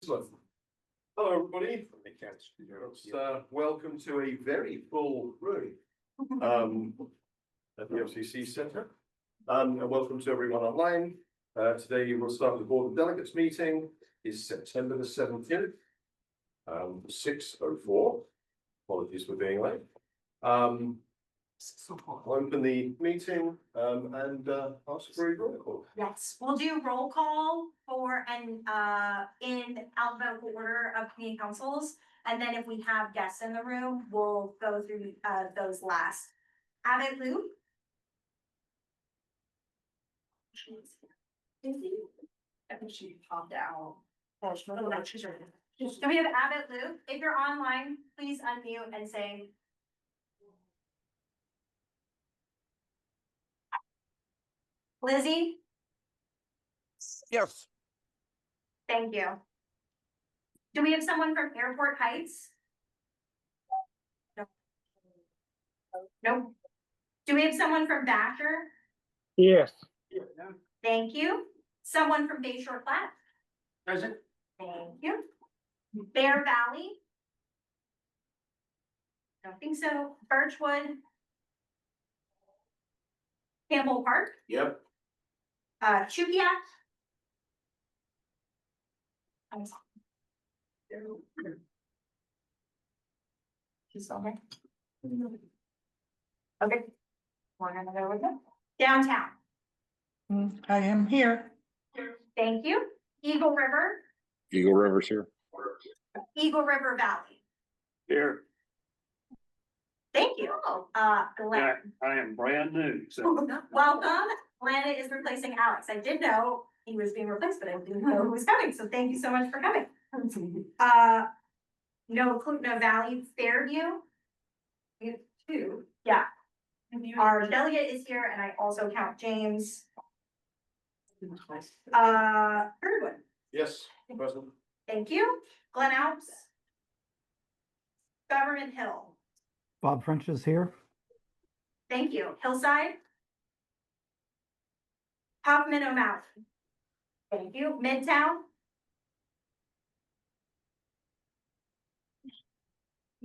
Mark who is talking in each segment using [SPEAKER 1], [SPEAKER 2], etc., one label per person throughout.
[SPEAKER 1] Excellent. Hello, everybody. Welcome to a very full room at the FCC Centre. And welcome to everyone online. Today we'll start with the Board of Delegates meeting. It's September the 17th, 6:04. Apologies for being late. I'll open the meeting and ask for a roll call.
[SPEAKER 2] Yes, we'll do roll call for and in alphabetical order of community councils. And then if we have guests in the room, we'll go through those last. Abbott Loop. I think she popped out. Oh, she's right. So we have Abbott Loop. If you're online, please unmute and say. Lizzie?
[SPEAKER 3] Yes.
[SPEAKER 2] Thank you. Do we have someone from Airport Heights? No. Nope. Do we have someone from Basher?
[SPEAKER 3] Yes.
[SPEAKER 2] Thank you. Someone from Bayshore Flat?
[SPEAKER 3] Present.
[SPEAKER 2] Thank you. Bear Valley? Don't think so. Birchwood? Campbell Park?
[SPEAKER 1] Yep.
[SPEAKER 2] Chupiat? She's okay. Okay. We're gonna go with them. Downtown.
[SPEAKER 4] I am here.
[SPEAKER 2] Thank you. Eagle River,
[SPEAKER 3] Eagle River's here.
[SPEAKER 2] Eagle River Valley.
[SPEAKER 3] Here.
[SPEAKER 2] Thank you. Glenn.
[SPEAKER 3] I am brand new, so.
[SPEAKER 2] Welcome. Glenn is replacing Alex. I did know he was being replaced, but I didn't know who was coming. So thank you so much for coming. No Clutna Valley Fairview. We have two. Yeah. Our delegate is here and I also count James. Birdwood.
[SPEAKER 1] Yes, present.
[SPEAKER 2] Thank you. Glen Alps. Government Hill.
[SPEAKER 4] Bob French is here.
[SPEAKER 2] Thank you. Hillside. Hoffman O'Malley. Thank you. Midtown.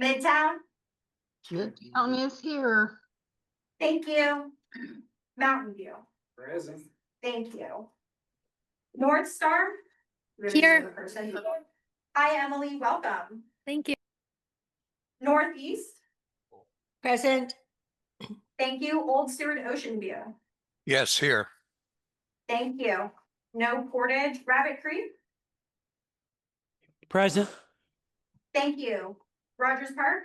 [SPEAKER 2] Midtown.
[SPEAKER 5] Midtown is here.
[SPEAKER 2] Thank you. Mountain View.
[SPEAKER 1] Present.
[SPEAKER 2] Thank you. North Star.
[SPEAKER 5] Here.
[SPEAKER 2] Hi, Emily. Welcome.
[SPEAKER 5] Thank you.
[SPEAKER 2] Northeast.
[SPEAKER 5] Present.
[SPEAKER 2] Thank you. Old Stewart Ocean View.
[SPEAKER 3] Yes, here.
[SPEAKER 2] Thank you. No Portage. Rabbit Creek.
[SPEAKER 4] Present.
[SPEAKER 2] Thank you. Rogers Park.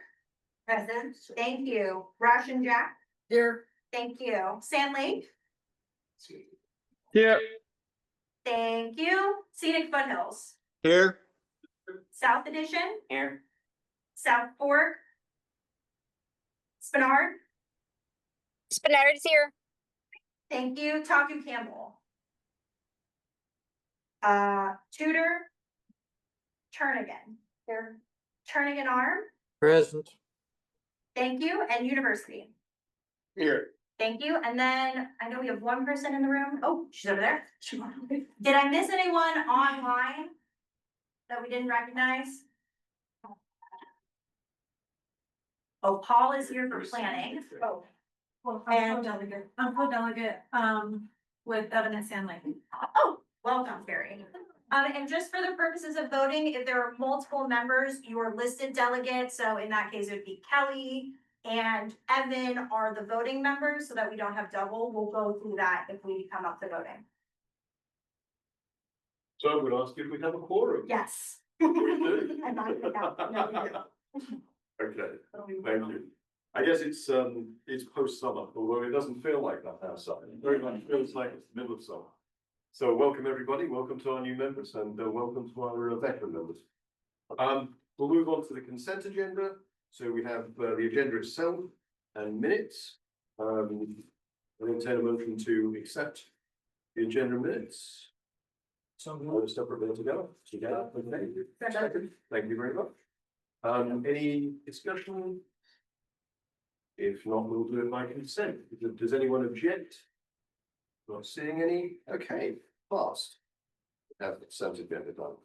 [SPEAKER 2] Present. Thank you. Ration Jack.
[SPEAKER 5] Here.
[SPEAKER 2] Thank you. Sand Lake.
[SPEAKER 3] Here.
[SPEAKER 2] Thank you. Scenic Foothills.
[SPEAKER 3] Here.
[SPEAKER 2] South Edition.
[SPEAKER 3] Here.
[SPEAKER 2] South Fork. Spenard.
[SPEAKER 5] Spenard's here.
[SPEAKER 2] Thank you. Taku Campbell. Tudor. Turnigan. Here. Turnigan Arm.
[SPEAKER 4] Present.
[SPEAKER 2] Thank you. And University.
[SPEAKER 3] Here.
[SPEAKER 2] Thank you. And then I know we have one person in the room. Oh, she's over there. Did I miss anyone online that we didn't recognize? Oh, Paul is here for planning.
[SPEAKER 6] Oh. Well,
[SPEAKER 2] And-
[SPEAKER 6] I'm co-delegate, with Evidence and Lake.
[SPEAKER 2] Oh, welcome, Carrie. And just for the purposes of voting, if there are multiple members, you are listed delegates. So in that case, it would be Kelly and Evan are the voting members so that we don't have double. We'll go through that if we come up to voting.
[SPEAKER 1] So I would ask if we have a quorum.
[SPEAKER 2] Yes.
[SPEAKER 1] We do.
[SPEAKER 2] I'm not with that. No, we do.
[SPEAKER 1] Okay, thank you. I guess it's post-summer, although it doesn't feel like that outside. It very much feels like it's the middle of summer. So welcome everybody, welcome to our new members and welcome to our veteran members. We'll move on to the consent agenda. So we have the agenda itself and minutes. I'll entertain a motion to accept the agenda minutes. All separately together. Okay. Thank you very much. Any discussion? If not, we'll do it by consent. Does anyone object? Not seeing any. Okay, passed. Have the consent agenda done.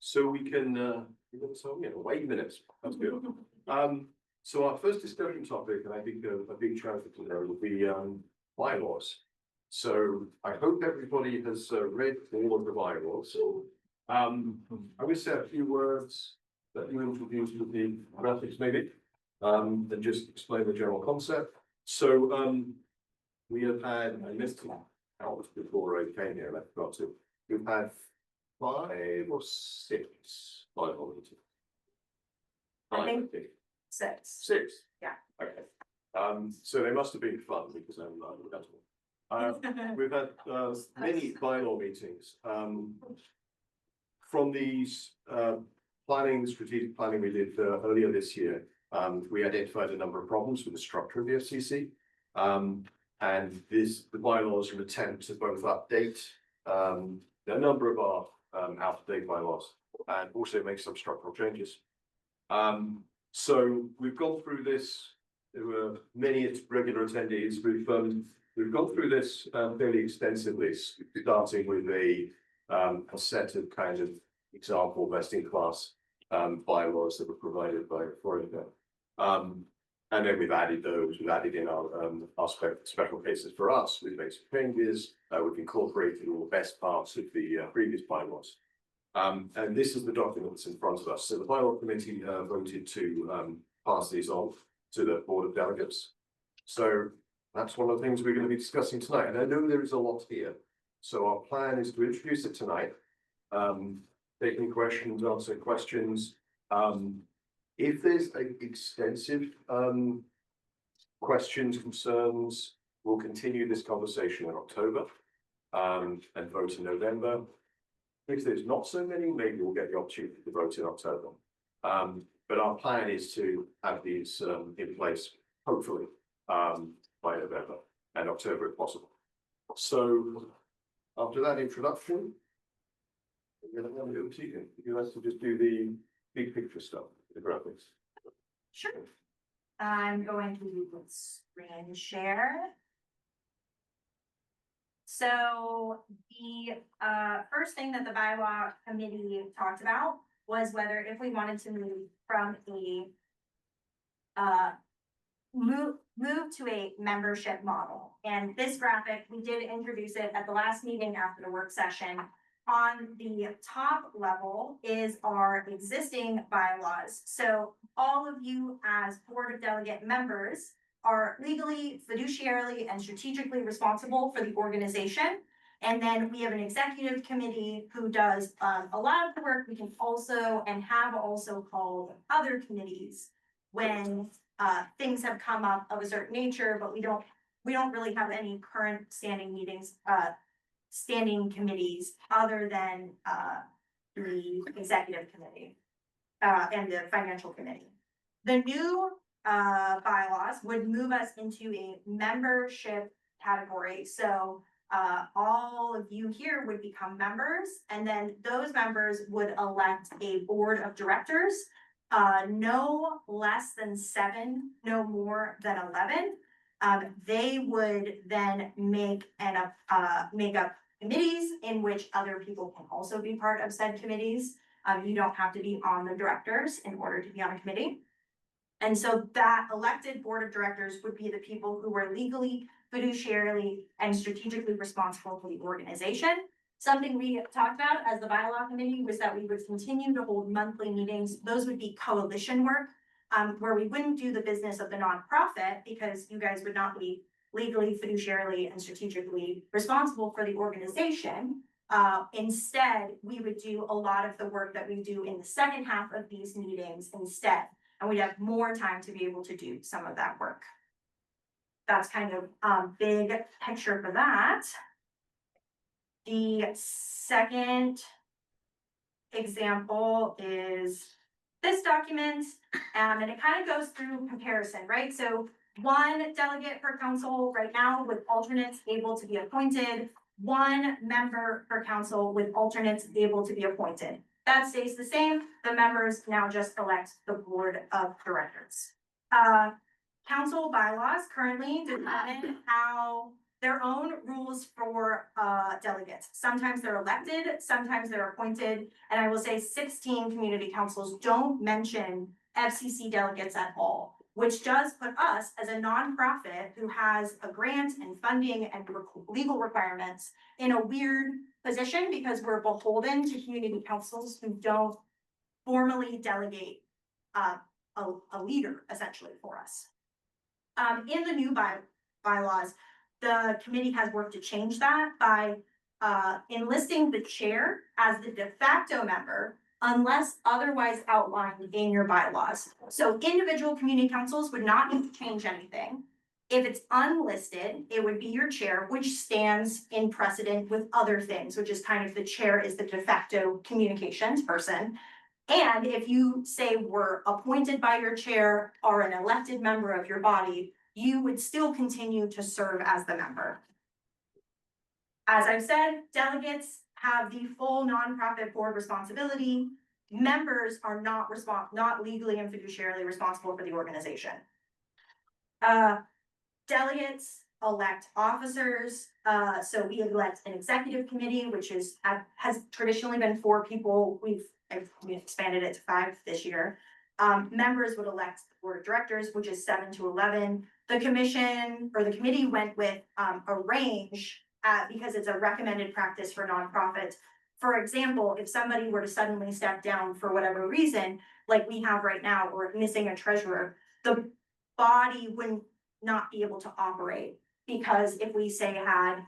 [SPEAKER 1] So we can, wait minutes, that's good. So our first discussion topic, and I think a big chunk of today will be, bylaws. So I hope everybody has read all of the bylaws. I will say a few words that you introduce with the graphics maybe, and just explain the general concept. So, we have had, I missed it out before I came here, I forgot to, we've had 5 or 6 bylaw meetings.
[SPEAKER 2] I think-
[SPEAKER 1] 5,
[SPEAKER 2] 6.
[SPEAKER 1] 6?
[SPEAKER 2] Yeah.
[SPEAKER 1] Okay. So they must have been fun because I'm forgettable. We've had many bylaw meetings. From these strategic planning we did earlier this year, we identified a number of problems with the structure of the FCC. And the bylaws are an attempt to both update a number of our out-of-date bylaws and also make some structural changes. So we've gone through this. There were many regular attendees. We've gone through this fairly extensively, starting with a set of kind of example best-in-class bylaws that were provided by Florida. And then we've added those. We've added in our special cases for us. We've made some changes. We've incorporated all the best parts of the previous bylaws. And this is the document that's in front of us. So the bylaw committee voted to pass these on to the board of delegates. So that's one of the things we're going to be discussing tonight. And I know there is a lot here. So our plan is to introduce it tonight, take any questions, answer questions. If there's extensive questions, concerns, we'll continue this conversation in October and vote in November. If there's not so many, maybe we'll get the opportunity to vote in October. But our plan is to have these in place, hopefully, by November and October if possible. So after that introduction, I'm going to hand it over to you. You like to just do the big picture stuff, the graphics.
[SPEAKER 2] Sure. I'm going to screen share. So the first thing that the bylaw committee talked about was whether if we wanted to move from a move to a membership model. And this graphic, we did introduce it at the last meeting after the work session. On the top level is our existing bylaws. So all of you as Board of Delegate members are legally, fiduciarily, and strategically responsible for the organization. And then we have an executive committee who does a lot of the work. We can also and have also called other committees when things have come up of a certain nature, but we don't really have any current standing meetings, standing committees other than the executive committee and the financial committee. The new bylaws would move us into a membership category. So all of you here would become members, and then those members would elect a board of directors, no less than 7, no more than 11. They would then make up committees in which other people can also be part of said committees. You don't have to be on the directors in order to be on a committee. And so that elected board of directors would be the people who were legally, fiduciarily, and strategically responsible for the organization. Something we talked about as the bylaw committee was that we would continue to hold monthly meetings. Those would be coalition work, where we wouldn't do the business of the nonprofit because you guys would not be legally, fiduciarily, and strategically responsible for the organization. Instead, we would do a lot of the work that we do in the second half of these meetings instead. And we'd have more time to be able to do some of that work. That's kind of big picture for that. The second example is this document, and it kind of goes through comparison, right? So 1 delegate per council right now with alternates able to be appointed, 1 member per council with alternates able to be appointed. That stays the same. The members now just elect the board of directors. Council bylaws currently determine how their own rules for delegates. Sometimes they're elected, sometimes they're appointed, and I will say 16 community councils don't mention FCC delegates at all, which does put us as a nonprofit who has a grant and funding and legal requirements in a weird position because we're beholden to community councils who don't formally delegate a leader essentially for us. In the new bylaws, the committee has worked to change that by enlisting the chair as the de facto member unless otherwise outlined in your bylaws. So individual community councils would not need to change anything. If it's unlisted, it would be your chair, which stands in precedent with other things, which is kind of the chair is the de facto communications person. And if you say were appointed by your chair or an elected member of your body, you would still continue to serve as the member. As I've said, delegates have the full nonprofit board responsibility. Members are not legally and fiduciarily responsible for the organization. Delegates elect officers. So we elect an executive committee, which has traditionally been 4 people. We've expanded it to 5 this year. Members would elect the board of directors, which is 7 to 11. The commission or the committee went with a range because it's a recommended practice for nonprofits. For example, if somebody were to suddenly step down for whatever reason, like we have right now, we're missing a treasurer, the body wouldn't not be able to operate, because if we say had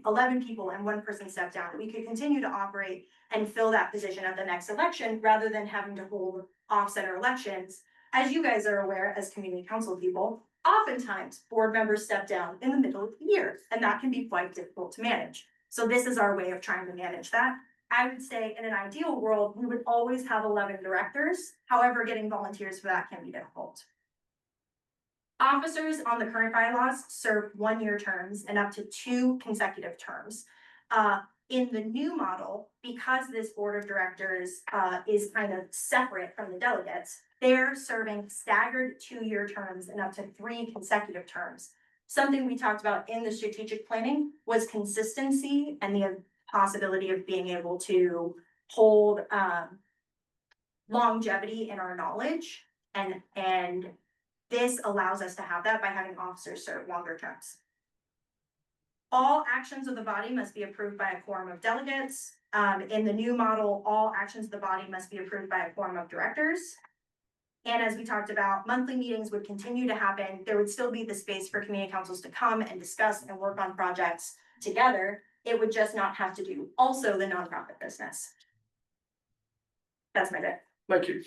[SPEAKER 2] 11 people and 1 person stepped down, we could continue to operate and fill that position at the next election rather than having to hold off-center elections. As you guys are aware, as community council people, oftentimes board members step down in the middle of the year, and that can be quite difficult to manage. So this is our way of trying to manage that. I would say in an ideal world, we would always have 11 directors. However, getting volunteers for that can be difficult. Officers on the current bylaws serve 1-year terms and up to 2 consecutive terms. In the new model, because this board of directors is kind of separate from the delegates, they're serving staggered 2-year terms and up to 3 consecutive terms. Something we talked about in the strategic planning was consistency and the possibility of being able to hold longevity in our knowledge, and this allows us to have that by having officers serve longer terms. All actions of the body must be approved by a quorum of delegates. In the new model, all actions of the body must be approved by a quorum of directors. And as we talked about, monthly meetings would continue to happen. There would still be the space for community councils to come and discuss and work on projects together. It would just not have to do also the nonprofit business. That's my bit.
[SPEAKER 1] Thank you.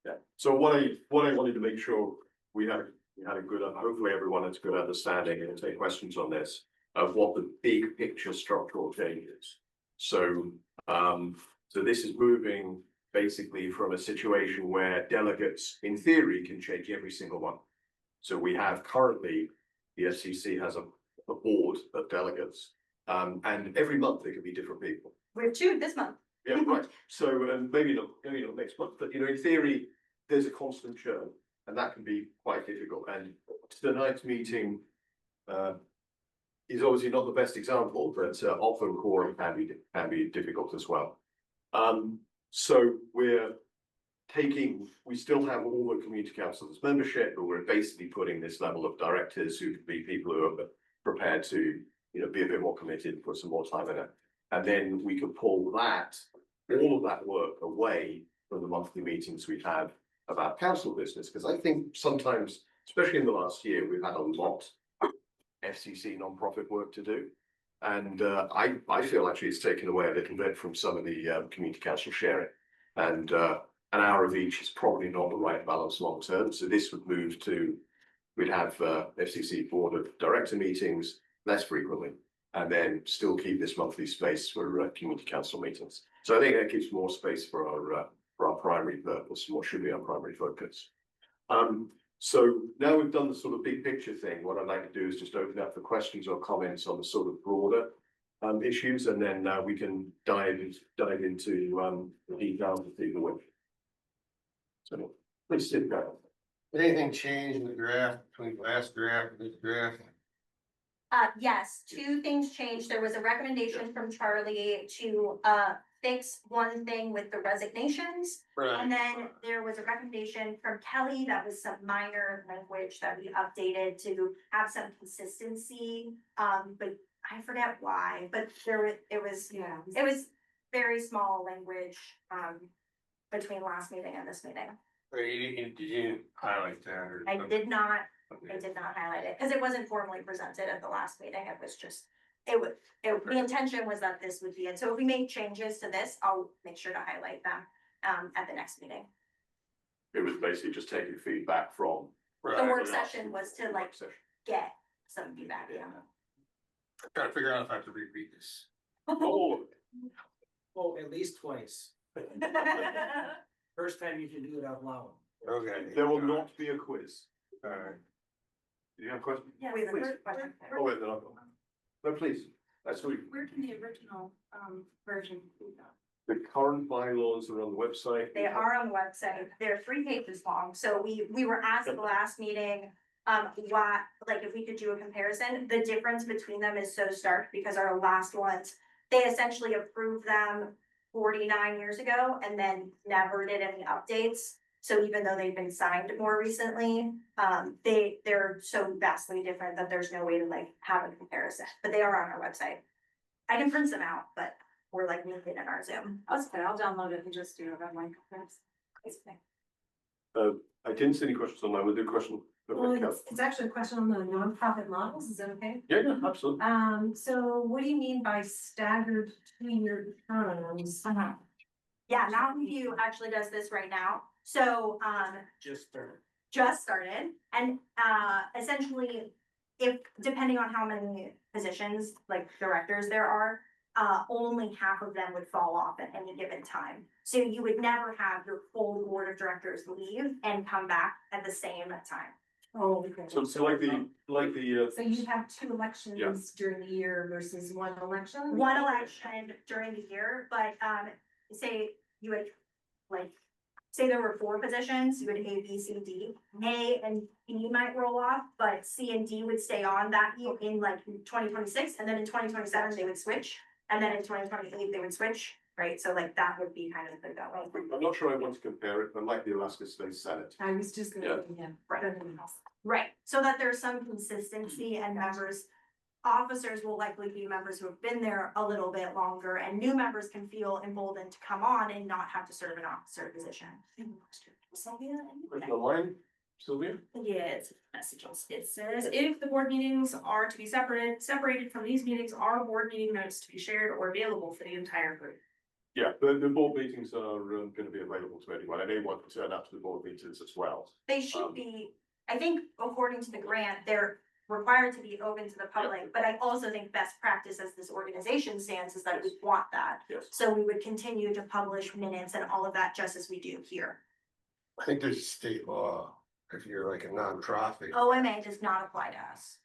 [SPEAKER 1] Yeah, so what I wanted to make sure we had a good, hopefully everyone has good understanding and take questions on this of what the big picture structural change is. So, so this is moving basically from a situation where delegates in theory can change every single one. So we have currently, the FCC has a board of delegates, and every month there could be different people.
[SPEAKER 2] We have 2 this month.
[SPEAKER 1] Yeah, right. So maybe not next month, but in theory, there's a constant churn, and that can be quite difficult. And tonight's meeting is obviously not the best example, but often quorum can be difficult as well. So we still have all the community councils membership, but we're basically putting this level of directors who could be people who are prepared to, be a bit more committed, put some more time in it. And then we could pull all of that work away from the monthly meetings we have about council business, because I think sometimes, especially in the last year, we've had a lot of FCC non-profit work to do. And I feel actually it's taken away a little bit from some of the community council sharing. And an hour of each is probably not the right balance long term. So this would move to, we'd have FCC board of director meetings less frequently, and then still keep this monthly space for community council meetings. So I think that gives more space for our primary purpose, and what should be our primary focus. So now we've done the sort of big picture thing, what I'd like to do is just open up for questions or comments on the sort of broader issues, and then we can dive into the details of the work. So please sit down.
[SPEAKER 7] Anything changed in the draft between last draft and this draft?
[SPEAKER 2] Yes, two things changed. There was a recommendation from Charlie to, fix one thing with the resignations. And then there was a recommendation from Kelly that was some minor language that we updated to have some consistency. But I forget why, but it was very small language, between last meeting and this meeting.
[SPEAKER 3] Did you highlight that or?
[SPEAKER 2] I did not highlight it, because it wasn't formally presented at the last meeting, it was just, the intention was that this would be it, so if we make changes to this, I'll make sure to highlight them, at the next meeting.
[SPEAKER 1] It was basically just taking feedback from.
[SPEAKER 2] The work session was to like
[SPEAKER 1] Work session.
[SPEAKER 2] get some feedback, yeah.
[SPEAKER 3] I'm trying to figure out if I have to reread this.
[SPEAKER 1] All of it.
[SPEAKER 7] Oh, at least twice. First time you can do it out loud.
[SPEAKER 3] Okay.
[SPEAKER 1] There will not be a quiz.
[SPEAKER 3] Alright.
[SPEAKER 1] Do you have a question?
[SPEAKER 2] Yeah,
[SPEAKER 1] Please. Oh, wait, then I'll go. No, please. Absolutely.
[SPEAKER 6] Where can the original, version be found?
[SPEAKER 1] The current bylaws are on the website.
[SPEAKER 2] They are on the website, they're 3 pages long, so we were asked at the last meeting, what, like, if we could do a comparison, the difference between them is so stark, because our last ones, they essentially approved them 49 years ago and then never did any updates. So even though they've been signed more recently, they're so vastly different that there's no way to like have a comparison, but they are on our website. I can print them out, but we're like linking in our Zoom.
[SPEAKER 6] That's okay, I'll download it and just do it on my computer.
[SPEAKER 1] I didn't see any questions online. We'll do a question.
[SPEAKER 6] Well, it's actually a question on the nonprofit models, is that okay?
[SPEAKER 1] Yeah, absolutely.
[SPEAKER 6] So what do you mean by staggered 2-year terms?
[SPEAKER 2] Yeah, Mountain View actually does this right now. So,
[SPEAKER 7] Just start.
[SPEAKER 2] just started, and essentially, if depending on how many positions, like directors there are, only half of them would fall off at any given time. So you would never have your full board of directors leave and come back at the same time.
[SPEAKER 6] Oh, okay.
[SPEAKER 1] So like the.
[SPEAKER 6] So you have 2 elections during the year versus 1 election?
[SPEAKER 2] One election during the year, but say you would like, say there were 4 positions, you would A, B, C, D. A and B might roll off, but C and D would stay on that year in like 2026, and then in 2027 they would switch, and then in 2028 they would switch, right? So like that would be kind of the going.
[SPEAKER 1] I'm not sure I want to compare it, but like the Alaska State Senate.
[SPEAKER 6] I was just
[SPEAKER 1] Yeah.
[SPEAKER 6] gonna, yeah.
[SPEAKER 2] Right. Right, so that there's some consistency, and officers will likely be members who have been there a little bit longer, and new members can feel emboldened to come on and not have to serve an officer position.
[SPEAKER 1] Online, Sylvia?
[SPEAKER 8] Yeah, it's a message. It says, if the board meetings are to be separated from these meetings, are board meeting notes to be shared or available for the entire group?
[SPEAKER 1] Yeah, the board meetings are gonna be available to anyone, and anyone can turn up to the board meetings as well.
[SPEAKER 2] They should be, I think according to the grant, they're required to be open to the public, but I also think best practice as this organization stands is that we want that.
[SPEAKER 1] Yes.
[SPEAKER 2] So we would continue to publish minutes and all of that just as we do here.
[SPEAKER 3] I think there's a state law, if you're like a nonprofit.
[SPEAKER 2] OMA does not apply to us.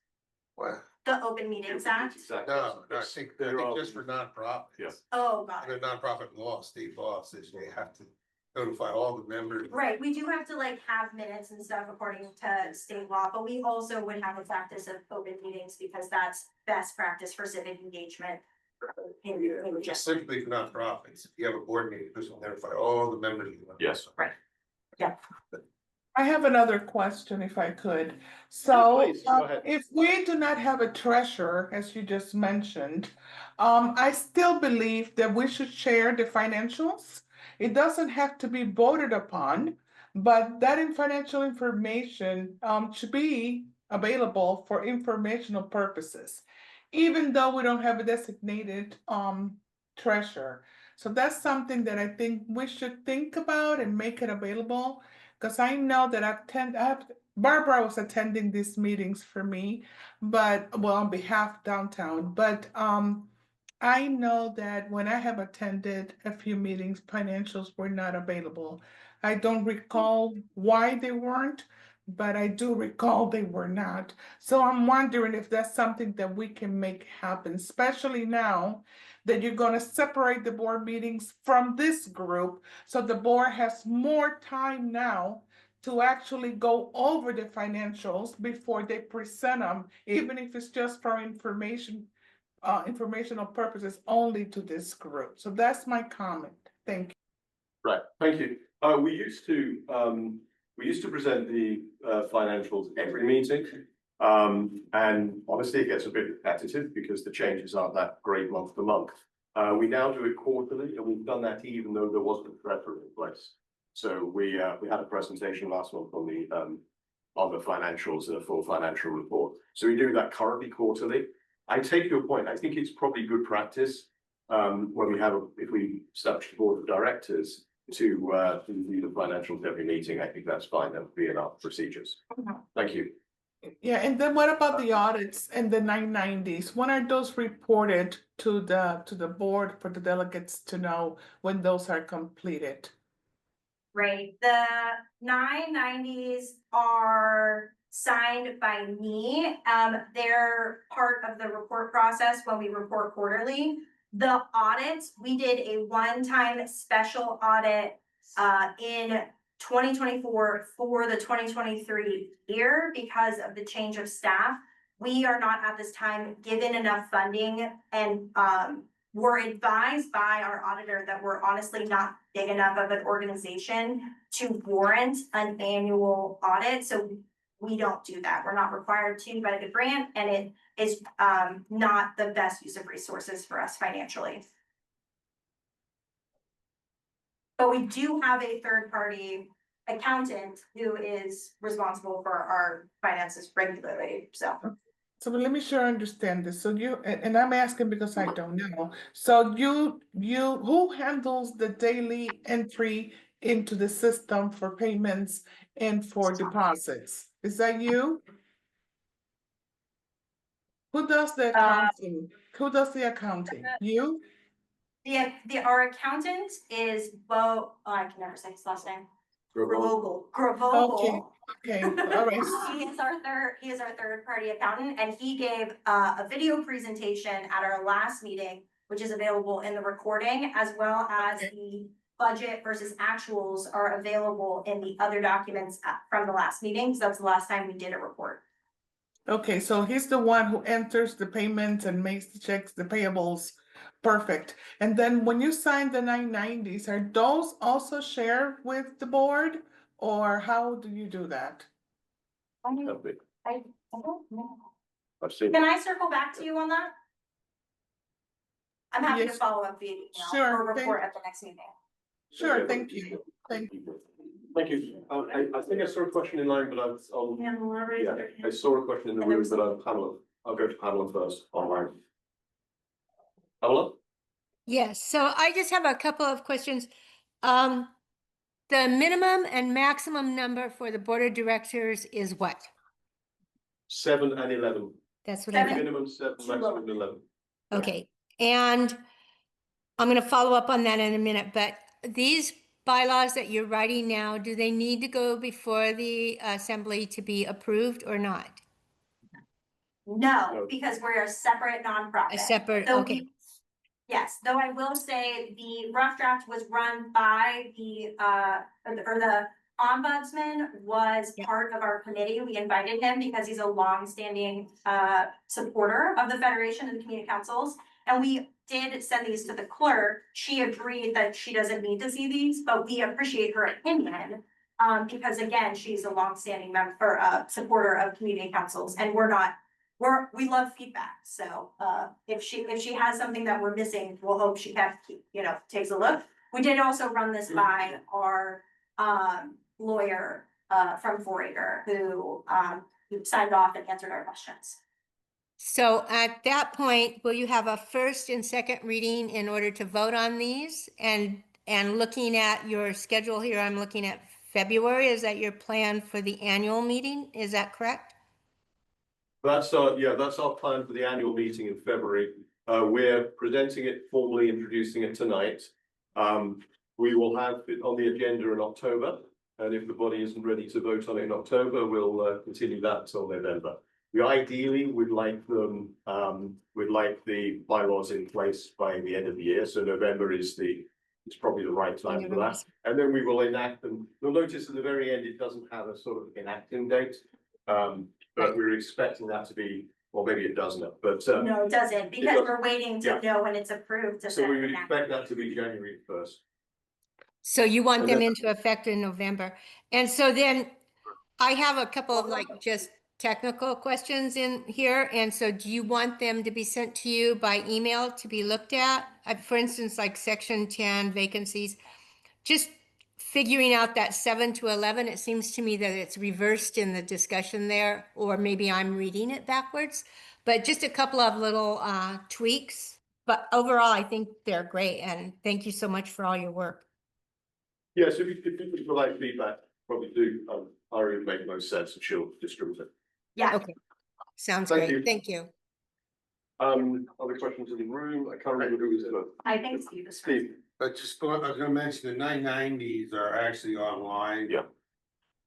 [SPEAKER 3] What?
[SPEAKER 2] The Open Meetings Act,
[SPEAKER 1] Exactly.
[SPEAKER 3] No, I think just for nonprofits.
[SPEAKER 1] Yes.
[SPEAKER 2] oh, got
[SPEAKER 3] The
[SPEAKER 2] it.
[SPEAKER 3] nonprofit law, state law says they have to notify all the members.
[SPEAKER 2] Right, we do have to like have minutes and stuff according to state law, but we also would have a practice of open meetings because that's best practice for civic engagement. in
[SPEAKER 3] Just simply for nonprofits, if you have a board meeting, just notify all the members.
[SPEAKER 1] Yes.
[SPEAKER 2] Right. Yeah.
[SPEAKER 9] I have another question if I could. So,
[SPEAKER 1] please, go ahead.
[SPEAKER 9] if we do not have a treasurer, as you just mentioned, I still believe that we should share the financials. It doesn't have to be voted upon, but that financial information, should be available for informational purposes, even though we don't have a designated, treasurer. So that's something that I think we should think about and make it available. Because I know that Barbara was attending these meetings for me, but well, on behalf downtown, but I know that when I have attended a few meetings, financials were not available. I don't recall why they weren't, but I do recall they were not. So I'm wondering if that's something that we can make happen, especially now that you're gonna separate the board meetings from this group. So the board has more time now to actually go over the financials before they present them, even if it's just for informational purposes only to this group. So that's my comment. Thank you.
[SPEAKER 1] Right, thank you. We used to present the financials every meeting. And honestly, it gets a bit repetitive because the changes aren't that great month to month. We now do it quarterly, and we've done that even though there wasn't a treasurer in place. So we had a presentation last month on the financials and a full financial report. So we do that currently quarterly. I take your point. I think it's probably good practice when if we establish the board of directors to review the financials every meeting. I think that's fine. That would be in our procedures. Thank you.
[SPEAKER 9] Yeah, and then what about the audits and the 990s? When are those reported to the board for the delegates to know when those are completed?
[SPEAKER 2] Right, the 990s are signed by me. They're part of the report process when we report quarterly. The audits, we did a one-time special audit in 2024 for the 2023 year because of the change of staff. We are not at this time given enough funding, and were advised by our auditor that we're honestly not big enough of an organization to warrant an annual audit. So we don't do that. We're not required to by the grant, and it is not the best use of resources for us financially. But we do have a third-party accountant who is responsible for our finances regularly, so.
[SPEAKER 9] So let me sure I understand this. So and I'm asking because I don't know. So who handles the daily entry into the system for payments and for deposits? Is that you? Who does the accounting? Who does the accounting? You?
[SPEAKER 2] Our accountant is I can never say his last name.
[SPEAKER 1] Gravogel.
[SPEAKER 2] Gravogel.
[SPEAKER 9] Okay, all right.
[SPEAKER 2] He is our third party accountant, and he gave a video presentation at our last meeting, which is available in the recording, as well as the budget versus actuals are available in the other documents from the last meeting. So that's the last time we did a report.
[SPEAKER 9] Okay, so he's the one who enters the payments and makes the checks, the payables. Perfect. And then when you sign the 990s, are those also shared with the board, or how do you do that?
[SPEAKER 2] I don't know.
[SPEAKER 1] I've seen.
[SPEAKER 2] Can I circle back to you on that? I'm happy to
[SPEAKER 9] Yes.
[SPEAKER 2] follow up via email
[SPEAKER 9] Sure,
[SPEAKER 2] or report at the next meeting.
[SPEAKER 9] Sure, thank you. Thank you.
[SPEAKER 1] Thank you. I think I saw a question in line, but I saw a question in the room, but I'll go to Pamela first online. Pamela?
[SPEAKER 5] Yes, so I just have a couple of questions. The minimum and maximum number for the board of directors is what?
[SPEAKER 1] 7 and 11.
[SPEAKER 5] That's what I got.
[SPEAKER 1] Minimum 7, maximum 11.
[SPEAKER 5] Okay, and I'm gonna follow up on that in a minute, but these bylaws that you're writing now, do they need to go before the assembly to be approved or not?
[SPEAKER 2] No, because we're a separate nonprofit.
[SPEAKER 5] A separate,
[SPEAKER 2] So
[SPEAKER 5] okay.
[SPEAKER 2] Yes, though I will say the rough draft was run by the ombudsman was
[SPEAKER 5] Yeah.
[SPEAKER 2] part of our committee. We invited him because he's a longstanding supporter of the Federation of the Community Councils. And we did send these to the clerk. She agreed that she doesn't need to see these, but we appreciate her opinion. Because again, she's a longstanding member, supporter of community councils, and we love feedback, so if she has something that we're missing, we'll hope she takes a look. We did also run this by our lawyer from 4Acre who signed off and answered our questions.
[SPEAKER 5] So at that point, will you have a first and second reading in order to vote on these? And looking at your schedule here, I'm looking at February. Is that your plan for the annual meeting? Is that correct?
[SPEAKER 1] That's our plan for the annual meeting in February. We're presenting it formally, introducing it tonight. We will have it on the agenda in October, and if the body isn't ready to vote on it in October, we'll continue that until November. We ideally would like the bylaws in place by the end of the year. So November is the it's probably the right time for that. And then we will enact them. You'll notice at the very end, it doesn't have a sort of enacting date. But we're expecting that to be, well, maybe it doesn't, but,
[SPEAKER 2] No, it doesn't, because
[SPEAKER 1] doesn't.
[SPEAKER 2] we're waiting to know when it's approved. to
[SPEAKER 1] so we
[SPEAKER 2] then
[SPEAKER 1] would
[SPEAKER 2] enact
[SPEAKER 1] expect
[SPEAKER 2] it.
[SPEAKER 1] that to be January 1st.
[SPEAKER 5] So you want
[SPEAKER 1] And
[SPEAKER 5] them
[SPEAKER 1] then-
[SPEAKER 5] into effect in November. And so then I have a couple of like just technical questions in here. And so do you want them to be sent to you by email to be looked at? For instance, like section 10 vacancies, just figuring out that 7 to 11, it seems to me that it's reversed in the discussion there, or maybe I'm reading it backwards, but just a couple of little tweaks. But overall, I think they're great. And thank you so much for all your work.
[SPEAKER 1] Yeah, so if people would like feedback, probably do, Ari would make most sense and she'll distribute it.
[SPEAKER 2] Yeah,
[SPEAKER 5] Okay, sounds
[SPEAKER 1] Thank
[SPEAKER 5] great.
[SPEAKER 1] you.
[SPEAKER 5] Thank you.
[SPEAKER 1] Other questions in the room? I can't remember who was it.
[SPEAKER 2] I think Steve is.
[SPEAKER 1] Steve,
[SPEAKER 3] But just going, I was gonna mention the 990s are actually online.
[SPEAKER 1] Yeah.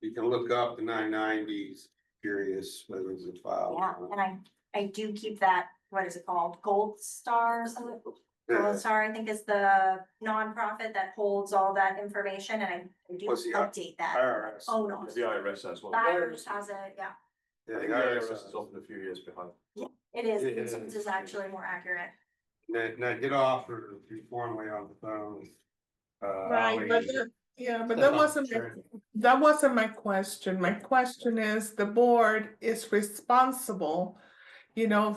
[SPEAKER 3] You can look up the 990s, curious whether it's a file.
[SPEAKER 2] Yeah, and I do keep that, what is it called, Gold Star or something? Gold Star, I think is the nonprofit that holds all that information, and I do
[SPEAKER 3] What's the
[SPEAKER 2] update that.
[SPEAKER 3] IRS.
[SPEAKER 2] Oh, no.
[SPEAKER 1] the IRS has one.
[SPEAKER 2] The IRS has it, yeah,
[SPEAKER 1] I
[SPEAKER 3] Yeah,
[SPEAKER 1] think the IRS is often a few years behind.
[SPEAKER 2] it is,
[SPEAKER 3] It
[SPEAKER 2] this is actually more accurate.
[SPEAKER 3] Now get off or formally on the phone.
[SPEAKER 9] Right, but that wasn't my question. My question is, the board is responsible,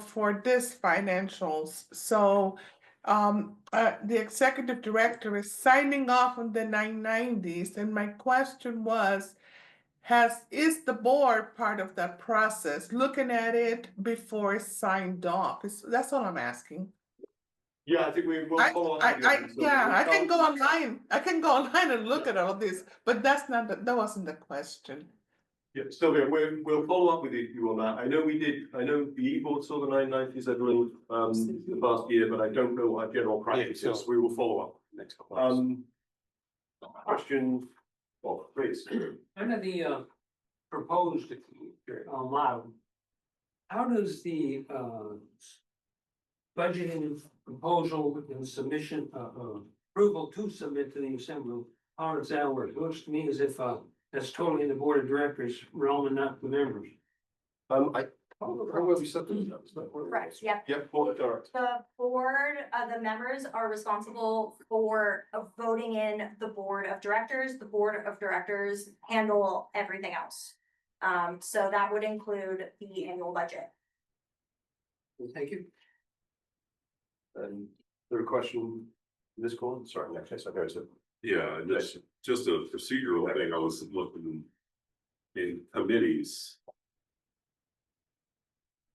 [SPEAKER 9] for this financials. So the executive director is signing off on the 990s, and my question was, is the board part of that process, looking at it before it's signed off? That's all I'm asking.
[SPEAKER 1] Yeah, I think we will follow up.
[SPEAKER 9] I can go online. I can go online and look at all this, but that wasn't the question.
[SPEAKER 1] Yeah, Sylvia, we'll follow up with you on that. I know the e-board saw the 990s, everyone, the past year, but I don't know what our general practice is.
[SPEAKER 3] so-
[SPEAKER 1] We will follow up next couple of months. Question, please.
[SPEAKER 7] Under the proposed model, how does the budgeting proposal and submission approval to submit to the assembly, how does that work? It looks to me as if that's totally in the board of directors realm and not the members.
[SPEAKER 1] I can't remember where we said that.
[SPEAKER 2] Correct, yep.
[SPEAKER 1] Yep, board of directors.
[SPEAKER 2] The board, the members are responsible for voting in the board of directors. The board of directors handle everything else. So that would include the annual budget.
[SPEAKER 7] Thank you.
[SPEAKER 1] And there a question in this call? Sorry, next case, I go to.
[SPEAKER 10] Yeah, and just a procedural thing, I was looking in committees.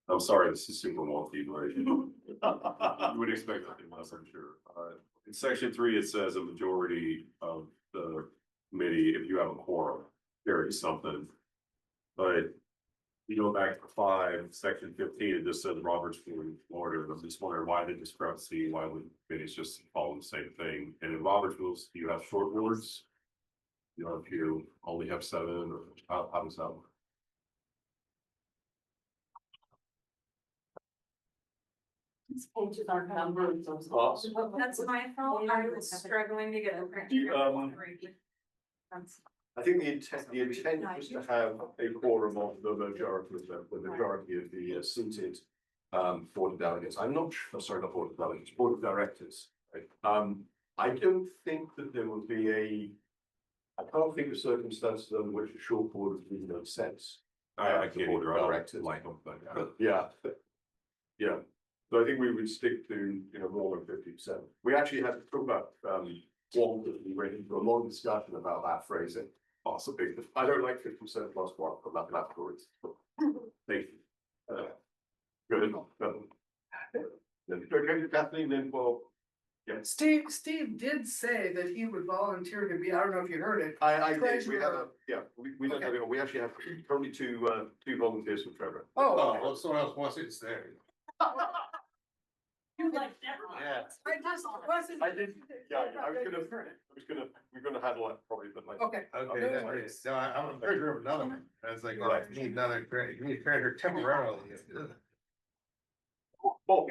[SPEAKER 10] I'm sorry, this is super wonky, but you would expect nothing less, I'm sure. In section 3, it says a majority of the committee, if you have a quorum, carries something. But you go back to 5, section 15, it just says Robert's Rule of Order. I'm just wondering why the discrepancy, why would committees just follow the same thing? And in Robert's rules, you have short boards. If you only have 7, or how does that work?
[SPEAKER 6] These pages are numbered.
[SPEAKER 2] That's my fault. I was struggling to get a print.
[SPEAKER 1] I think the intent was to have a quorum of the majority of the seated board of delegates. I'm not sure, sorry, not board of delegates, board of directors. Right? I don't think that there would be I can't think of circumstances under which a short board would make no sense.
[SPEAKER 10] I can't
[SPEAKER 1] Board of
[SPEAKER 10] either, I
[SPEAKER 1] directors.
[SPEAKER 10] don't like them, but
[SPEAKER 1] Yeah. So I think we would stick to, more than 50%. We actually had to talk about, one that we went into a long discussion about that phrasing. Possibly, I don't like 50% plus one, but that afterwards. Thank you. Good enough. Then okay, Kathleen, then, well,
[SPEAKER 7] Steve did say that he would volunteer to be, I don't know if you heard it.
[SPEAKER 1] I did, we have we don't have it, we actually have currently two volunteers from Trevor.
[SPEAKER 3] Oh, well, someone else wants it, it's there.
[SPEAKER 6] You like never mind.
[SPEAKER 1] Yeah.
[SPEAKER 6] I just wasn't.
[SPEAKER 1] I did, we're gonna handle that probably, but like.
[SPEAKER 6] Okay.
[SPEAKER 3] Okay, that's, so I'm a treasurer of another one. I was like, well, I need another, you need a treasurer temporarily.
[SPEAKER 1] Paul,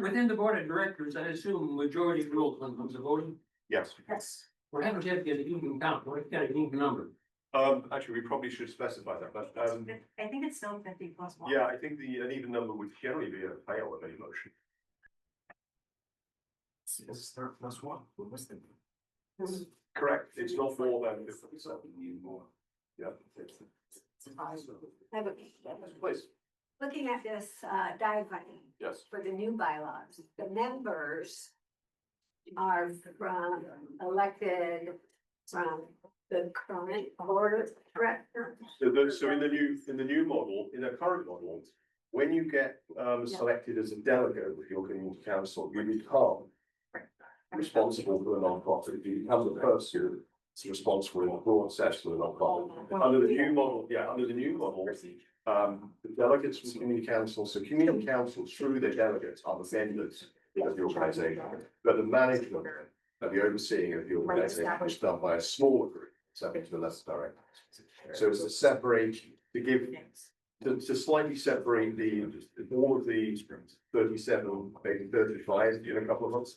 [SPEAKER 7] Within the board of directors, I assume majority rules when it comes to voting.
[SPEAKER 1] Yes.
[SPEAKER 2] Yes.
[SPEAKER 7] What happens if you get an even count? What if you get an even number?
[SPEAKER 1] Actually, we probably should specify that, but,
[SPEAKER 6] I think it's still 50+1.
[SPEAKER 1] yeah, I think an even number would generally be a fail of any motion.
[SPEAKER 10] Yes, there, that's one. What was the?
[SPEAKER 1] Correct, it's not more than 50%. Yeah.
[SPEAKER 11] I have a question.
[SPEAKER 1] Please,
[SPEAKER 11] Looking at this diagram
[SPEAKER 1] yes.
[SPEAKER 11] for the new bylaws, the members are from elected from the current board of directors.
[SPEAKER 1] So in the new model, in the current model, when you get selected as a delegate with your community council, you become responsible for the non-profit. You become the person who's responsible in the broad sense for the non-profit. Under the new model, the delegates from community council, so community councils through their delegates are the vendors of the organisation, but the management and the overseeing of the organisation is done by a smaller group, subject to the lesser director. So it's to separate, to slightly separate all of the 37, maybe 35 in a couple of months,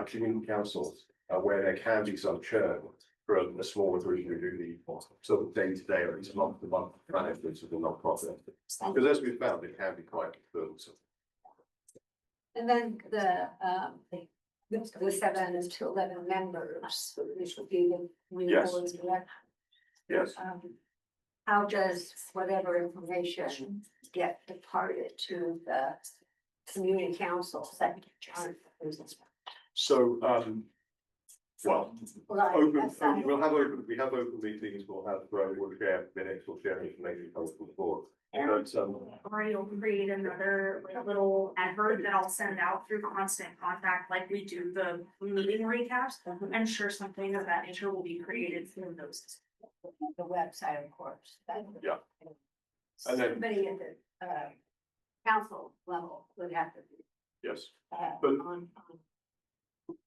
[SPEAKER 1] community councils, where there can be some churn from a smaller group who do the sort of day-to-day or at least month-to-month management of the non-profit. Because as we've found, it can be quite burdensome.
[SPEAKER 11] And then the 7 to 11 members, which would be the new
[SPEAKER 1] Yes.
[SPEAKER 11] board of directors.
[SPEAKER 1] Yes.
[SPEAKER 11] How does whatever information get departed to the community council secretary?
[SPEAKER 1] So, well,
[SPEAKER 11] Like,
[SPEAKER 1] we have open meetings, we'll share minutes, we'll share information with the board. But,
[SPEAKER 8] Or you'll create another like, little advert that I'll send out through constant contact, like we do the meeting recaps. I'm sure something of that nature will be created through those.
[SPEAKER 11] the website, of course.
[SPEAKER 1] Yeah. And then-
[SPEAKER 11] Somebody at the council level would have to be
[SPEAKER 1] yes, But-
[SPEAKER 11] on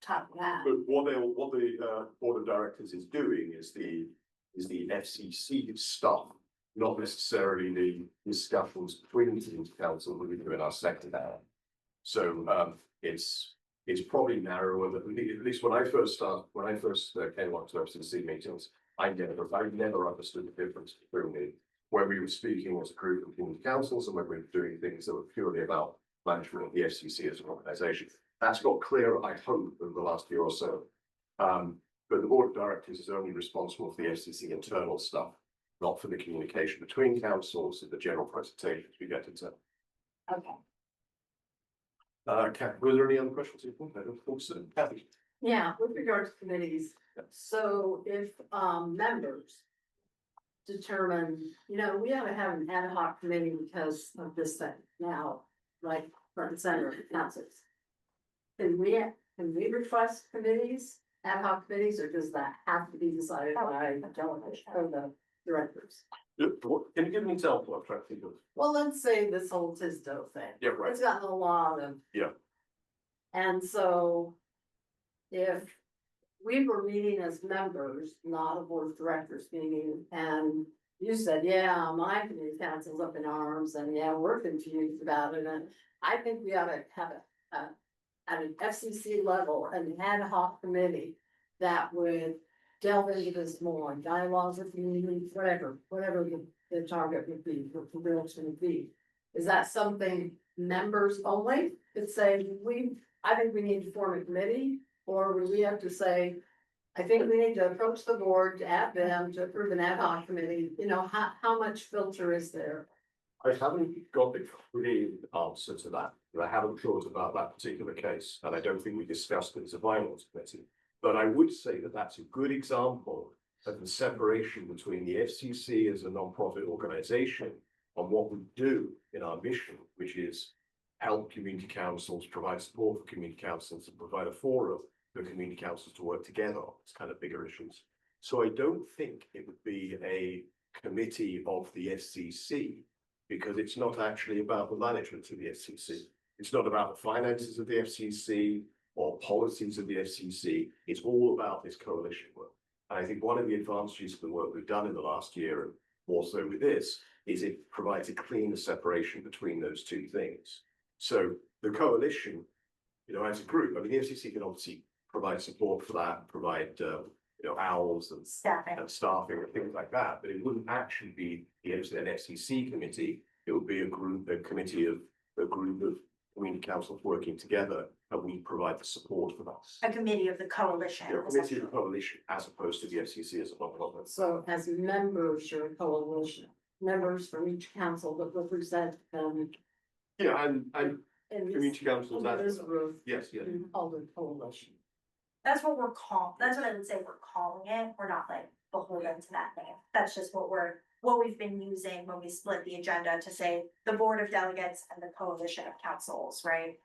[SPEAKER 11] top of that.
[SPEAKER 1] but what the board of directors is doing is the FCC stuff, not necessarily the discussions between the community council that we do in our sector now. So, it's probably narrower than, at least when I first came on to FCC meetings, I never understood the difference between when we were speaking as a group of community councils and when we were doing things that were purely about management of the FCC as an organisation. That's got clearer, I hope, over the last year or so. But the board of directors is only responsible for the FCC internal stuff, not for the communication between councils and the general presentations we get into.
[SPEAKER 11] Okay.
[SPEAKER 1] Was there any other questions? I don't think so. Kathy?
[SPEAKER 6] Yeah, with regards to committees, so if members determine, we ought to have an ad hoc committee because of this thing now, like front and center of councils. Can we request committees, ad hoc committees, or does that have to be decided by the delegation or the directors?
[SPEAKER 1] Can you give an example? I'm trying to think of.
[SPEAKER 6] Well, let's say this whole Tisdale thing.
[SPEAKER 1] Yeah, right.
[SPEAKER 6] It's gotten a lot of.
[SPEAKER 1] Yeah.
[SPEAKER 6] And so if we were meeting as members, not a board of directors meeting, and you said, yeah, my community council's up in arms, and yeah, we're confused about it, and I think we ought to have at an FCC level, an ad hoc committee that would delve into this more, dialogues with communities, whatever the target would be, what the real would be. Is that something members only could say, I think we need to form a committee, or would we have to say, I think we need to approach the board to add them to approve an ad hoc committee, how much filter is there?
[SPEAKER 1] I haven't got the clear answer to that, but I haven't thought about that particular case, and I don't think we discussed it as a bylaws committee. But I would say that that's a good example of the separation between the FCC as a non-profit organisation and what we do in our mission, which is help community councils, provide support for community councils, and provide a forum for community councils to work together on these kind of bigger issues. So I don't think it would be a committee of the FCC, because it's not actually about the management of the FCC. It's not about the finances of the FCC or policies of the FCC. It's all about this coalition work. And I think one of the advantages of the work we've done in the last year, and also with this, is it provides a cleaner separation between those two things. So the coalition, you know, as a group, I mean, the FCC can obviously provide support for that, provide, you know, owls and
[SPEAKER 2] Staffing.
[SPEAKER 1] staffing and things like that, but it wouldn't actually be an FCC committee. It would be a group of community councils working together, and we provide the support for that.
[SPEAKER 2] A committee of the coalition.
[SPEAKER 1] Yeah, committee of the coalition as opposed to the FCC as a non-profit.
[SPEAKER 6] So as members, you're a coalition, members from each council that represent,
[SPEAKER 1] Yeah, and
[SPEAKER 6] in this,
[SPEAKER 1] community councils,
[SPEAKER 6] under this
[SPEAKER 1] that's,
[SPEAKER 6] roof,
[SPEAKER 1] yes, yes.
[SPEAKER 6] called a coalition.
[SPEAKER 2] That's what that's what I would say we're calling it. We're not like beholden to that name. That's just what we've been using when we split the agenda to say the board of delegates and the coalition of councils, right?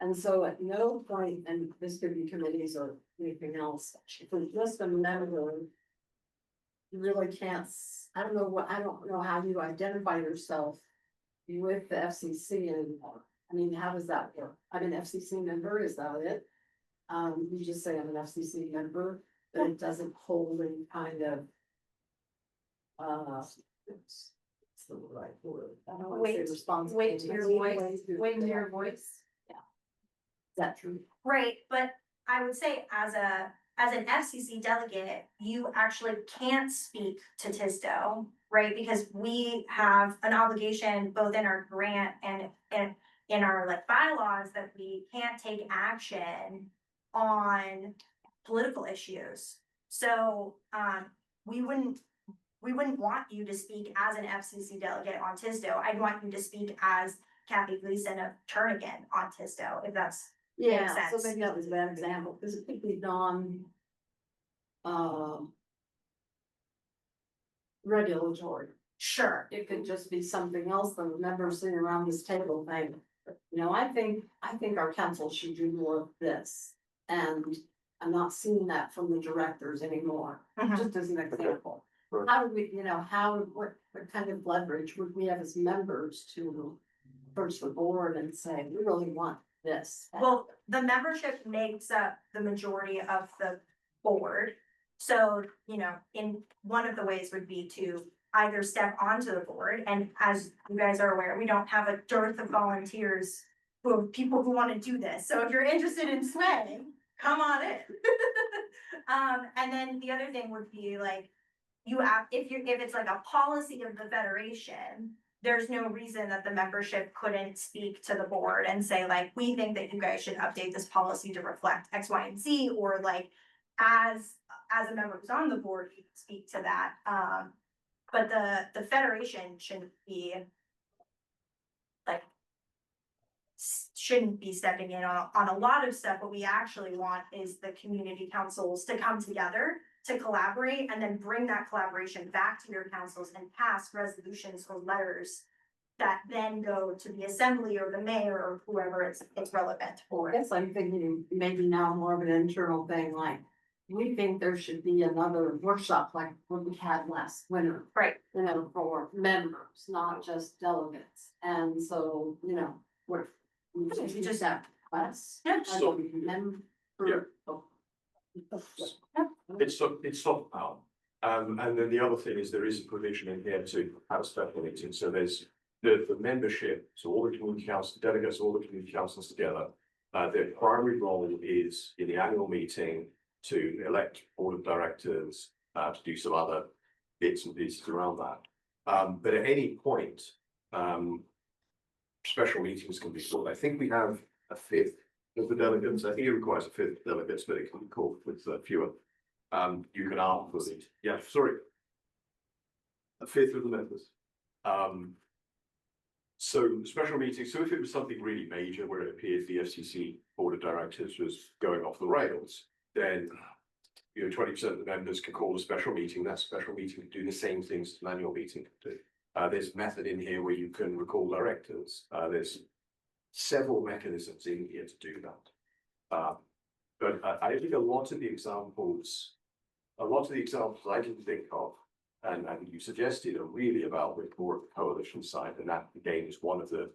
[SPEAKER 6] And so at no point, and this could be committees or anything else, if it's just a member, you really can't, I don't know how you identify yourself with the FCC anymore. I mean, how does that work? I'm an FCC member, is that it? You just say I'm an FCC member, but it doesn't hold any kind of. It's the right word. I don't want to say responsibility.
[SPEAKER 11] Weight to your voice, weight to your voice.
[SPEAKER 6] Yeah. Is that true?
[SPEAKER 2] Right, but I would say as an FCC delegate, you actually can't speak to TISDO, right? Because we have an obligation both in our grant and in our like bylaws that we can't take action on political issues. So we wouldn't want you to speak as an FCC delegate on TISDO. I'd want you to speak as Kathy Gleason of Turnigan on TISDO, if that's
[SPEAKER 6] Yeah, so
[SPEAKER 2] sense.
[SPEAKER 6] maybe that was a bad example, because it could be regulatory.
[SPEAKER 2] sure.
[SPEAKER 6] It could just be something else than the members sitting around this table thing. You know, I think our council should do more of this, and I'm not seeing that from the directors anymore,
[SPEAKER 2] Mhm.
[SPEAKER 6] just as an example.
[SPEAKER 1] Right.
[SPEAKER 6] How do we, you know, what kind of leverage would we have as members to approach the board and say, we really want this?
[SPEAKER 2] Well, the membership makes up the majority of the board. So, you know, in one of the ways would be to either step onto the board, and as you guys are aware, we don't have a dearth of volunteers people who want to do this. So if you're interested in swaying, come on in. And then the other thing would be like, if it's like a policy of the federation, there's no reason that the membership couldn't speak to the board and say like, we think that you guys should update this policy to reflect X, Y, and Z, or like, as a member who's on the board, you can speak to that. But the federation shouldn't be like, shouldn't be stepping in on a lot of stuff. What we actually want is the community councils to come together to collaborate and then bring that collaboration back to your councils and pass resolutions or letters that then go to the assembly or the mayor or whoever it's relevant for.
[SPEAKER 6] I guess I'm thinking maybe now more of an internal thing, like, we think there should be another workshop like what we had last winter.
[SPEAKER 2] Right.
[SPEAKER 6] You know, for members, not just delegates, and so, you know, we just have us.
[SPEAKER 2] Yeah.
[SPEAKER 6] as a member.
[SPEAKER 1] Yeah. It's soft power. And then the other thing is there is a provision in here to have a special meeting. So there's the membership, so all the community council delegates, all the community councils together. Their primary role is in the annual meeting to elect board of directors, to do some other bits and pieces around that. But at any point, special meetings can be called. I think we have a fifth of the delegates. I think it requires a fifth of delegates, but it can be called with fewer. You can ask for it. Yeah, sorry. A fifth of the members. So special meetings, so if it was something really major where it appeared the FCC board of directors was going off the rails, then 20% of the members can call a special meeting. That special meeting can do the same things as an annual meeting can do. There's method in here where you can recall directors. There's several mechanisms in here to do that. But I think a lot of the examples I can think of, and you suggested are really about with more of the coalition side, and that again is one of the,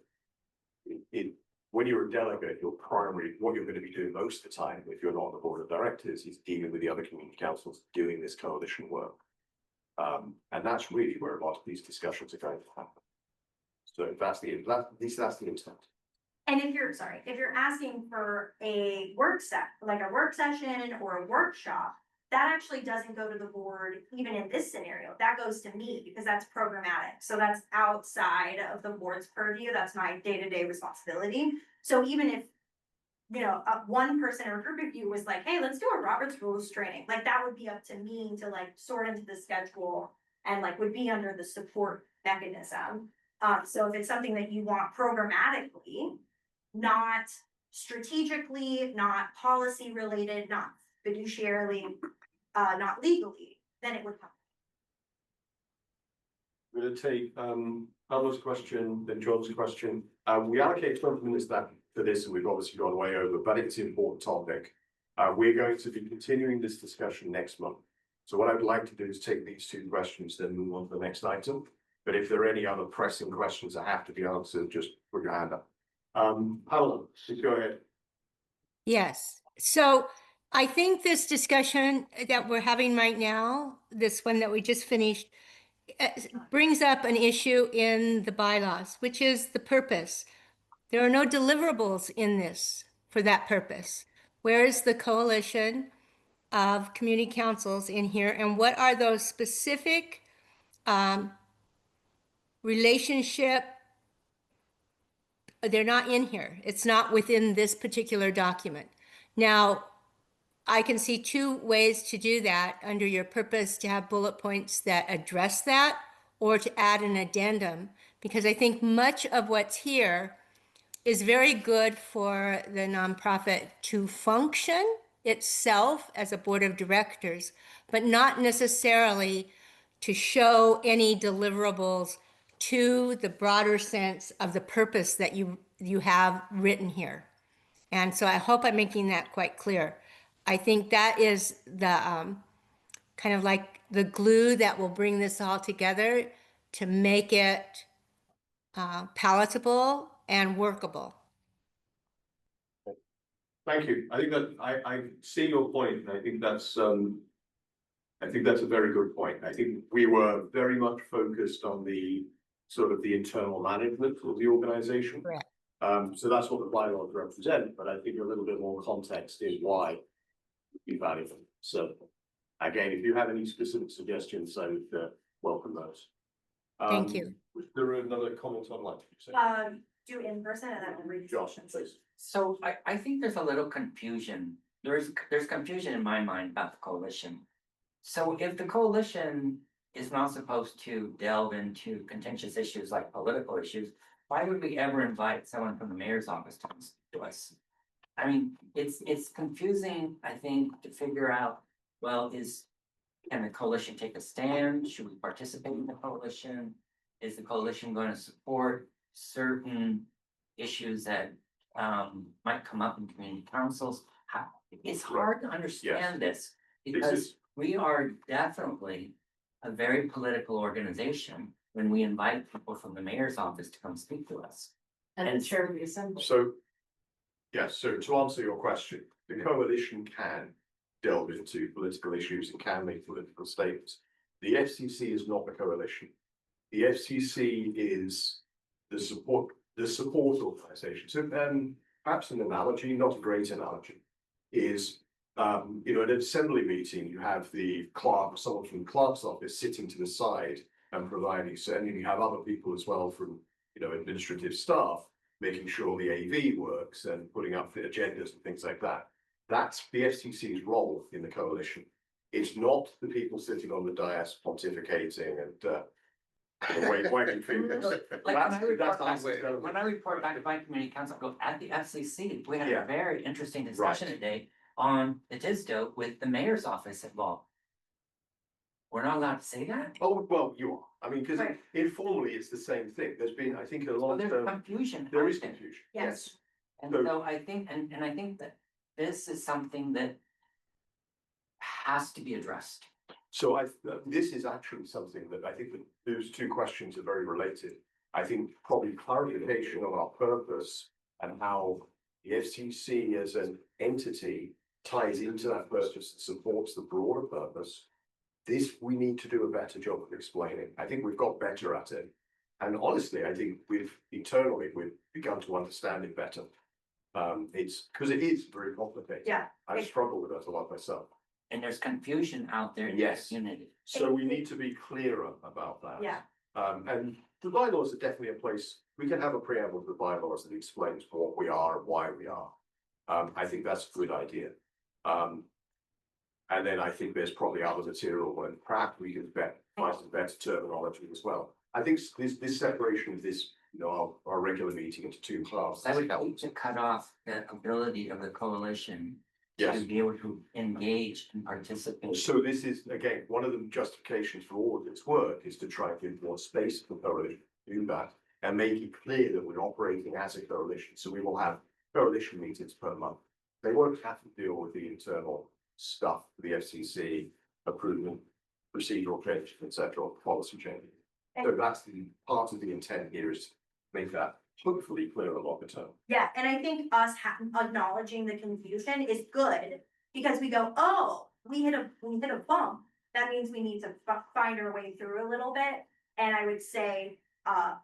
[SPEAKER 1] when you're a delegate, what you're going to be doing most of the time, if you're not on the board of directors, is dealing with the other community councils doing this coalition work. And that's really where a lot of these discussions are going to happen. So if that's the, at least that's the intent.
[SPEAKER 2] And if you're, sorry, if you're asking for a work session or a workshop, that actually doesn't go to the board, even in this scenario, that goes to me because that's programmatic. So that's outside of the board's purview. That's my day-to-day responsibility. So even if, you know, one person or group of you was like, hey, let's do a Robert's Rules training, like that would be up to me to like sort into the schedule and like would be under the support mechanism. So if it's something that you want programmatically, not strategically, not policy related, not fiduciarily, not legally, then it would come.
[SPEAKER 1] I'm gonna take Paolo's question, then John's question. We allocate 20 minutes for this, and we've obviously gone way over, but it's an important topic. We're going to be continuing this discussion next month. So what I would like to do is take these two questions, then move on to the next item. But if there are any other pressing questions that have to be answered, just put your hand up. Paolo, please go ahead.
[SPEAKER 5] Yes, so I think this discussion that we're having right now, this one that we just finished, brings up an issue in the bylaws, which is the purpose. There are no deliverables in this for that purpose. Where is the coalition of community councils in here, and what are those specific relationship? They're not in here. It's not within this particular document. Now, I can see two ways to do that under your purpose, to have bullet points that address that, or to add an addendum, because I think much of what's here is very good for the nonprofit to function itself as a board of directors, but not necessarily to show any deliverables to the broader sense of the purpose that you have written here. And so I hope I'm making that quite clear. I think that is the kind of like the glue that will bring this all together to make it palatable and workable.
[SPEAKER 1] Thank you. I think that I see your point, and I think that's a very good point. I think we were very much focused on the sort of the internal management of the organization.
[SPEAKER 5] Correct.
[SPEAKER 1] So that's what the bylaws represent, but I think a little bit more context is why it would be valuable. So again, if you have any specific suggestions, I would welcome those.
[SPEAKER 5] Thank you.
[SPEAKER 1] Was there another comment online?
[SPEAKER 2] Do in person and then read.
[SPEAKER 1] Josh, please.
[SPEAKER 12] So I think there's a little confusion. There's confusion in my mind about the coalition. So if the coalition is not supposed to delve into contentious issues like political issues, why would we ever invite someone from the mayor's office to come to us? I mean, it's confusing, I think, to figure out, well, can the coalition take a stand? Should we participate in the coalition? Is the coalition going to support certain issues that might come up in community councils? It's hard to understand this because we are definitely a very political organization when we invite people from the mayor's office to come speak to us.
[SPEAKER 6] And chair of the assembly.
[SPEAKER 1] So, yes, so to answer your question, the coalition can delve into political issues and can make political statements. The FCC is not the coalition. The FCC is the support organization. So perhaps an analogy, not a great analogy, is at an assembly meeting, you have the clerk, someone from the clerk's office sitting to the side and providing, so, and you have other people as well from, administrative staff, making sure the AV works and putting up the agendas and things like that. That's the FCC's role in the coalition. It's not the people sitting on the dais pontificating and wagging fingers.
[SPEAKER 12] Like when I report back to my community council, I go at the FCC, we had a very interesting discussion today on the TISDO with the mayor's office involved. We're not allowed to say that?
[SPEAKER 1] Oh, well, you are. I mean, because informally, it's the same thing. There's been, I think, a lot
[SPEAKER 12] There's confusion.
[SPEAKER 1] There is confusion.
[SPEAKER 2] Yes.
[SPEAKER 12] And so I think, and I think that this is something that has to be addressed.
[SPEAKER 1] So this is actually something that I think that those two questions are very related. I think probably clarification on our purpose and how the FCC as an entity ties into that purpose and supports the broader purpose. This we need to do a better job of explaining. I think we've got better at it. And honestly, I think internally, we've begun to understand it better. It's, because it is very complicated.
[SPEAKER 2] Yeah.
[SPEAKER 1] I struggle with that a lot myself.
[SPEAKER 12] And there's confusion out there in the
[SPEAKER 1] Yes.
[SPEAKER 12] community.
[SPEAKER 1] So we need to be clearer about that.
[SPEAKER 2] Yeah.
[SPEAKER 1] And the bylaws are definitely a place, we can have a preamble to the bylaws that explains what we are and why we are. I think that's a good idea. And then I think there's probably other material and perhaps we can find some better terminology as well. I think this separation of this, our regular meeting into two classes.
[SPEAKER 12] I would hope to cut off the ability of the coalition
[SPEAKER 1] Yes.
[SPEAKER 12] to be able to engage and participate.
[SPEAKER 1] So this is, again, one of the justifications for all of this work is to try and give more space for coalition to do that and make it clear that we're operating as a coalition. So we will have coalition meetings per month. They won't have to deal with the internal stuff, the FCC approving procedural changes, etc., policy changes. So that's the part of the intent here is to make that hopefully clearer longer term.
[SPEAKER 2] Yeah, and I think us acknowledging the confusion is good, because we go, oh, we hit a bump. That means we need to find our way through a little bit. And I would say,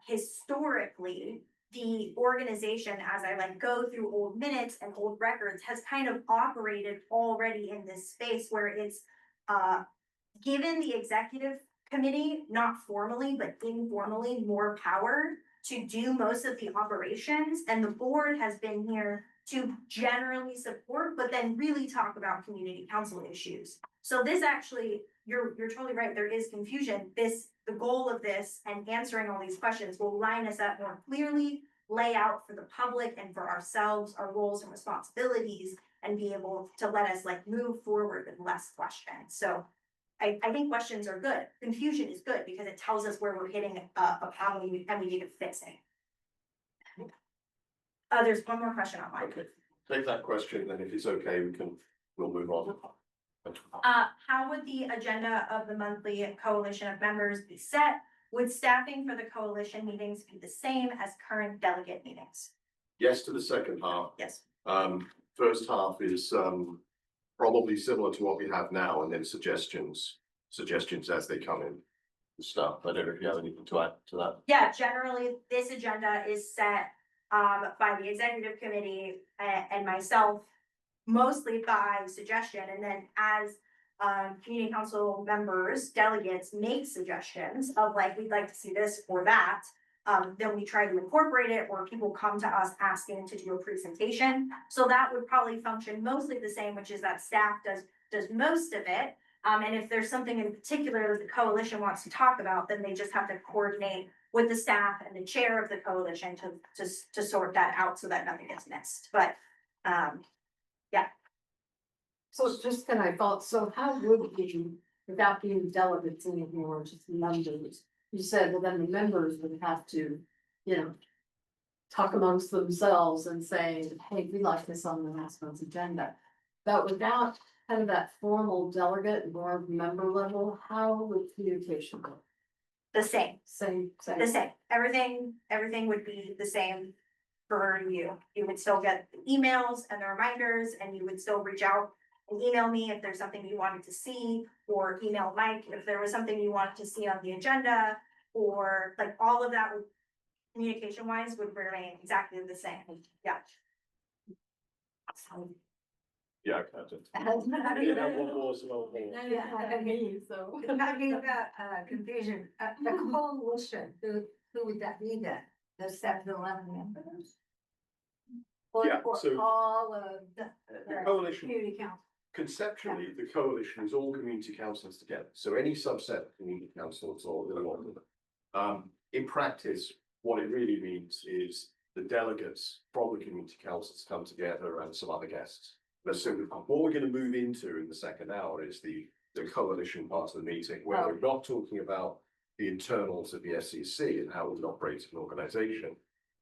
[SPEAKER 2] historically, the organization, as I go through old minutes and old records, has kind of operated already in this space where it's, given the executive committee, not formally, but informally, more power to do most of the operations, and the board has been here to generally support, but then really talk about community council issues. So this actually, you're totally right, there is confusion. The goal of this and answering all these questions will line us up more clearly, lay out for the public and for ourselves, our roles and responsibilities, and be able to let us move forward with less questions. So I think questions are good. Confusion is good because it tells us where we're hitting a problem and we need to fix it. There's one more question on mine.
[SPEAKER 1] Okay, take that question, then if it's okay, we'll move on.
[SPEAKER 2] How would the agenda of the monthly coalition of members be set? Would staffing for the coalition meetings be the same as current delegate meetings?
[SPEAKER 1] Yes to the second half.
[SPEAKER 2] Yes.
[SPEAKER 1] First half is probably similar to what we have now, and then suggestions as they come in. Stuff. I don't know if you have anything to add to that.
[SPEAKER 2] Yeah, generally, this agenda is set by the executive committee and myself, mostly by suggestion, and then as community council members, delegates make suggestions of we'd like to see this or that, then we try to incorporate it, or people come to us asking to do a presentation. So that would probably function mostly the same, which is that staff does most of it. And if there's something in particular that the coalition wants to talk about, then they just have to coordinate with the staff and the chair of the coalition to sort that out so that nothing gets missed. But yeah.
[SPEAKER 6] So just can I thought, so how would you, without being delegates anymore, just members? You said, well, then the members would have to, talk amongst themselves and say, hey, we like this on the next month's agenda. But without kind of that formal delegate or member level, how would communication go?
[SPEAKER 2] The same.
[SPEAKER 6] Same.
[SPEAKER 2] The same. Everything would be the same for you. You would still get the emails and the reminders, and you would still reach out and email me if there's something you wanted to see, or email Mike if there was something you wanted to see on the agenda, or all of that would, communication wise, would remain exactly the same. Yeah.
[SPEAKER 1] Yeah, I can.
[SPEAKER 11] So. Talking about confusion, the coalition, who would that be then? The 7 to 11 members?
[SPEAKER 1] Yeah,
[SPEAKER 11] Or
[SPEAKER 1] so
[SPEAKER 11] all of the
[SPEAKER 1] coalition,
[SPEAKER 11] community council?
[SPEAKER 1] conceptually, the coalition is all community councils together. So any subset of community councils or the one. In practice, what it really means is the delegates from the community councils come together and some other guests. So what we're going to move into in the second hour is the coalition part of the meeting, where we're not talking about the internals of the FCC and how we operate as an organization.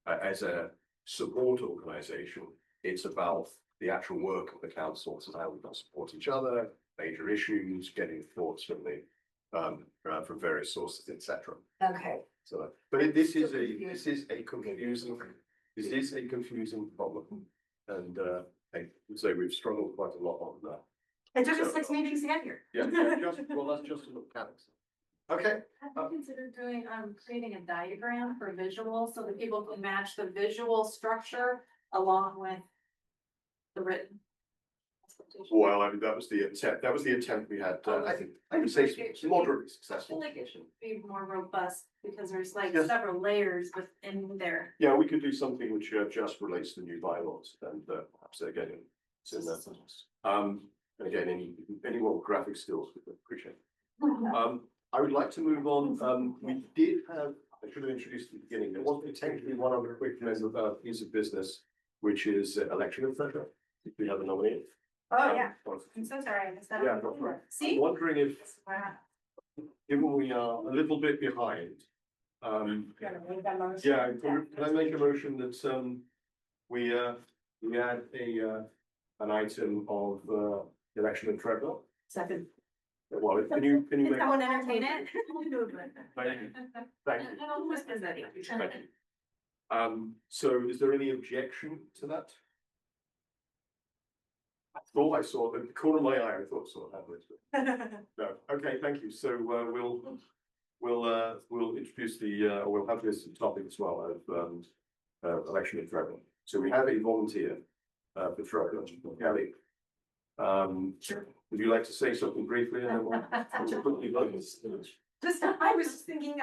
[SPEAKER 1] As a support organization, it's about the actual work of the councils and how we can support each other, major issues, getting thoughts from from various sources, etc.
[SPEAKER 11] Okay.
[SPEAKER 1] So, but this is a confusing problem, and I would say we've struggled quite a lot on that.
[SPEAKER 2] It took us 6 meetings to get here.
[SPEAKER 1] Yeah, that's just the mechanics. Okay,
[SPEAKER 6] Have you considered doing, creating a diagram for visual so that people can match the visual structure along with the written?
[SPEAKER 1] well, I mean, that was the attempt we had, I would say moderately
[SPEAKER 6] I feel
[SPEAKER 1] successful.
[SPEAKER 6] like it should be more robust because there's like
[SPEAKER 1] Yeah.
[SPEAKER 6] several layers within there.
[SPEAKER 1] Yeah, we could do something which just relates to the new bylaws and perhaps again, it's in that. And again, anyone with graphic skills would appreciate. I would like to move on. We did have, I should have introduced at the beginning, there was potentially one other quick piece of business, which is election of treasurer. We have a nominee.
[SPEAKER 2] Oh, yeah. I'm so sorry, I missed that.
[SPEAKER 1] Yeah, go for it. I'm
[SPEAKER 2] See?
[SPEAKER 1] wondering if, given we are a little bit behind, yeah, can I make a motion that we add an item of election of treasurer?
[SPEAKER 6] Second.
[SPEAKER 1] Well, can you
[SPEAKER 2] Can
[SPEAKER 1] make?
[SPEAKER 2] someone entertain it?
[SPEAKER 1] Thank you. Thank you.
[SPEAKER 6] And I'll whisper that.
[SPEAKER 1] Thank you. So is there any objection to that? I thought I saw the corner of my eye, I thought I saw that. No, okay, thank you. So we'll introduce we'll have this topic as well of election of treasurer. So we have a volunteer for treasurer, Kelly. Sure. Would you like to say something briefly and then we'll quickly vote?
[SPEAKER 6] Just, I was just thinking,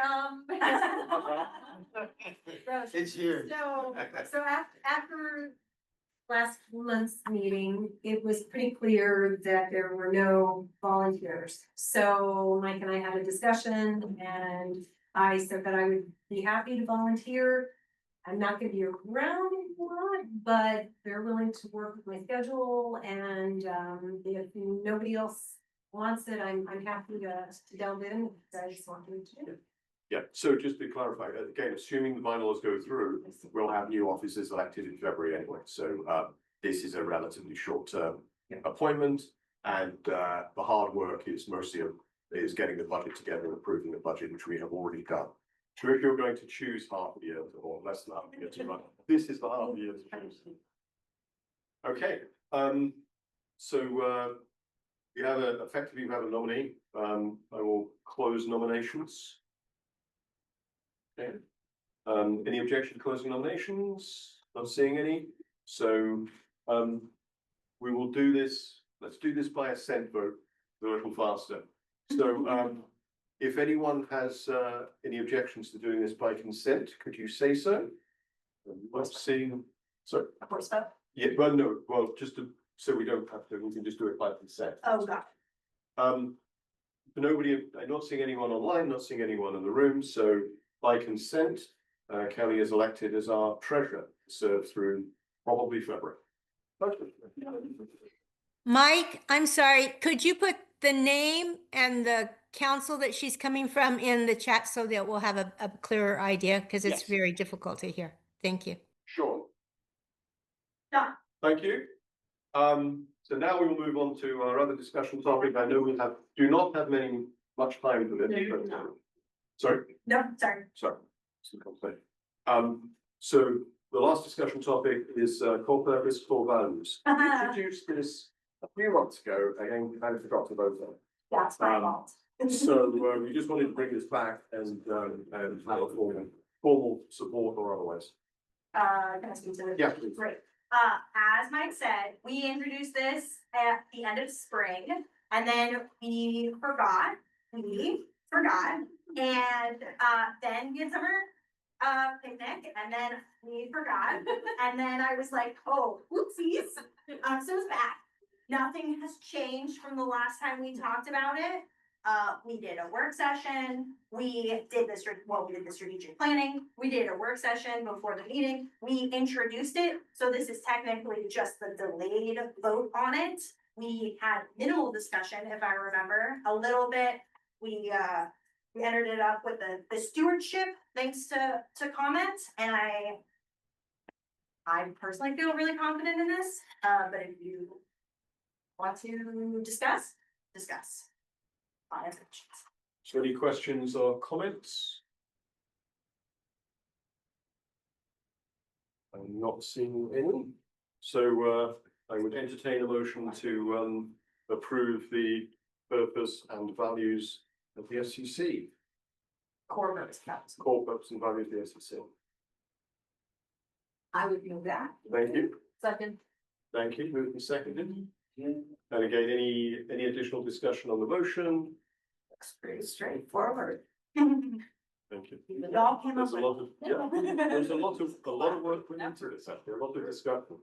[SPEAKER 3] It's here.
[SPEAKER 6] So after last month's meeting, it was pretty clear that there were no volunteers. So Mike and I had a discussion and I said that I would be happy to volunteer. I'm not gonna be around a lot, but they're willing to work with my schedule and if nobody else wants it, I'm happy to delve in. I just want them to do it.
[SPEAKER 1] Yeah, so just to clarify, again, assuming the bylaws go through, we'll have new officers elected in February anyway, so this is a relatively short-term appointment. And the hard work is mostly is getting the budget together and approving the budget, which we have already done. So if you're going to choose half a year or less than half a year to run, this is the half a year to choose. Okay, so we have effectively we have a nominee. I will close nominations. Okay. Any objection to closing nominations? Not seeing any. So we will do this. Let's do this by assent vote a little faster. So if anyone has any objections to doing this by consent, could you say so? Let's see. Sorry.
[SPEAKER 2] Of course, vote.
[SPEAKER 1] Yeah, well, no, well, just to, so we don't have to, we can just do it by consent.
[SPEAKER 2] Oh, got it.
[SPEAKER 1] Nobody, I'm not seeing anyone online, not seeing anyone in the room, so by consent, Kelly is elected as our treasurer, served through probably February.
[SPEAKER 5] Mike, I'm sorry, could you put the name and the council that she's coming from in the chat so that we'll have a clearer idea? Because it's
[SPEAKER 1] Yes.
[SPEAKER 5] very difficult to hear. Thank you.
[SPEAKER 1] Sure.
[SPEAKER 2] Done.
[SPEAKER 1] Thank you. So now we will move on to our other discussion topic. I know we do not have much time for this.
[SPEAKER 6] No, you
[SPEAKER 1] but,
[SPEAKER 6] don't.
[SPEAKER 1] Sorry?
[SPEAKER 2] No, sorry.
[SPEAKER 1] Sorry. So the last discussion topic is core purpose, core values. We introduced this a few months ago, again, we kind of forgot to vote on it.
[SPEAKER 2] That's my fault.
[SPEAKER 1] So we just wanted to bring this back and have a formal support or otherwise.
[SPEAKER 2] Can I speak to it?
[SPEAKER 1] Yeah, please.
[SPEAKER 2] Great. As Mike said, we introduced this at the end of spring and then we forgot, and then we had summer picnic and then we forgot. And then I was like, oh, whoopsies. So it's back. Nothing has changed from the last time we talked about it. We did a work session, we did the strategic planning, we did a work session before the meeting, we introduced it, so this is technically just the delayed vote on it. We had minimal discussion, if I remember, a little bit, we entered it up with the stewardship, thanks to comments, and I personally feel really confident in this, but if you want to discuss.
[SPEAKER 1] So any questions or comments? I'm not seeing any. So I would entertain a motion to approve the purpose and values of the FCC,
[SPEAKER 11] Core votes, that's,
[SPEAKER 1] core purpose and values of the FCC.
[SPEAKER 11] I would move that.
[SPEAKER 1] Thank you,
[SPEAKER 6] Second.
[SPEAKER 1] thank you, moved and seconded. And again, any additional discussion on the motion?
[SPEAKER 11] Looks pretty straightforward.
[SPEAKER 1] Thank you.
[SPEAKER 11] The dog came up
[SPEAKER 1] There's a lot of, yeah, there's a lot of work put into this, actually, a lot of discussion.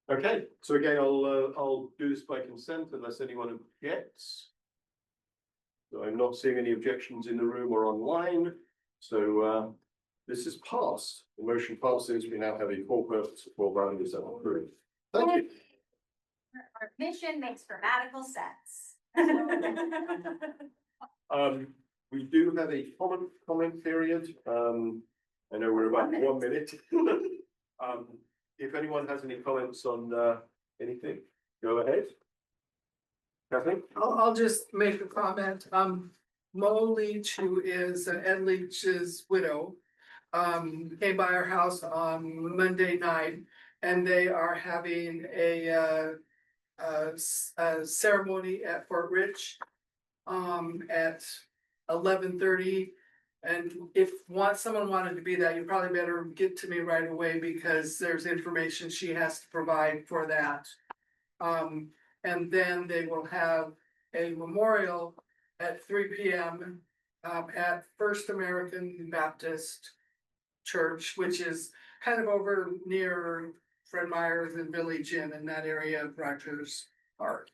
[SPEAKER 1] Okay, so again, I'll do this by consent unless anyone objects. So I'm not seeing any objections in the room or online, so this is passed. The motion passes. We now have a core purpose for values that are approved. Thank you.
[SPEAKER 2] Our mission makes grammatical sense.
[SPEAKER 1] We do have a comment period. I know we're about 1 minute. If anyone has any comments on anything, go ahead. Kathleen?
[SPEAKER 13] I'll just make a comment. Mo Leach, who is Ed Leach's widow, came by our house on Monday night, and they are having a ceremony at Fort Rich at 11:30. And if someone wanted to be that, you probably better get to me right away because there's information she has to provide for that. And then they will have a memorial at 3 p.m. At First American Baptist Church, which is kind of over near Fred Meyer's and Village Inn in that area of Rogers Park.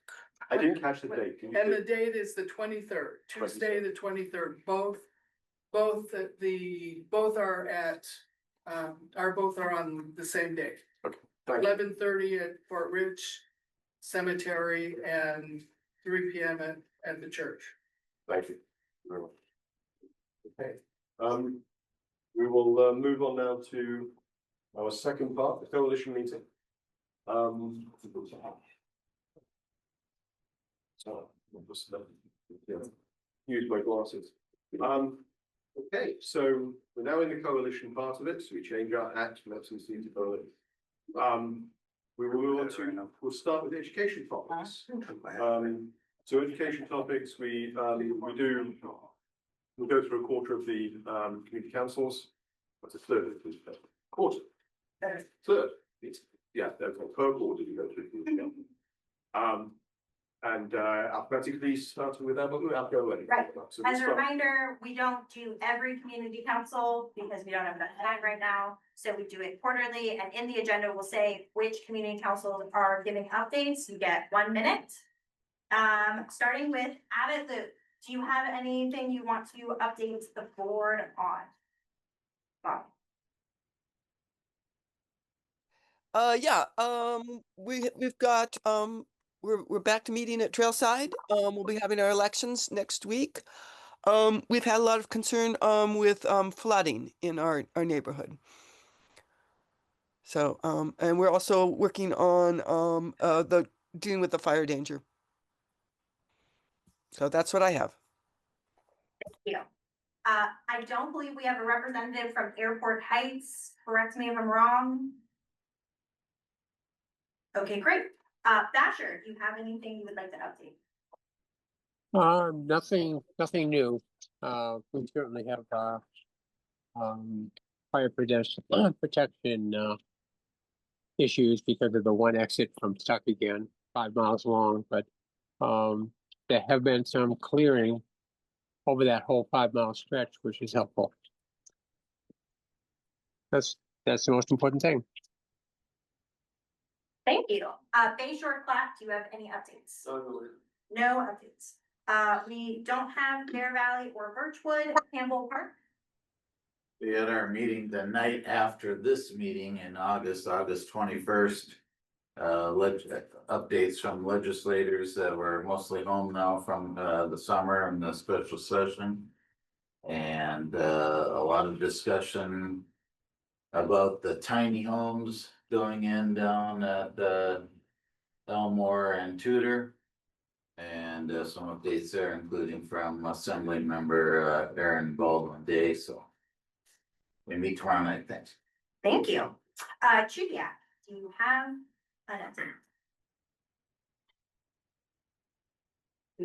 [SPEAKER 1] I didn't catch the date. Can you
[SPEAKER 13] And
[SPEAKER 1] do-
[SPEAKER 13] the date is the 23rd, Tuesday, the 23rd. Both are on the same day.
[SPEAKER 1] Thank you.
[SPEAKER 13] 11:30 at Fort Rich Cemetery and 3 p.m. at the church.
[SPEAKER 1] Thank you very much. Okay, we will move on now to our second part, the coalition meeting. So, yeah, use my glasses. Okay, so we're now in the coalition part of it, so we change our hat from FCC to coalition. We will move on to, we'll start with education topics. So education topics, we'll go through a quarter of the community councils. What's a third? Quarter. Third. Yeah, there's a per quarter you go through. Community council. And alphabetically starting with Emma, I'll go away.
[SPEAKER 2] Right.
[SPEAKER 1] So
[SPEAKER 2] As a
[SPEAKER 1] we'll start-
[SPEAKER 2] reminder, we don't do every community council because we don't have enough time right now. So we do it quarterly, and in the agenda, we'll say which community councils are giving updates. You get 1 minute. Starting with Abbott Loop, do you have anything you want to update the board on? Bob?
[SPEAKER 14] Yeah, we've got, we're back to meeting at Trailside. We'll be having our elections next week. We've had a lot of concern, with, flooding in our neighborhood. So, and we're also working on, dealing with the fire danger. So that's what I have.
[SPEAKER 2] Thank you. I don't believe we have a representative from Airport Heights. Correct me if I'm wrong. Okay, great. Basher, do you have anything you would like to update?
[SPEAKER 15] Nothing new. We certainly have, fire protection, issues because of the one exit from Stuck Again, 5 miles long, but, there have been some clearing over that whole 5-mile stretch, which is helpful. That's the most important thing.
[SPEAKER 2] Thank you. Bay Shore Plat, do you have any updates? No updates. We don't have Bear Valley or Birchwood, Campbell Park.
[SPEAKER 16] We had our meeting the night after this meeting in August 21st. Updates from legislators that were mostly home now from the summer and the special session. And a lot of discussion about the tiny homes going in down at Elmore and Tudor. And some updates there, including from Assembly Member Aaron Baldwin Day. So we meet tomorrow night. Thanks.
[SPEAKER 2] Thank you. Chudiak, do you have an update?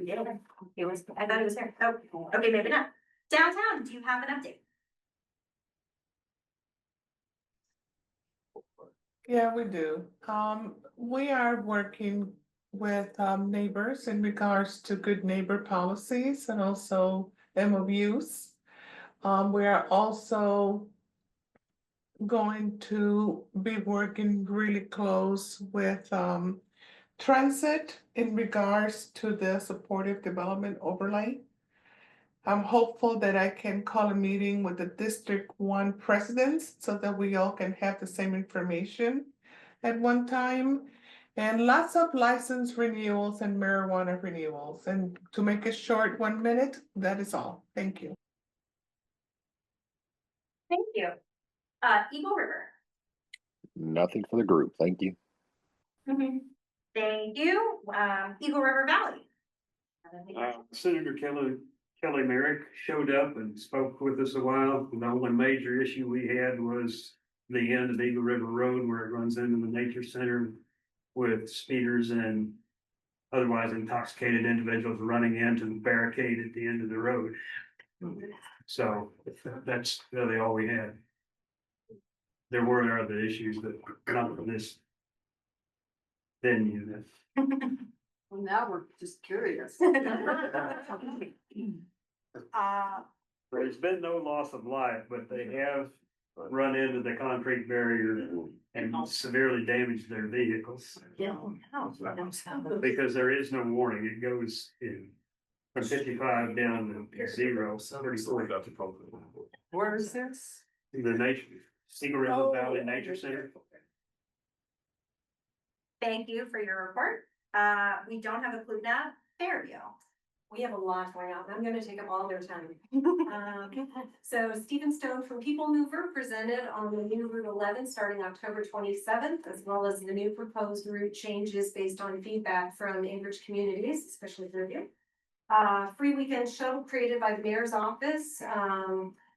[SPEAKER 2] We did. It was, I thought it was there. Oh, okay, maybe not. Downtown, do you have an update?
[SPEAKER 9] Yeah, we do. We are working with neighbors in regards to good neighbor policies and also MOUs. We are also going to be working really close with transit in regards to the supportive development overlay. I'm hopeful that I can call a meeting with the District 1 presidents so that we all can have the same information at one time. And lots of license renewals and marijuana renewals. And to make it short, 1 minute, that is all. Thank you.
[SPEAKER 2] Thank you. Eagle River.
[SPEAKER 17] Nothing for the group, thank you.
[SPEAKER 2] Thank you. Eagle River Valley.
[SPEAKER 7] Senator Kelly Merrick showed up and spoke with us a while. The only major issue we had was the end of Eagle River Road where it runs into the nature center with speeders and otherwise intoxicated individuals running into the barricade at the end of the road. So that's really all we had. There were other issues, but not for this venue.
[SPEAKER 6] Well, now we're just curious.
[SPEAKER 7] There's been no loss of life, but they have run into the concrete barrier and severely damaged their vehicles. Because there is no warning, it goes in from 55 down to 0, 34.
[SPEAKER 6] Where is this?
[SPEAKER 7] The nature, Eagle River Valley Nature Center.
[SPEAKER 2] Thank you for your report. We don't have a clue now. Fairview.
[SPEAKER 11] We have a lot going on. I'm gonna take up all their time. So Stephen Stone from People Mover presented on the new Route 11 starting October 27th, as well as the new proposed route changes based on feedback from Anchorage communities, especially Fairview. Free weekend shuttle created by the mayor's office,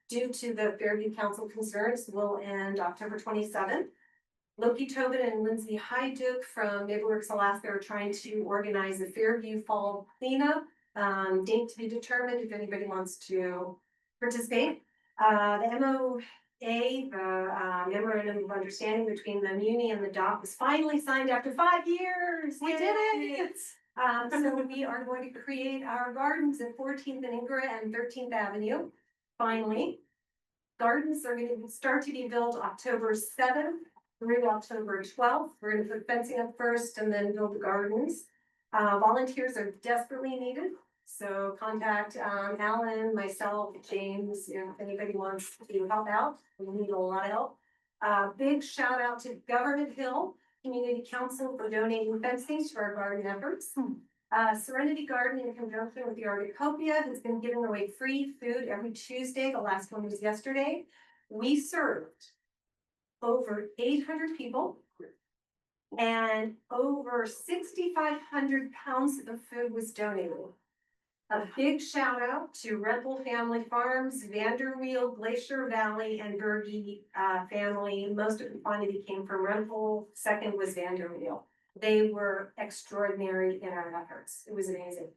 [SPEAKER 11] due to the Fairview Council concerns will end October 27th. Loki Tobin and Lindsay Hyduke from NeighborWorks Alaska are trying to organize the Fairview Fall Cleanup. Date to be determined if anybody wants to participate. The MOA, the Memorandum of Understanding between the Muni and the DOC was finally signed after 5 years. We did it! So we are going to create our gardens at 14th and Ingra and 13th Avenue, finally. Gardens are going to start to be built October 7th through October 12th. We're going to put fencing up first and then build the gardens. Volunteers are desperately needed. So contact Alan, myself, James, if anybody wants to help out. We need a lot of help. Big shout out to Government Hill Community Council for donating fencing to our garden efforts. Serenity Garden, in conjunction with the Articopia, has been giving away free food every Tuesday. The last one was yesterday. We served over 800 people and over 6,500 pounds of food was donated. A big shout out to Rental Family Farms, Vanderweel, Glacier Valley, and Berge family. Most of the quantity came from Rental. Second was Vanderweel. They were extraordinary in our efforts. It was amazing.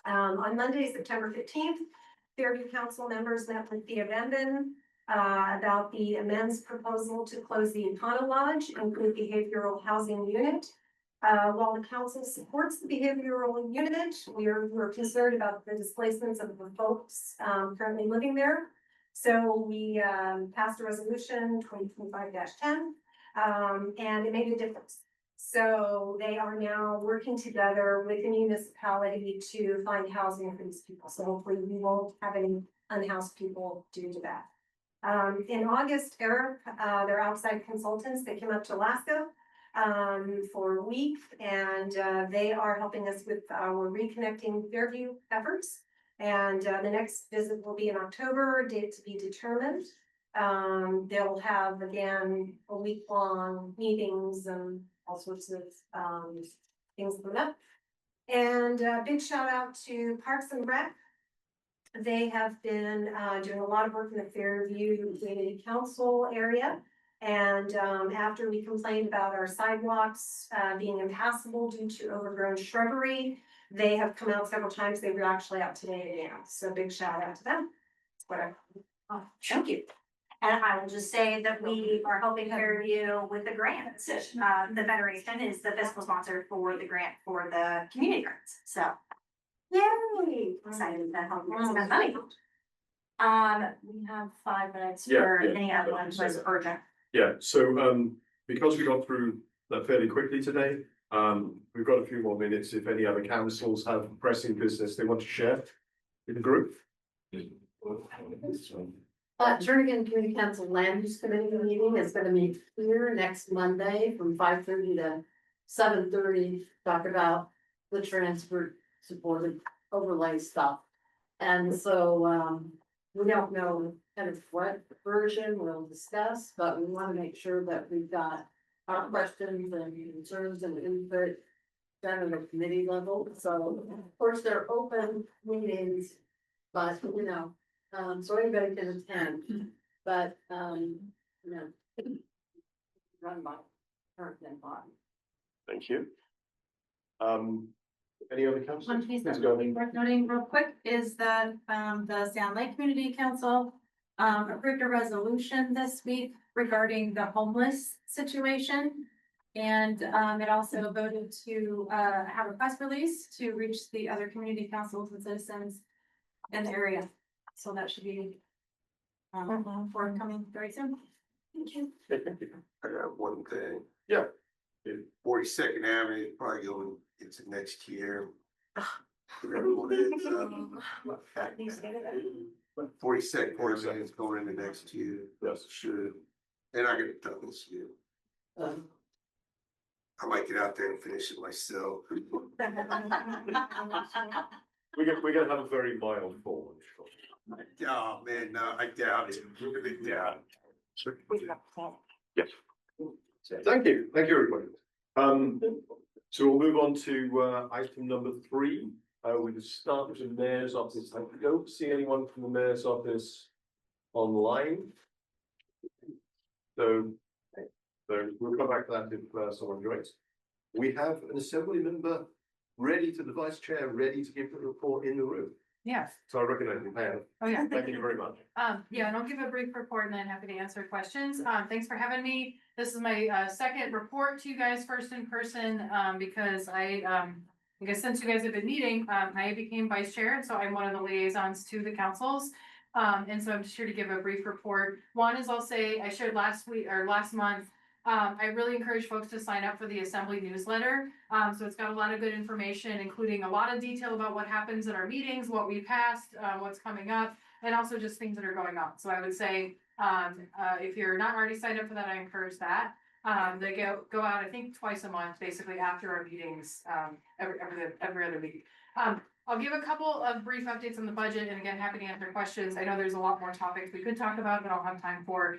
[SPEAKER 11] On Monday, September 15th, Fairview Council members met with Thea Vanden about the amends proposal to close the Econo Lodge, include behavioral housing unit. While the council supports the behavioral unit, we're concerned about the displacements of the folks currently living there. So we passed a resolution 2025-10, and it made a difference. So they are now working together with the municipality to find housing for these people. So hopefully we won't have any unhoused people due to that. In August, Eric, their outside consultants, they came up to Alaska for a week, and they are helping us with our reconnecting Fairview efforts. And the next visit will be in October, date to be determined. They'll have, again, a week-long meetings and all sorts of things coming up. And big shout out to Parks and Rec. They have been doing a lot of work in the Fairview Community Council area. And after we complained about our sidewalks being impassable due to overgrown shrubbery, they have come out several times. They were actually out today again. So big shout out to them. Whatever.
[SPEAKER 2] Oh, thank you. And I will just say that we are helping Fairview with the grant. The Federation is the fiscal sponsor for the grant for the community grants. So, yay! Excited to help raise that money. We have 5 minutes
[SPEAKER 1] Yeah,
[SPEAKER 2] for
[SPEAKER 1] yeah.
[SPEAKER 2] any other ones that's urgent.
[SPEAKER 1] Yeah, so because we got through that fairly quickly today, we've got a few more minutes if any other councils have pressing business they want to share with the group.
[SPEAKER 6] Jernigan Community Council Land Use Committee meeting is gonna meet here next Monday from 5:30 to 7:30. Talk about the transfer supported overlay stuff. And so, we don't know kind of what version we'll discuss, but we wanna make sure that we've got our questions and concerns and input done at the committee level. So, of course, they're open meetings, but so anybody can attend, but, run by current and body.
[SPEAKER 1] Thank you. Any other councils?
[SPEAKER 18] One piece
[SPEAKER 1] Please
[SPEAKER 18] that
[SPEAKER 1] go
[SPEAKER 18] would be
[SPEAKER 1] ahead.
[SPEAKER 18] worth noting real quick is that the Sound Lake Community Council approved a resolution this week regarding the homeless situation. And it also voted to have a press release to reach the other community councils and citizens in the area. So that should be forthcoming very soon. Thank you.
[SPEAKER 3] I got one thing.
[SPEAKER 1] Yeah.
[SPEAKER 3] 42nd Avenue, probably going into next year. 42nd Avenue is going into next year.
[SPEAKER 1] Yes.
[SPEAKER 3] Should, and I get it done this year. I might get out there and finish it myself.
[SPEAKER 1] We're gonna have a very mild fall, I'm sure.
[SPEAKER 3] Oh, man, no, I doubt it. Really doubt it.
[SPEAKER 1] Yes. Thank you, everybody. So we'll move on to item number 3. We can start with the mayor's office. I don't see anyone from the mayor's office online. So we'll come back to that if someone joins. We have an assembly member ready to, the vice chair, ready to give the report in the room.
[SPEAKER 18] Yes.
[SPEAKER 1] So I recognize you, Pam.
[SPEAKER 18] Oh, yeah.
[SPEAKER 1] Thank you very much.
[SPEAKER 18] Yeah, and I'll give a brief report and then happy to answer questions. Thanks for having me. This is my second report to you guys first in person, because I guess since you guys have been meeting, I became vice chair, and so I'm one of the liaisons to the councils. And so I'm just here to give a brief report. One is I'll say, I shared last week or last month, I really encourage folks to sign up for the assembly newsletter. So it's got a lot of good information, including a lot of detail about what happens at our meetings, what we passed, what's coming up, and also just things that are going on. So I would say, if you're not already signed up for that, I encourage that. They go out, I think, twice a month, basically after our meetings, every other week. I'll give a couple of brief updates on the budget, and again, happy to answer questions. I know there's a lot more topics we could talk about, but I'll have time for.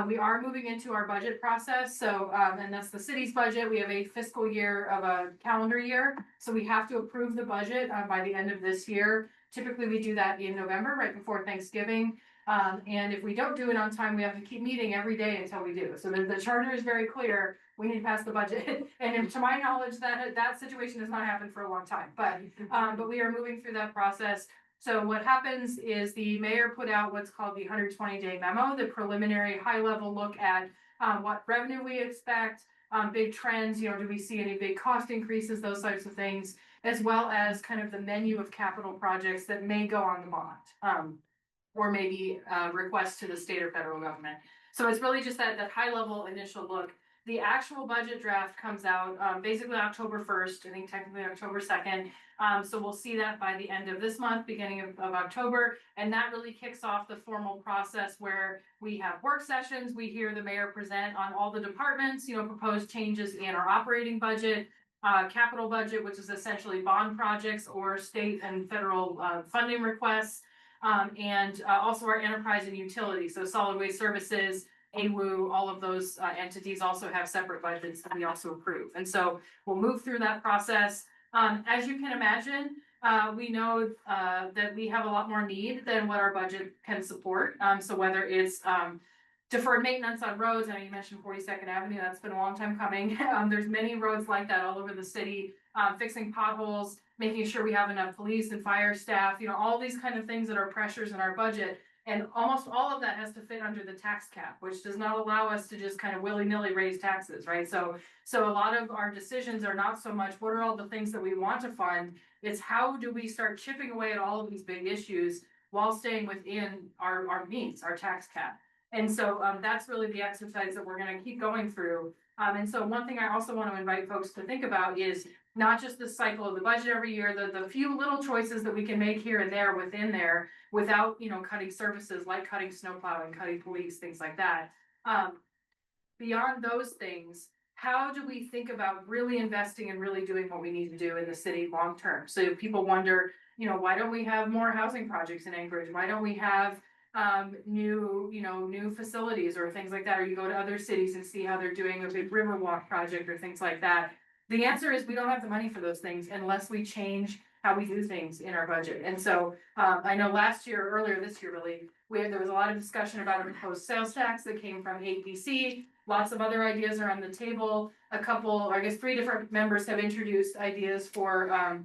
[SPEAKER 18] We are moving into our budget process, so, and that's the city's budget. We have a fiscal year of a calendar year, so we have to approve the budget by the end of this year. Typically, we do that in November, right before Thanksgiving. And if we don't do it on time, we have to keep meeting every day until we do. So the charter is very clear. We need to pass the budget. And to my knowledge, that situation has not happened for a long time, but we are moving through that process. So what happens is the mayor put out what's called the 120-day memo, the preliminary high-level look at what revenue we expect, big trends, do we see any big cost increases, those types of things, as well as kind of the menu of capital projects that may go on the bond, or maybe requests to the state or federal government. So it's really just that high-level initial look. The actual budget draft comes out basically October 1st, I think technically October 2nd. So we'll see that by the end of this month, beginning of October. And that really kicks off the formal process where we have work sessions. We hear the mayor present on all the departments, proposed changes in our operating budget, capital budget, which is essentially bond projects or state and federal funding requests, and also our enterprise and utility. So solid waste services, AWU, all of those entities also have separate budgets that we also approve. And so we'll move through that process. As you can imagine, we know that we have a lot more need than what our budget can support. So whether it's deferred maintenance on roads. I know you mentioned 42nd Avenue, that's been a long time coming. There's many roads like that all over the city, fixing potholes, making sure we have enough police and fire staff, you know, all these kind of things that are pressures in our budget. And almost all of that has to fit under the tax cap, which does not allow us to just kind of willy-nilly raise taxes, right? So a lot of our decisions are not so much, what are all the things that we want to fund? It's how do we start chipping away at all of these big issues while staying within our means, our tax cap. And so that's really the exercise that we're gonna keep going through. And so one thing I also want to invite folks to think about is not just the cycle of the budget every year, the few little choices that we can make here and there within there without, you know, cutting services like cutting snow plowing, cutting police, things like that. Beyond those things, how do we think about really investing and really doing what we need to do in the city long term? So if people wonder, you know, why don't we have more housing projects in Anchorage? Why don't we have new facilities or things like that? Or you go to other cities and see how they're doing a big Riverwalk project or things like that. The answer is we don't have the money for those things unless we change how we do things in our budget. And so I know earlier this year really, there was a lot of discussion about a proposed sales tax that came from ABC. Lots of other ideas are on the table. Three different members have introduced ideas for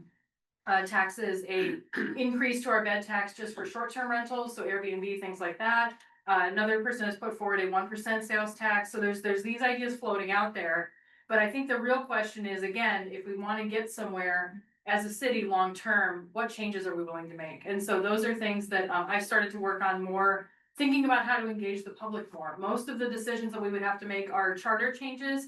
[SPEAKER 18] taxes, a increase to our bed tax just for short-term rentals, so Airbnb, things like that. Another person has put forward a 1% sales tax. So there's these ideas floating out there. But I think the real question is, again, if we want to get somewhere as a city long-term, what changes are we willing to make? And so those are things that I've started to work on more, thinking about how to engage the public more. Most of the decisions that we would have to make are charter changes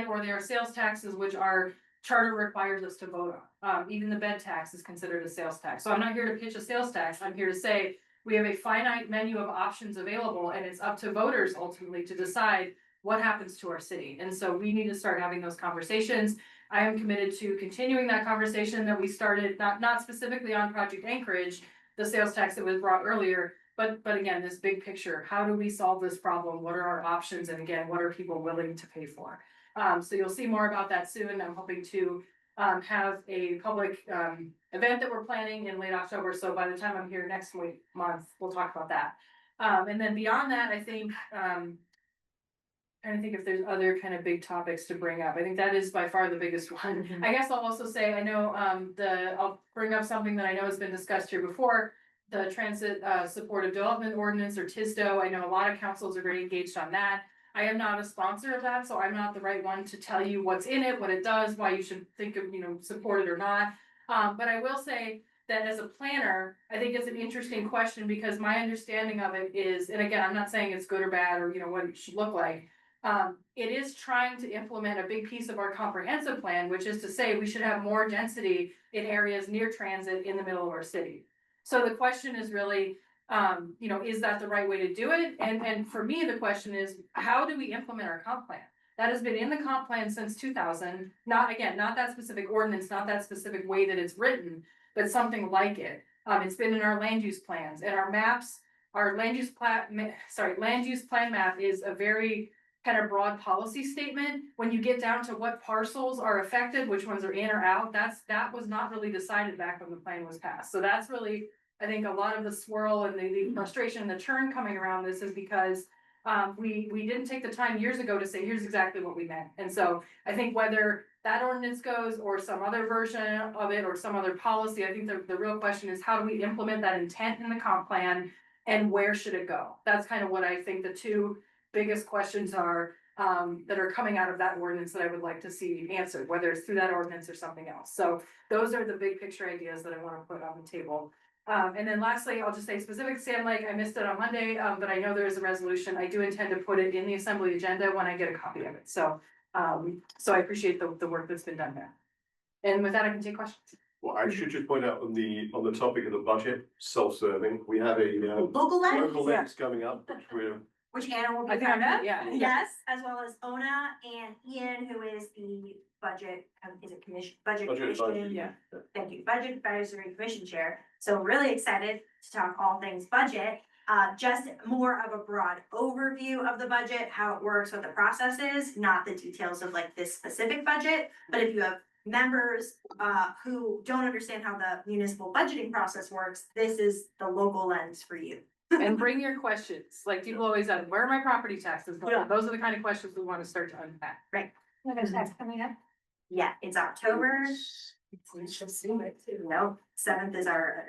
[SPEAKER 18] or there are sales taxes, which our charter requires us to vote on. Even the bed tax is considered a sales tax. So I'm not here to pitch a sales tax. I'm here to say we have a finite menu of options available, and it's up to voters ultimately to decide what happens to our city. And so we need to start having those conversations. I am committed to continuing that conversation that we started, not specifically on Project Anchorage, the sales tax that was brought earlier, but again, this big picture, how do we solve this problem? What are our options? And again, what are people willing to pay for? So you'll see more about that soon. I'm hoping to have a public event that we're planning in late October. So by the time I'm here next month, we'll talk about that. And then beyond that, I think, trying to think if there's other kind of big topics to bring up. I think that is by far the biggest one. I guess I'll also say, I know I'll bring up something that I know has been discussed here before, the Transit Supportive Development Ordinance, or TISDO. I know a lot of councils are very engaged on that. I am not a sponsor of that, so I'm not the right one to tell you what's in it, what it does, why you should think of, support it or not. But I will say that as a planner, I think it's an interesting question, because my understanding of it is, and again, I'm not saying it's good or bad or, what it should look like. It is trying to implement a big piece of our comprehensive plan, which is to say we should have more density in areas near transit in the middle of our city. So the question is really, is that the right way to do it? And for me, the question is, how do we implement our comp plan? That has been in the comp plan since 2000, not that specific ordinance, not that specific way that it's written, but something like it. It's been in our land use plans and our maps. Our land use plan map is a very kind of broad policy statement. When you get down to what parcels are affected, which ones are in or out, that was not really decided back when the plan was passed. So that's really, I think, a lot of the swirl and the frustration and the churn coming around this is because we didn't take the time years ago to say, here's exactly what we meant. And so I think whether that ordinance goes or some other version of it or some other policy, I think the real question is, how do we implement that intent in the comp plan and where should it go? That's kind of what I think the two biggest questions are that are coming out of that ordinance that I would like to see answered, whether it's through that ordinance or something else. So those are the big picture ideas that I want to put on the table. And then lastly, I'll just say specific to Sand Lake, I missed it on Monday, but I know there is a resolution. I do intend to put it in the assembly agenda when I get a copy of it. So I appreciate the work that's been done there. And with that, I can take questions.
[SPEAKER 1] Well, I should just point out on the topic of the budget, self-serving, we have a
[SPEAKER 2] local
[SPEAKER 1] lens coming up,
[SPEAKER 2] which Anna will be part of. Yes, as well as Ona and Ian, who is the budget, budget commission?
[SPEAKER 1] Yeah.
[SPEAKER 2] Thank you, budget advisory commission chair. So really excited to talk all things budget. Just more of a broad overview of the budget, how it works, what the process is, not the details of like this specific budget. But if you have members who don't understand how the municipal budgeting process works, this is the local lens for you.
[SPEAKER 18] And bring your questions, like people always ask, where are my property taxes?
[SPEAKER 2] Yeah.
[SPEAKER 18] Those are the kind of questions we want to start to unpack.
[SPEAKER 2] Right. Coming up? Yeah, it's October. No, 7th is our.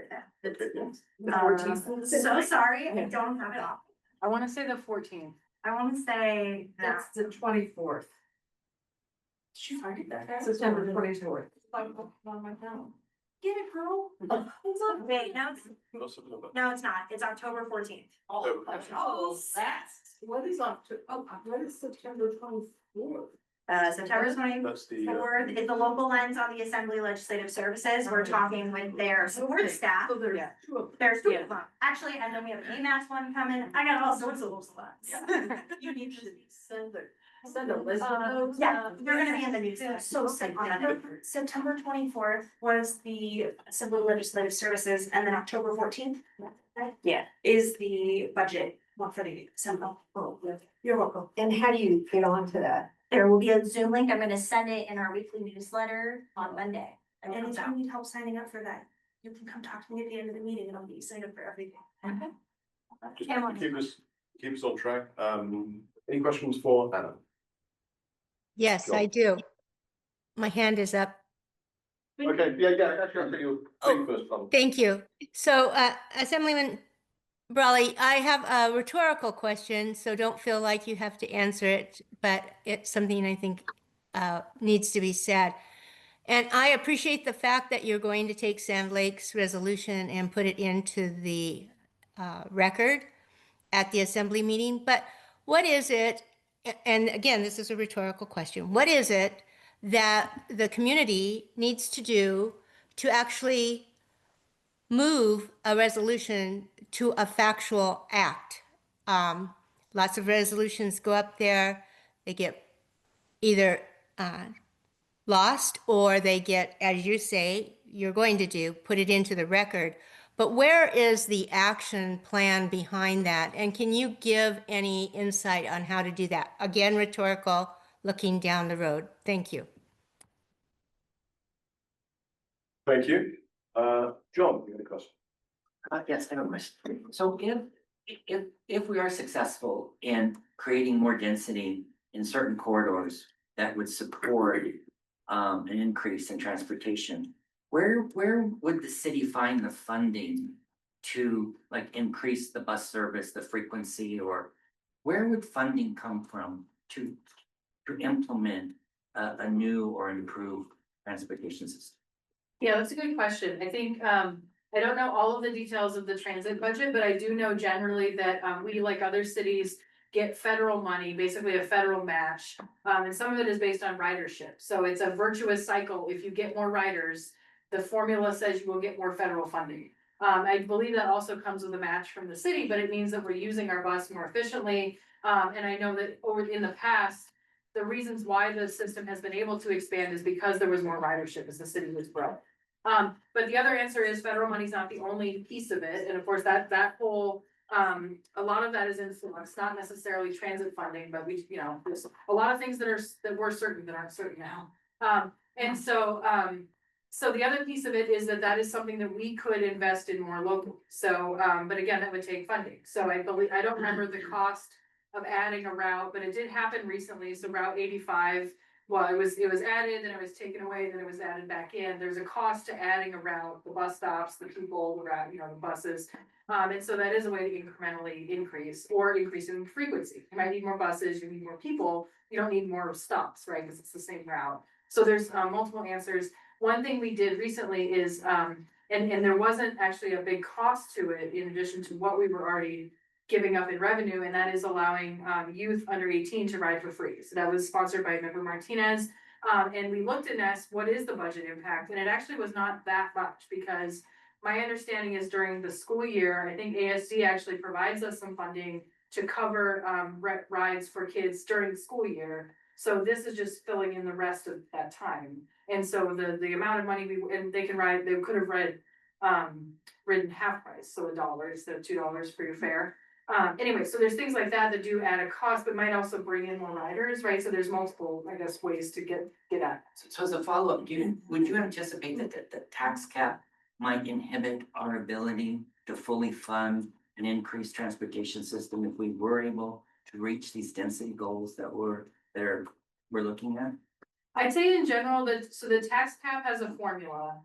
[SPEAKER 2] So sorry, I don't have it off.
[SPEAKER 18] I want to say the 14th.
[SPEAKER 2] I wanna say.
[SPEAKER 6] That's the 24th.
[SPEAKER 2] Should I get that?
[SPEAKER 6] September 24th.
[SPEAKER 2] Get it, girl. Wait, no, it's not. It's October 14th.
[SPEAKER 6] Oh, that's, what is October, what is September 24th?
[SPEAKER 2] September
[SPEAKER 1] That's the,
[SPEAKER 2] 24th is the local lens on the Assembly Legislative Services. We're talking with their support staff.
[SPEAKER 6] So there's
[SPEAKER 18] Yeah.
[SPEAKER 6] two of them.
[SPEAKER 2] There's two of them, actually, and then we have an AMAS one coming. I got all sorts of those ones.
[SPEAKER 6] You need to send a list of those.
[SPEAKER 2] Yeah, they're gonna be in the newsletter. So sick on that. September 24th was the Assembly Legislative Services, and then October 14th. Yeah, is the budget one for the Assembly. Oh, you're welcome.
[SPEAKER 11] And how do you get on to that?
[SPEAKER 2] There will be a Zoom link. I'm gonna send it in our weekly newsletter on Monday. And if you need help signing up for that, you can come talk to me at the end of the meeting and I'll get you signed up for everything.
[SPEAKER 1] just keep us on track. Any questions for Anna?
[SPEAKER 5] Yes,
[SPEAKER 1] Sure.
[SPEAKER 5] I do. My hand is up.
[SPEAKER 1] Okay, yeah, actually, I'll take your thing first, Tom.
[SPEAKER 5] Thank you. So, Assemblyman Brawley, I have a rhetorical question, so don't feel like you have to answer it, but it's something I think needs to be said. And I appreciate the fact that you're going to take Sand Lake's resolution and put it into the record at the assembly meeting. But what is it, and again, this is a rhetorical question, what is it that the community needs to do to actually move a resolution to a factual act? Lots of resolutions go up there, they get either lost, or they get, as you say, you're going to do, put it into the record. But where is the action plan behind that? And can you give any insight on how to do that? Again, rhetorical, looking down the road. Thank you.
[SPEAKER 1] Thank you. John, you had a question?
[SPEAKER 12] Yes, I have a question. So if we are successful in creating more density in certain corridors that would support an increase in transportation, where would the city find the funding to like increase the bus service, the frequency, or where would funding come from to implement a new or improved transportation system?
[SPEAKER 18] Yeah, that's a good question. I think, I don't know all of the details of the transit budget, but I do know generally that, we, like other cities, get federal money, basically a federal match. And some of it is based on ridership. So it's a virtuous cycle. If you get more riders, the formula says you will get more federal funding. I believe that also comes with a match from the city, but it means that we're using our bus more efficiently. And I know that in the past, the reasons why the system has been able to expand is because there was more ridership as the city was growing. But the other answer is federal money is not the only piece of it. And of course, that whole, a lot of that is influenced, not necessarily transit funding, but there's a lot of things that were certain that aren't certain now. And so the other piece of it is that is something that we could invest in more locally. So, but again, that would take funding. So I don't remember the cost of adding a route, but it did happen recently. So Route 85, well, it was added, then it was taken away, then it was added back in. There's a cost to adding a route, the bus stops, the people, the route, the buses. And so that is a way to incrementally increase or increase in frequency. You might need more buses, you need more people, you don't need more stops, right? Because it's the same route. So there's multiple answers. One thing we did recently is, and there wasn't actually a big cost to it in addition to what we were already giving up in revenue, and that is allowing youth under 18 to ride for free. So that was sponsored by Member Martinez. And we looked and asked, what is the budget impact? And it actually was not that much, because my understanding is during the school year, I think ASD actually provides us some funding to cover rides for kids during the school year. So this is just filling in the rest of that time. And so the amount of money they could have ridden half price, so $1 instead of $2 for your fare. Anyway, so there's things like that do add a cost, but might also bring in more riders, right? So there's multiple, I guess, ways to get at.
[SPEAKER 12] So as a follow-up, would you anticipate that the tax cap might inhibit our ability to fully fund an increased transportation system if we were able to reach these density goals that we're looking at?
[SPEAKER 18] I'd say in general that, so the tax cap has a formula.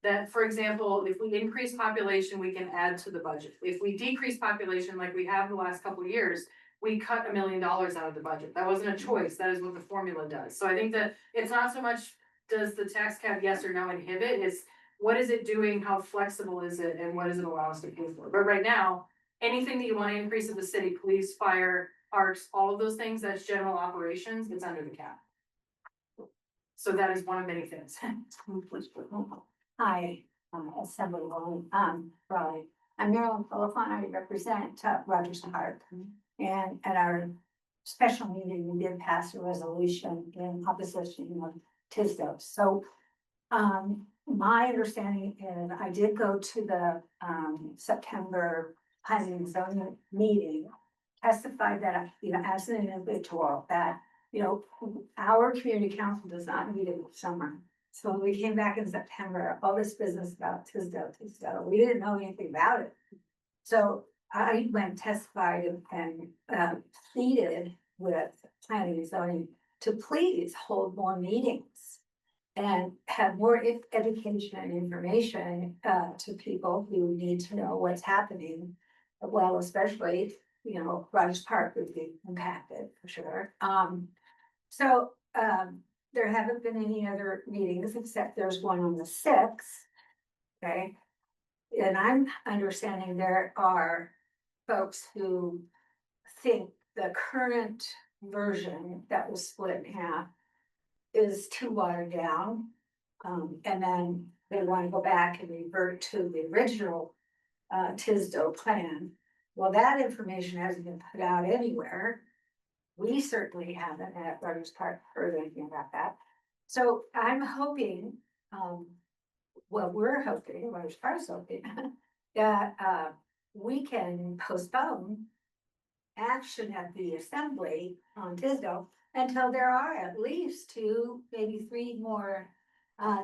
[SPEAKER 18] That, for example, if we increase population, we can add to the budget. If we decrease population like we have the last couple of years, we cut $1 million out of the budget. That wasn't a choice. That is what the formula does. So I think that it's not so much does the tax cap yes or no inhibit, it's what is it doing, how flexible is it, and what does it allow us to pay for? But right now, anything that you want to increase at the city, police, fire, parks, all of those things, that's general operations, it's under the cap. So that is one of many things.
[SPEAKER 19] Hi, Assemblywoman, Raleigh. I'm Marilyn Philippon, I represent Rogers Park. And at our special meeting, we did pass a resolution in opposition of Tisdale. So, my understanding is I did go to the, September planning and zoning meeting, testified that, as an individual, that, our community council does not meet in the summer. So when we came back in September, all this business about Tisdale, we didn't know anything about it. So I went and testified and pleaded with planning and zoning to please hold more meetings and have more education and information to people who need to know what's happening. Well, especially, Rogers Park would be impacted for sure. There haven't been any other meetings except there's one on the 6th. Okay. And I'm understanding there are folks who think the current version that was split in half is too watered down. And then they want to go back and revert to the original Tisdale plan. Well, that information hasn't been put out anywhere. We certainly haven't at Rogers Park heard anything about that. So I'm hoping, we're hoping, Rogers Park's hoping, that we can postpone action at the assembly on Tisdale until there are at least 2, maybe 3 more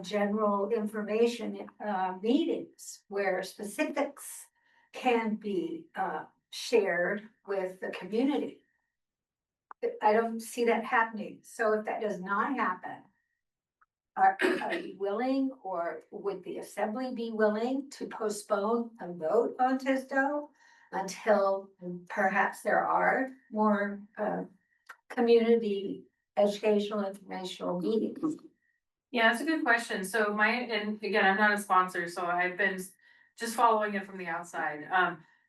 [SPEAKER 19] general information meetings where specifics can be shared with the community. I don't see that happening. So if that does not happen, are you willing, or would the assembly be willing to postpone a vote on Tisdale until perhaps there are more community educational informational meetings?
[SPEAKER 18] Yeah, that's a good question. So and again, I'm not a sponsor, so I've been just following it from the outside.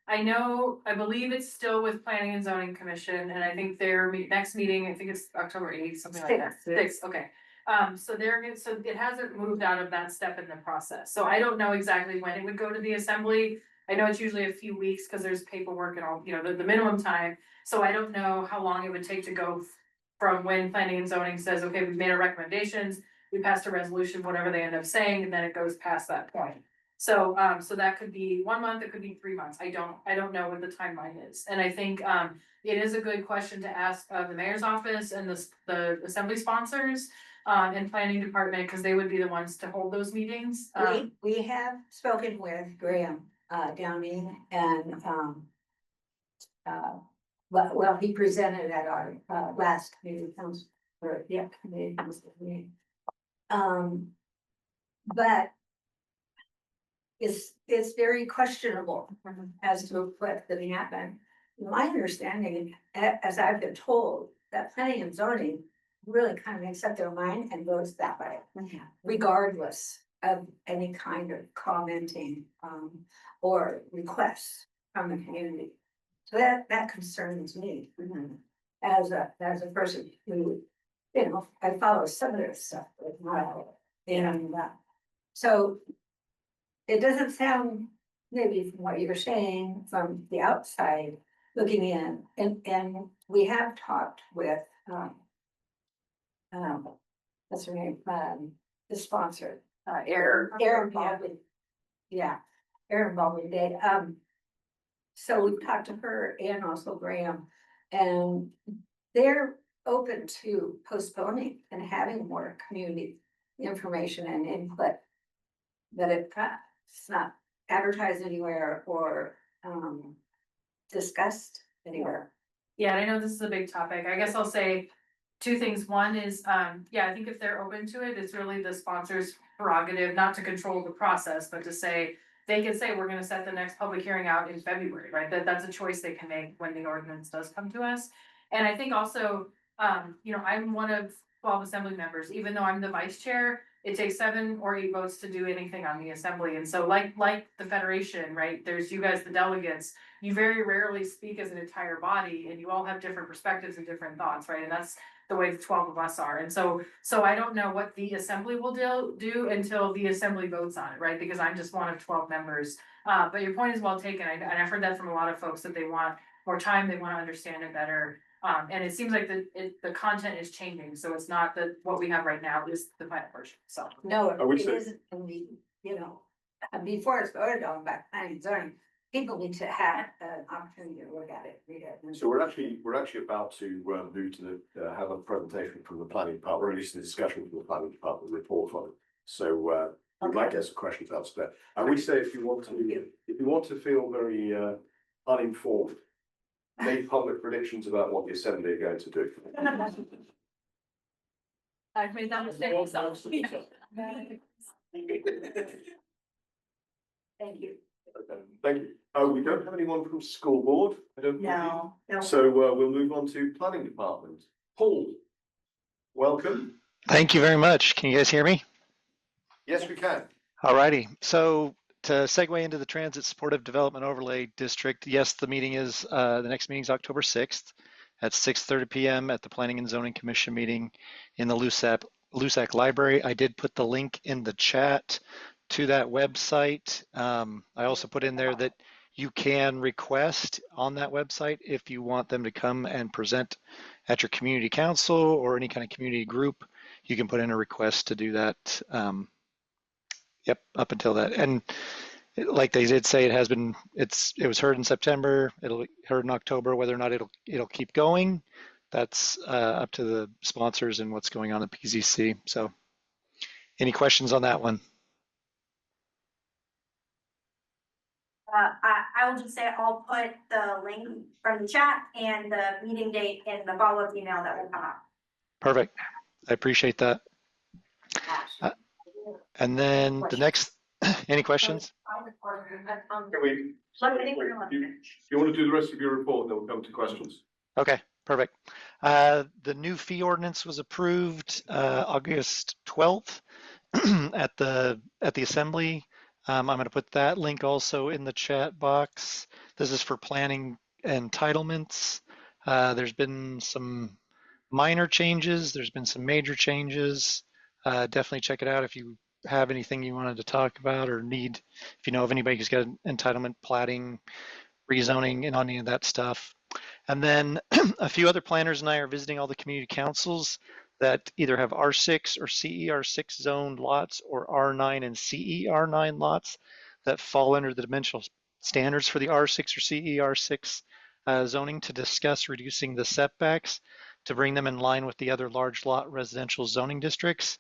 [SPEAKER 18] I believe it's still with Planning and Zoning Commission, and I think their next meeting, I think it's October 8th, something like that. 6th, okay. So it hasn't moved out of that step in the process. So I don't know exactly when it would go to the assembly. I know it's usually a few weeks because there's paperwork and all, the minimum time. So I don't know how long it would take to go from when Planning and Zoning says, okay, we've made our recommendations, we passed a resolution, whatever they end up saying, and then it goes past that point. So that could be 1 month, it could be 3 months. I don't know what the timeline is. And I think, it is a good question to ask the mayor's office and the assembly sponsors, and planning department, because they would be the ones to hold those meetings.
[SPEAKER 19] We have spoken with Graham Downing and well, he presented at our last community council community council meeting. But it's very questionable as to what's going to happen. My understanding, as I've been told, that planning and zoning really kind of makes up their mind and goes that way, regardless of any kind of commenting or requests from the community. So that concerns me as a person who, I follow some of this stuff, but not all of it. And so it doesn't sound, maybe from what you're saying from the outside looking in, and we have talked with what's her name, the sponsor, Aaron Baldwin. Yeah, Aaron Baldwin did. So we've talked to her and also Graham, and they're open to postponing and having more community information and input. That it's not advertised anywhere or discussed anywhere.
[SPEAKER 18] Yeah, and I know this is a big topic. I guess I'll say two things. One is, yeah, I think if they're open to it, it's really the sponsor's prerogative, not to control the process, but to say, they can say, we're gonna set the next public hearing out in February, right? That's a choice they can make when the ordinance does come to us. And I think also, I'm one of 12 assembly members, even though I'm the vice chair, it takes 7 or 8 votes to do anything on the assembly. And so like the federation, right, there's you guys, the delegates, you very rarely speak as an entire body and you all have different perspectives and different thoughts, right? And that's the way the 12 of us are. And so I don't know what the assembly will do until the assembly votes on it, right? Because I'm just one of 12 members. But your point is well taken. And I've heard that from a lot of folks that they want more time, they want to understand it better. And it seems like the content is changing. So it's not that what we have right now is the final version. So
[SPEAKER 19] No,
[SPEAKER 1] I would
[SPEAKER 19] it
[SPEAKER 1] say-
[SPEAKER 19] isn't, before it's voted on by planning and zoning, people need to have an opportunity to look at it, read it. and-
[SPEAKER 1] So we're actually about to move to have a presentation from the planning department, or at least a discussion from the planning department report on it. So we might get some questions answered there. I would say if you want to feel very uninformed, make public predictions about what the assembly are going to do.
[SPEAKER 18] I've made that mistake myself.
[SPEAKER 19] Thank you.
[SPEAKER 1] Okay, thank you. Oh, we don't have anyone from school board, I don't believe.
[SPEAKER 2] No.
[SPEAKER 1] So we'll move on to planning department. Paul, welcome.
[SPEAKER 20] Thank you very much. Can you guys hear me?
[SPEAKER 1] Yes, we can.
[SPEAKER 20] Alrighty. So to segue into the Transit Supportive Development Overlay District, yes, the next meeting is October 6th at 6:30 p.m. at the Planning and Zoning Commission meeting in the LUSAC Library. I did put the link in the chat to that website. I also put in there that you can request on that website if you want them to come and present at your community council or any kind of community group. You can put in a request to do that. Yep, up until that. And like they did say, it was heard in September. It'll be heard in October. Whether or not it'll keep going, that's up to the sponsors and what's going on in PZC. So, any questions on that one?
[SPEAKER 2] I will just say I'll put the link from the chat and the meeting date in the follow-up email that will come out.
[SPEAKER 20] Perfect. I appreciate that. And then the next, any questions?
[SPEAKER 1] Can we, you want to do the rest of your report, then we'll come to questions.
[SPEAKER 20] Okay, perfect. The new fee ordinance was approved August 12th at the assembly. I'm going to put that link also in the chat box. This is for planning entitlements. There's been some minor changes. There's been some major changes. Definitely check it out if you have anything you wanted to talk about or need, if you know of anybody who's got entitlement platting, rezoning, and any of that stuff. And then a few other planners and I are visiting all the community councils that either have R6 or CER6 zoned lots or R9 and CER9 lots that fall under the dimensional standards for the R6 or CER6 zoning to discuss reducing the setbacks to bring them in line with the other large lot residential zoning districts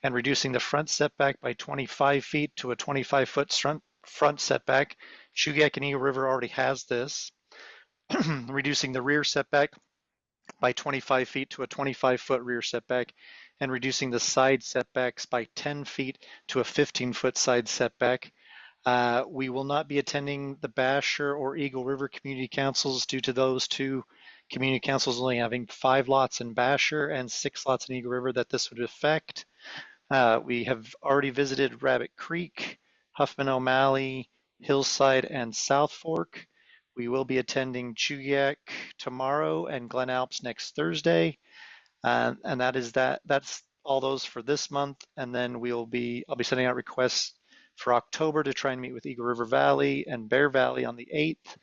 [SPEAKER 20] and reducing the front setback by 25 feet to a 25-foot front setback. Chugiak and Eagle River already has this. Reducing the rear setback by 25 feet to a 25-foot rear setback and reducing the side setbacks by 10 feet to a 15-foot side setback. We will not be attending the Basher or Eagle River community councils due to those two community councils only having 5 lots in Basher and 6 lots in Eagle River that this would affect. We have already visited Rabbit Creek, Huffman O'Malley, Hillside, and South Fork. We will be attending Chugiak tomorrow and Glen Alps next Thursday. And that's all those for this month. And then I'll be sending out requests for October to try and meet with Eagle River Valley and Bear Valley on the 8th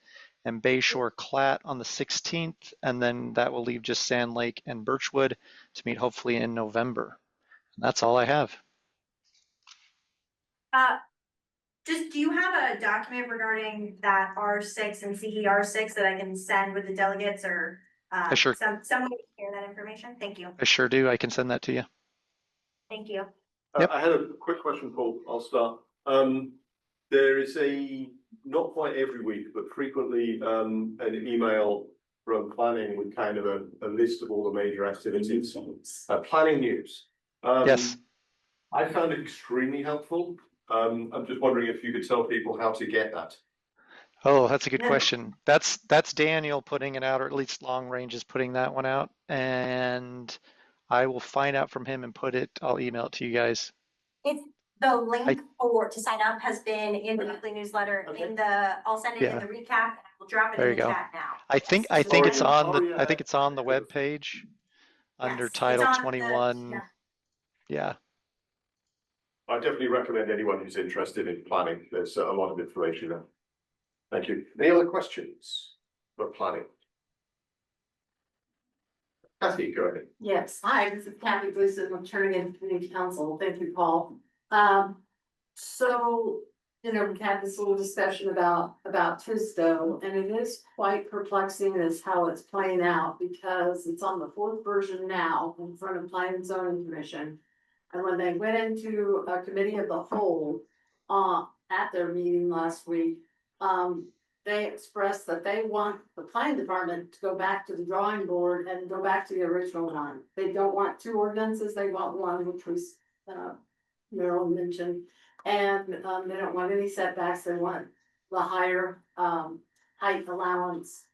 [SPEAKER 20] and Bayshore Clat on the 16th. And then that will leave just Sand Lake and Birchwood to meet hopefully in November. And that's all I have.
[SPEAKER 2] Do you have a document regarding that R6 and CER6 that I can send with the delegates or some way to share that information? Thank you.
[SPEAKER 20] I sure do. I can send that to you.
[SPEAKER 2] Thank you.
[SPEAKER 20] Yep.
[SPEAKER 1] I had a quick question, Paul. I'll start. There is not quite every week, but frequently, an email from planning with kind of a list of all the major activities, planning news.
[SPEAKER 20] Yes.
[SPEAKER 1] I found it extremely helpful. I'm just wondering if you could tell people how to get that.
[SPEAKER 20] Oh, that's a good question. That's Daniel putting it out, or at least Long Range is putting that one out. And I will find out from him and I'll email it to you guys.
[SPEAKER 2] It's the link to sign up has been in the weekly newsletter I'll send it in the recap and I'll drop it
[SPEAKER 20] There
[SPEAKER 2] in
[SPEAKER 20] you
[SPEAKER 2] the
[SPEAKER 20] go.
[SPEAKER 2] chat now.
[SPEAKER 20] I think it's on I think it's on the web page under title 21. Yeah.
[SPEAKER 1] I definitely recommend anyone who's interested in planning. There's a lot of information there. Thank you. Any other questions for planning? Kathy, go ahead.
[SPEAKER 6] Yes, hi, this is Kathy Gleason, I'm turning in community council. Thank you, Paul. So, we had this little discussion about Tisco, and it is quite perplexing as how it's playing out because it's on the 4th version now in front of Planning and Zoning Commission. And when they went into a committee of the whole, at their meeting last week, they expressed that they want the planning department to go back to the drawing board and go back to the original one. They don't want 2 ordinances, they want one, which was, Meryl mentioned. And, they don't want any setbacks, they want the higher, height allowance.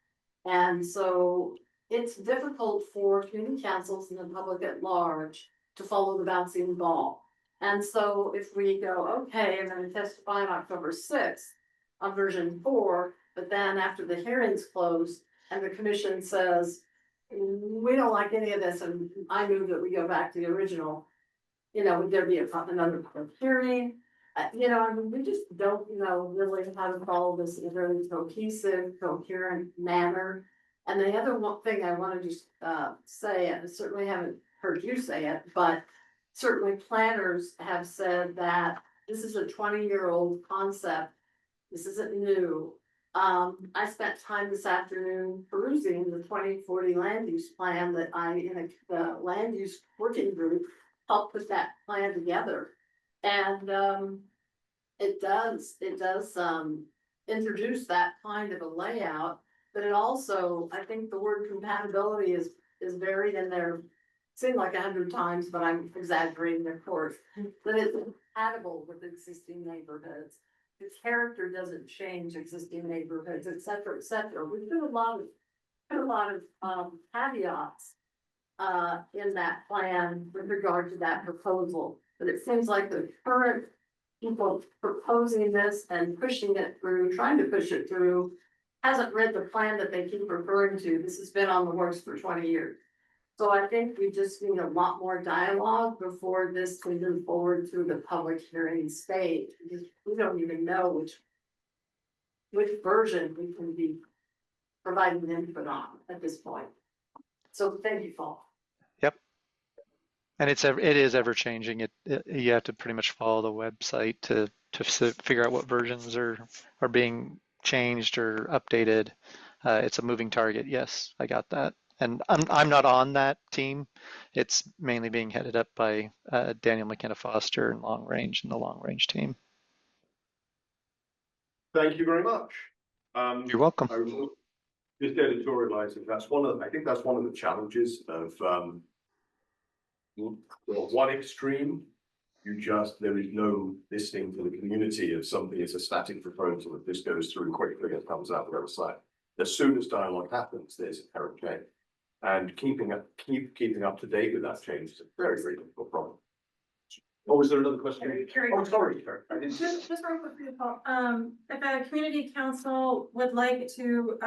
[SPEAKER 6] And so it's difficult for community councils and the public at large to follow the bouncing ball. And so if we go, okay, I'm gonna testify on October 6th on version 4, but then after the hearings close and the commission says, we don't like any of this, and I move that we go back to the original, would there be another public hearing? I mean, we just don't know really how to follow this in a very cohesive, coherent manner. And the other one thing I wanted to say, and I certainly haven't heard you say it, but certainly planners have said that this is a 20-year-old concept. This isn't new. I spent time this afternoon perusing the 2040 land use plan that in the land use working group, helped put that plan together. And it does introduce that kind of a layout, but it also, I think the word compatibility is buried in there. Seemed like 100 times, but I'm exaggerating, of course, that it's compatible with existing neighborhoods. The character doesn't change existing neighborhoods, et cetera, et cetera. We put a lot of caveats in that plan with regard to that proposal. But it seems like the current people proposing this and pushing it through, trying to push it through, hasn't read the plan that they keep referring to. This has been on the works for 20 years. So I think we just need a lot more dialogue before this can move forward through the public hearing stage. Because we don't even know which version we can be providing input on at this point. So thank you, Paul.
[SPEAKER 20] Yep. And it is ever changing. You have to pretty much follow the website to figure out what versions are being changed or updated. It's a moving target. Yes, I got that. And I'm not on that team. It's mainly being headed up by Daniel McKenna Foster and Long Range and the Long Range team.
[SPEAKER 1] Thank you very much.
[SPEAKER 20] You're welcome.
[SPEAKER 1] Just editorializing, I think that's one of the challenges of one extreme. There is no listening to the community of something as a static proposal that this goes through quickly and comes out the other side. As soon as dialogue happens, there's inherent change. And keeping up to date with that change is a very, very difficult problem. Oh, was there another question? Oh, sorry.
[SPEAKER 21] Just real quickly, Paul. If a community council would like to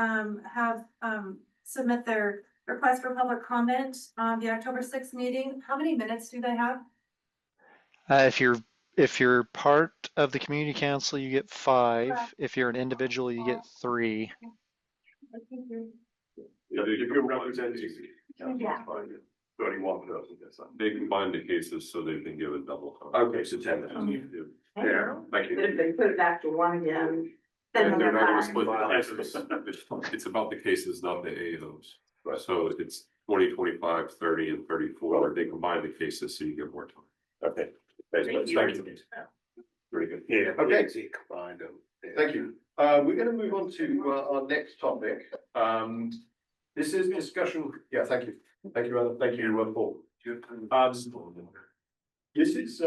[SPEAKER 21] submit their request for public comment on the October 6th meeting, how many minutes do they have?
[SPEAKER 20] If you're part of the community council, you get 5. If you're an individual, you get 3.
[SPEAKER 1] If you're representing, 31 person.
[SPEAKER 10] They combine the cases so they can give a double.
[SPEAKER 1] Okay, so 10 minutes. Yeah, thank you.
[SPEAKER 6] If they put it back to 1 again, then
[SPEAKER 10] They're not gonna
[SPEAKER 6] they're
[SPEAKER 10] split the cases. It's about the cases, not the AOs. So it's 20, 25, 30, and 34. They combine the cases so you get more time.
[SPEAKER 1] Okay. Thank you. Very good.
[SPEAKER 3] Yeah.
[SPEAKER 1] Okay.
[SPEAKER 3] Combined them.
[SPEAKER 1] Thank you. We're gonna move on to our next topic. This is discussion, yeah, thank you. Thank you, Alan. Thank you, Paul. This is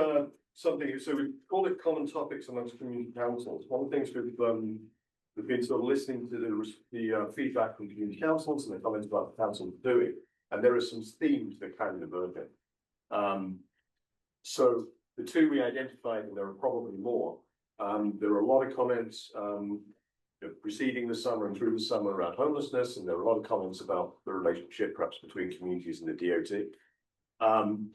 [SPEAKER 1] something, so we call it common topics amongst community councils. One of the things we've been sort of listening to the feedback from community councils and the comments about the council doing, and there are some themes that kind of emerging. So the two we identified, and there are probably more. There are a lot of comments preceding the summer and through the summer around homelessness, and there are a lot of comments about the relationship perhaps between communities and the DOT.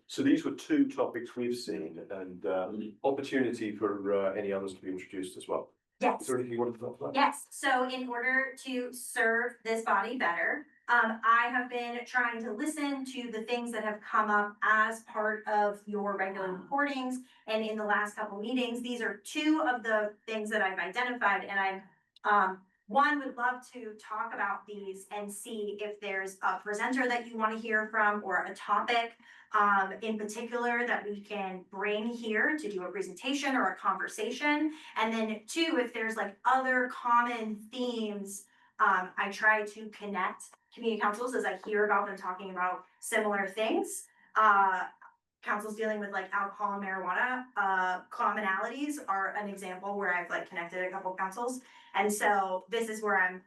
[SPEAKER 1] So these were two topics we've seen, and opportunity for any others to be introduced as well.
[SPEAKER 2] Yes.
[SPEAKER 1] Is there anything you want to talk about?
[SPEAKER 2] Yes, so in order to serve this body better, I have been trying to listen to the things that have come up as part of your regular reportings. And in the last couple meetings, these are two of the things that I've identified, and one, would love to talk about these and see if there's a presenter that you want to hear from or a topic in particular that we can bring here to do a presentation or a conversation. And then two, if there's like other common themes, I try to connect community councils as I hear about them talking about similar things. Councils dealing with like alcohol and marijuana, commonalities are an example where I've like connected a couple councils. And so this is where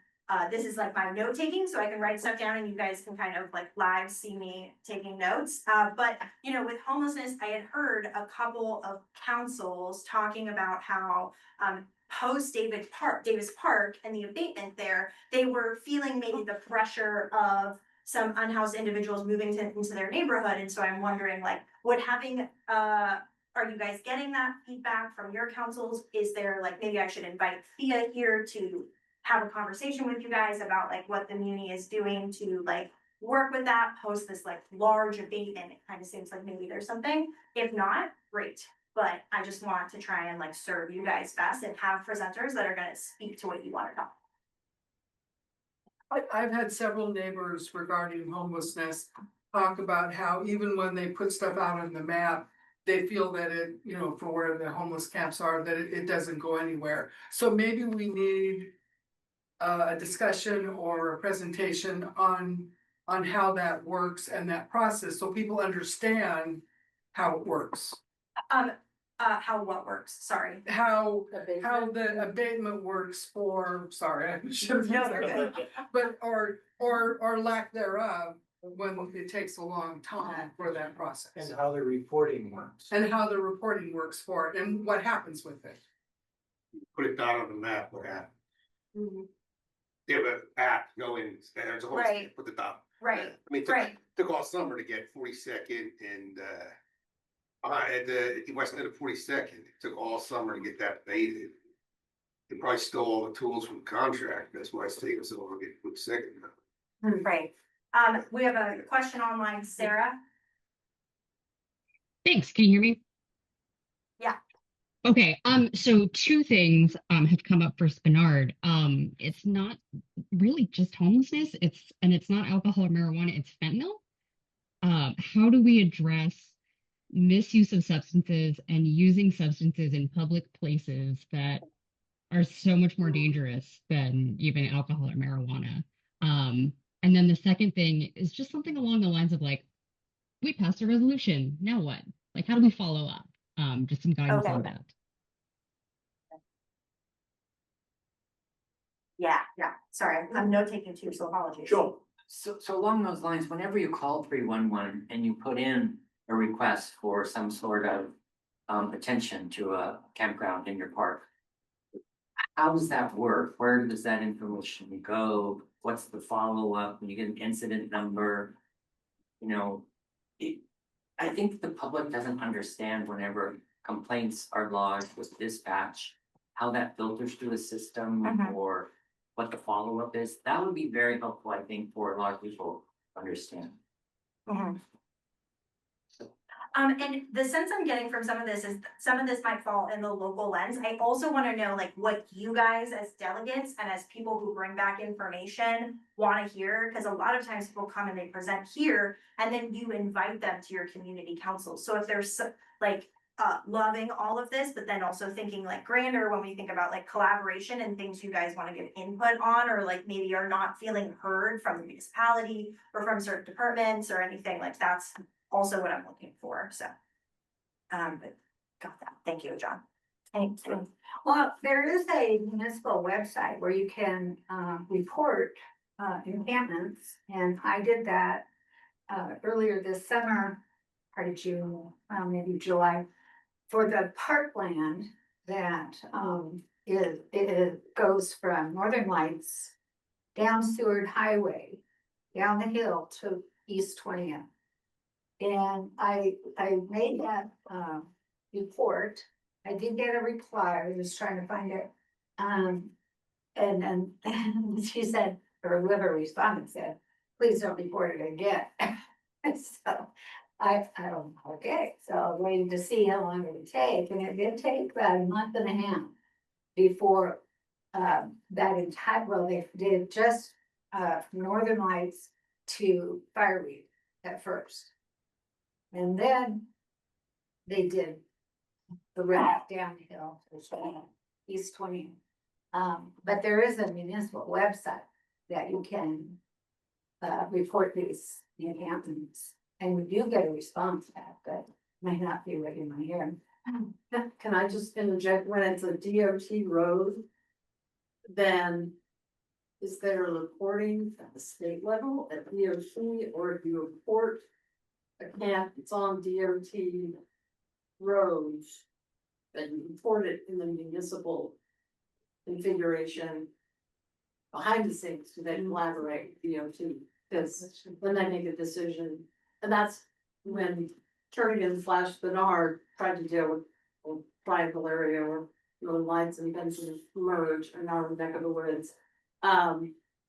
[SPEAKER 2] this is like my note taking, so I can write stuff down and you guys can kind of like live see me taking notes. But you know, with homelessness, I had heard a couple of councils talking about how post Davis Park and the abatement there, they were feeling maybe the pressure of some unhoused individuals moving into their neighborhood. And so I'm wondering, like, are you guys getting that feedback from your councils? Is there like, maybe I should invite Thea here to have a conversation with you guys about like what the muni is doing to like work with that post this like large abatement. It kind of seems like maybe there's something. If not, great. But I just want to try and like serve you guys best and have presenters that are gonna speak to what you want to talk.
[SPEAKER 13] I've had several neighbors regarding homelessness talk about how even when they put stuff out on the map, they feel that it, you know, for where the homeless camps are, that it doesn't go anywhere. So maybe we need a discussion or a presentation on how that works and that process, so people understand how it works.
[SPEAKER 2] How what works? Sorry.
[SPEAKER 13] How the abatement works for, sorry, I should have said that. But, or lack thereof, when it takes a long time for that process.
[SPEAKER 4] And how the reporting works.
[SPEAKER 13] And how the reporting works for it, and what happens with it.
[SPEAKER 3] Put it down on the map, what happened?
[SPEAKER 2] Mm-hmm.
[SPEAKER 3] They have an app going, there's a whole,
[SPEAKER 2] Right.
[SPEAKER 3] put the top.
[SPEAKER 2] Right.
[SPEAKER 3] I mean, took all summer to get 42nd and at the west end of 42nd, it took all summer to get that abated. They probably stole all the tools from the contract, that's why it's taking so long to get 42nd now.
[SPEAKER 2] Right. We have a question online, Sarah.
[SPEAKER 22] Thanks. Can you hear me?
[SPEAKER 2] Yeah.
[SPEAKER 22] Okay. So two things have come up for Spinard. It's not really just homelessness. It's not alcohol or marijuana. It's fentanyl. How do we address misuse of substances and using substances in public places that are so much more dangerous than even alcohol or marijuana? And then the second thing is just something along the lines of like, we passed a resolution. Now what? Like, how do we follow up? Just some guidance on that.
[SPEAKER 2] Yeah. Sorry, I'm note taking too, so apologies.
[SPEAKER 1] Sure.
[SPEAKER 12] So along those lines, whenever you call 311 and you put in a request for some sort of attention to a campground in your park, how does that work? Where does that information go? What's the follow-up when you get an incident number? You know, I think the public doesn't understand whenever complaints are lodged with dispatch, how that filters through the system or what the follow-up is. That would be very helpful, I think, for a lot of people to understand.
[SPEAKER 2] And the sense I'm getting from some of this is some of this might fall in the local lens. I also want to know like what you guys as delegates and as people who bring back information want to hear, because a lot of times people come and they present here and then you invite them to your community council. So if there's like loving all of this, but then also thinking like grander when we think about like collaboration and things you guys want to give input on, or like maybe you're not feeling heard from the municipality or from certain departments or anything, like that's also what I'm looking for, so. But got that, thank you, John.
[SPEAKER 19] Thank you. Well, there is a municipal website where you can report encampments, and I did that earlier this summer, part of June, maybe July, for the parkland that it goes from Northern Lights down Seward Highway, down the hill to East 20th. And I made that report. I did get a reply. I was trying to find it. And then she said, or whoever responded said, please don't report it again. So I don't, okay, so I waited to see how long it would take, and it did take about a month and a half before that entire, well, they did just Northern Lights to Fireweed at first. And then they did the rest downhill to East 20. But there is a municipal website that you can report these encampments, and we do get a response back, but might not be what you might hear.
[SPEAKER 6] Can I just interject, when it's a DOT road, then is there a reporting at the state level at DOT, or if you report a camp, it's on DOT roads, then you report it in the municipal configuration behind the scenes to then collaborate with DOT, because when they make a decision, and that's when Kerrigan / Bernard tried to deal with a tribal area where Northern Lights and Benson merge in our neck of the woods.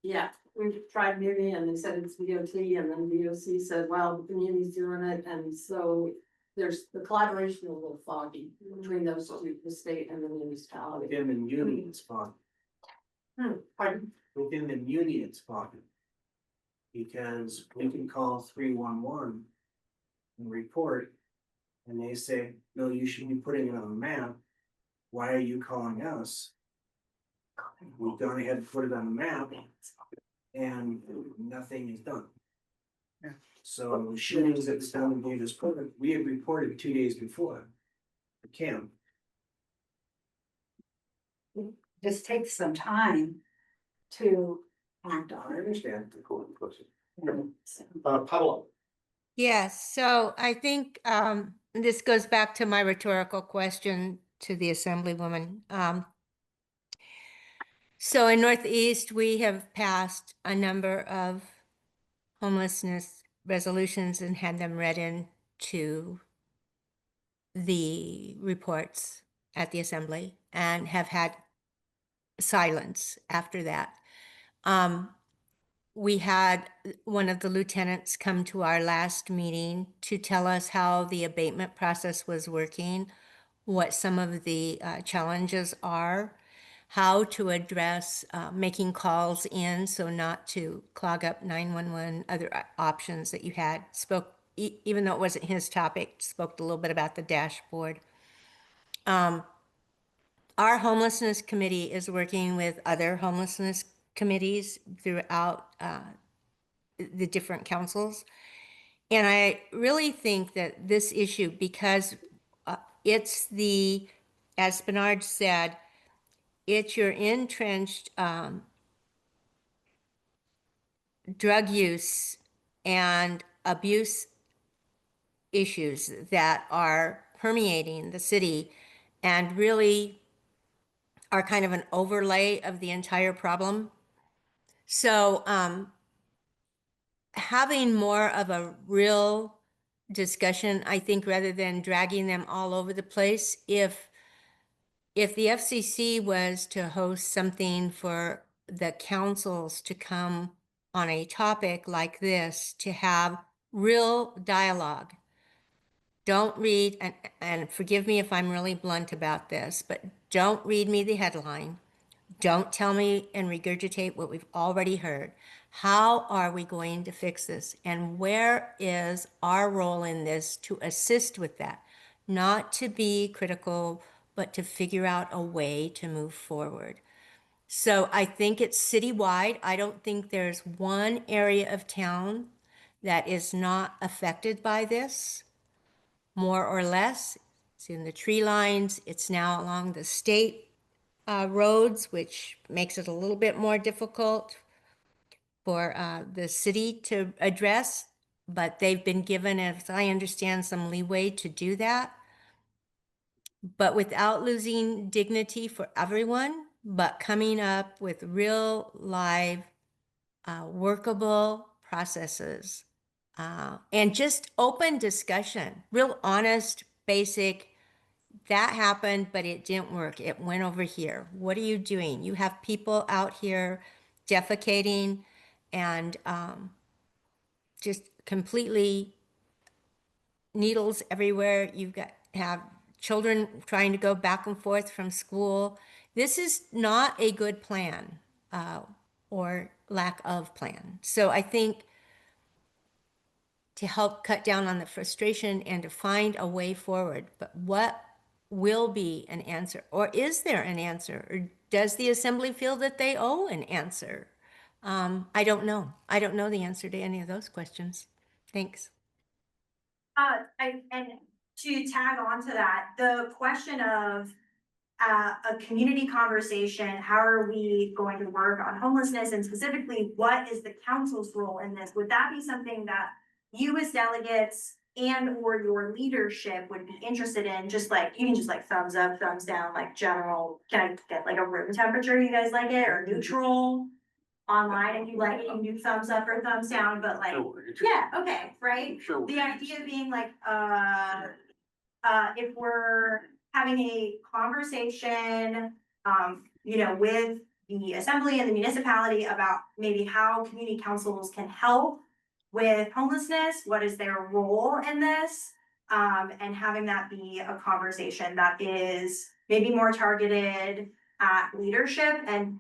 [SPEAKER 6] Yeah, we tried Muni and they said it's DOT, and then DOC said, well, the community's doing it, and so there's the collaboration a little foggy between those two, the state and the municipality.
[SPEAKER 4] Within the muni, it's fine.
[SPEAKER 6] Pardon?
[SPEAKER 4] Within the muni, it's fine. Because we can call 311 and report, and they say, no, you should be putting it on the map. Why are you calling us? We've gone ahead and put it on the map, and nothing is done. So the shootings that was done in Davis Court, we had reported 2 days before the camp.
[SPEAKER 19] This takes some time to act
[SPEAKER 4] I
[SPEAKER 19] on.
[SPEAKER 4] understand.
[SPEAKER 1] Pamela.
[SPEAKER 5] Yes, so I think this goes back to my rhetorical question to the Assemblywoman. So in Northeast, we have passed a number of homelessness resolutions and had them read into the reports at the Assembly and have had silence after that. We had one of the lieutenants come to our last meeting to tell us how the abatement process was working, what some of the challenges are, how to address making calls in so not to clog up 911, other options that you had. Spoke, even though it wasn't his topic, spoke a little bit about the dashboard. Our homelessness committee is working with other homelessness committees throughout the different councils. And I really think that this issue, because it's the, as Bernard said, it's your entrenched drug use and abuse issues that are permeating the city and really are kind of an overlay of the entire problem. So having more of a real discussion, I think, rather than dragging them all over the place, if the FCC was to host something for the councils to come on a topic like this, to have real dialogue. Don't read, and forgive me if I'm really blunt about this, but don't read me the headline. Don't tell me and regurgitate what we've already heard. How are we going to fix this? And where is our role in this to assist with that? not to be critical, but to figure out a way to move forward. So I think it's citywide. I don't think there's one area of town that is not affected by this, more or less. It's in the tree lines. It's now along the state roads, which makes it a little bit more difficult for the city to address. But they've been given, as I understand, some leeway to do that. But without losing dignity for everyone, but coming up with real live workable processes and just open discussion, real honest, basic. That happened, but it didn't work. It went over here. What are you doing? You have people out here defecating and just completely needles everywhere. You've got have children trying to go back and forth from school. This is not a good plan or lack of plan. So I think to help cut down on the frustration and to find a way forward, but what will be an answer? Or is there an answer? Or does the assembly feel that they owe an answer? I don't know. I don't know the answer to any of those questions. Thanks.
[SPEAKER 2] And to tag on to that, the question of a community conversation, how are we going to work on homelessness, and specifically, what is the council's role in this? Would that be something that you as delegates and or your leadership would be interested in? Just like, you can just like thumbs up, thumbs down, like general, can I get like a room temperature, you guys like it, or neutral? Online, if you like it, you can do thumbs up or thumbs down, but like, yeah, okay, right? The idea being like, if we're having a conversation, you know, with the assembly and the municipality about maybe how community councils can help with homelessness, what is their role in this? And having that be a conversation that is maybe more targeted at leadership and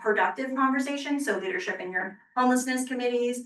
[SPEAKER 2] productive conversation. So leadership in your homelessness committees.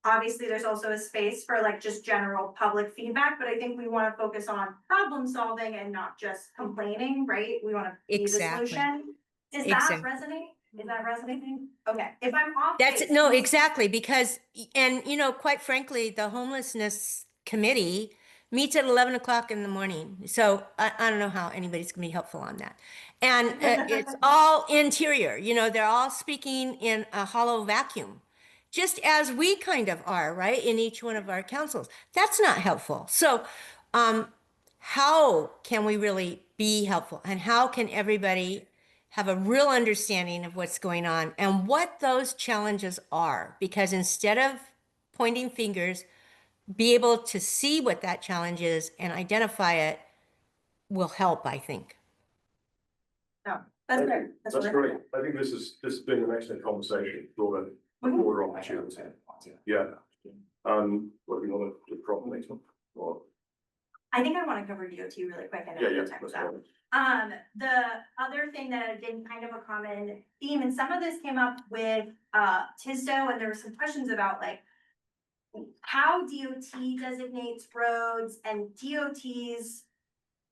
[SPEAKER 2] Obviously, there's also a space for like just general public feedback, but I think we want to focus on problem solving and not just complaining, right? We want to be the solution. Does that resonate? Is that resonating? Okay, if I'm off.
[SPEAKER 5] That's no, exactly, because, and you know, quite frankly, the homelessness committee meets at 11 o'clock in the morning. So I don't know how anybody's gonna be helpful on that. And it's all interior, you know, they're all speaking in a hollow vacuum, just as we kind of are, right, in each one of our councils. That's not helpful. So how can we really be helpful, and how can everybody have a real understanding of what's going on and what those challenges are? Because instead of pointing fingers, be able to see what that challenge is and identify it will help, I think.
[SPEAKER 2] No, that's great.
[SPEAKER 1] That's great. I think this has been an excellent conversation for an opportunity. Yeah. What do you want to do properly? Or?
[SPEAKER 2] I think I want to cover DOT really quick. And
[SPEAKER 1] Yeah,
[SPEAKER 2] that's the other thing that had been kind of a common theme, and some of this came up with TISDO, and there were some questions about like how DOT designates roads and DOT's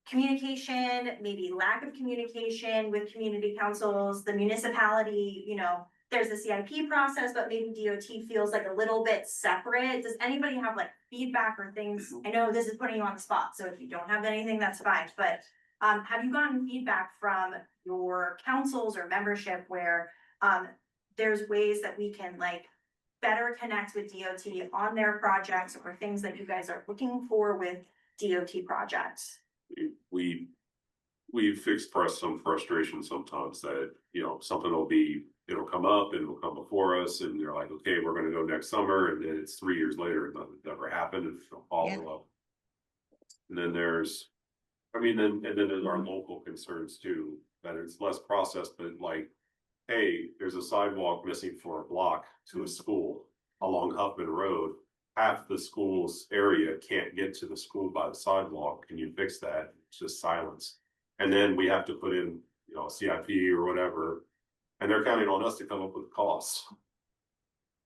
[SPEAKER 2] communication, maybe lack of communication with community councils, the municipality, you know, there's a CIP process, but maybe DOT feels like a little bit separate. Does anybody have like feedback or things? I know this is putting you on the spot, so if you don't have anything, that's fine, but have you gotten feedback from your councils or membership where there's ways that we can like better connect with DOT on their projects, or things that you guys are looking for with DOT projects?
[SPEAKER 10] We've expressed some frustration sometimes that, you know, something it'll come up and it'll come before us, and they're like, okay, we're gonna go next summer, and then it's 3 years later and nothing ever happened, and follow up. And then there's there's our local concerns too, that it's less processed, but like, hey, there's a sidewalk missing for a block to a school along Huffman Road. Half the school's area can't get to the school by the sidewalk. Can you fix that? It's just silence. And then we have to put in, you know, CIP or whatever, and they're counting on us to come up with costs.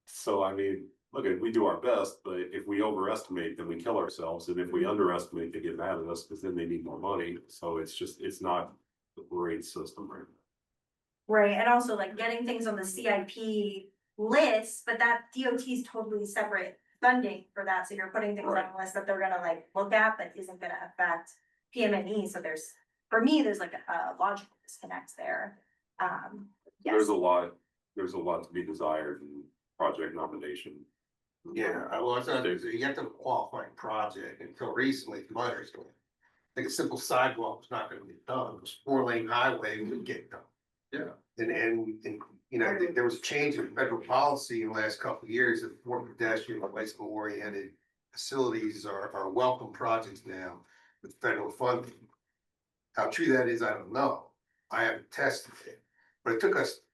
[SPEAKER 10] So I mean, look, we do our best, but if we overestimate, then we kill ourselves. And if we underestimate, they get mad at us because then they need more money. So it's not a great system right now.
[SPEAKER 2] Right, and also like getting things on the CIP list, but that DOT is totally separate funding for that, so you're putting things on the list that they're gonna like look at, but isn't gonna affect PM&E, so for me, there's like a logical disconnect there. Yes.
[SPEAKER 10] There's a lot to be desired in project nomination.
[SPEAKER 3] Yeah, well, it's not, you have to qualify a project until recently, from my understanding. Like a simple sidewalk was not gonna get done, it was 4-lane highway would get done.
[SPEAKER 10] Yeah.
[SPEAKER 3] And, you know, there was a change in federal policy in the last couple of years that more pedestrian bicycle oriented facilities are welcome projects now with federal funding. How true that is, I don't know. I haven't tested it, but it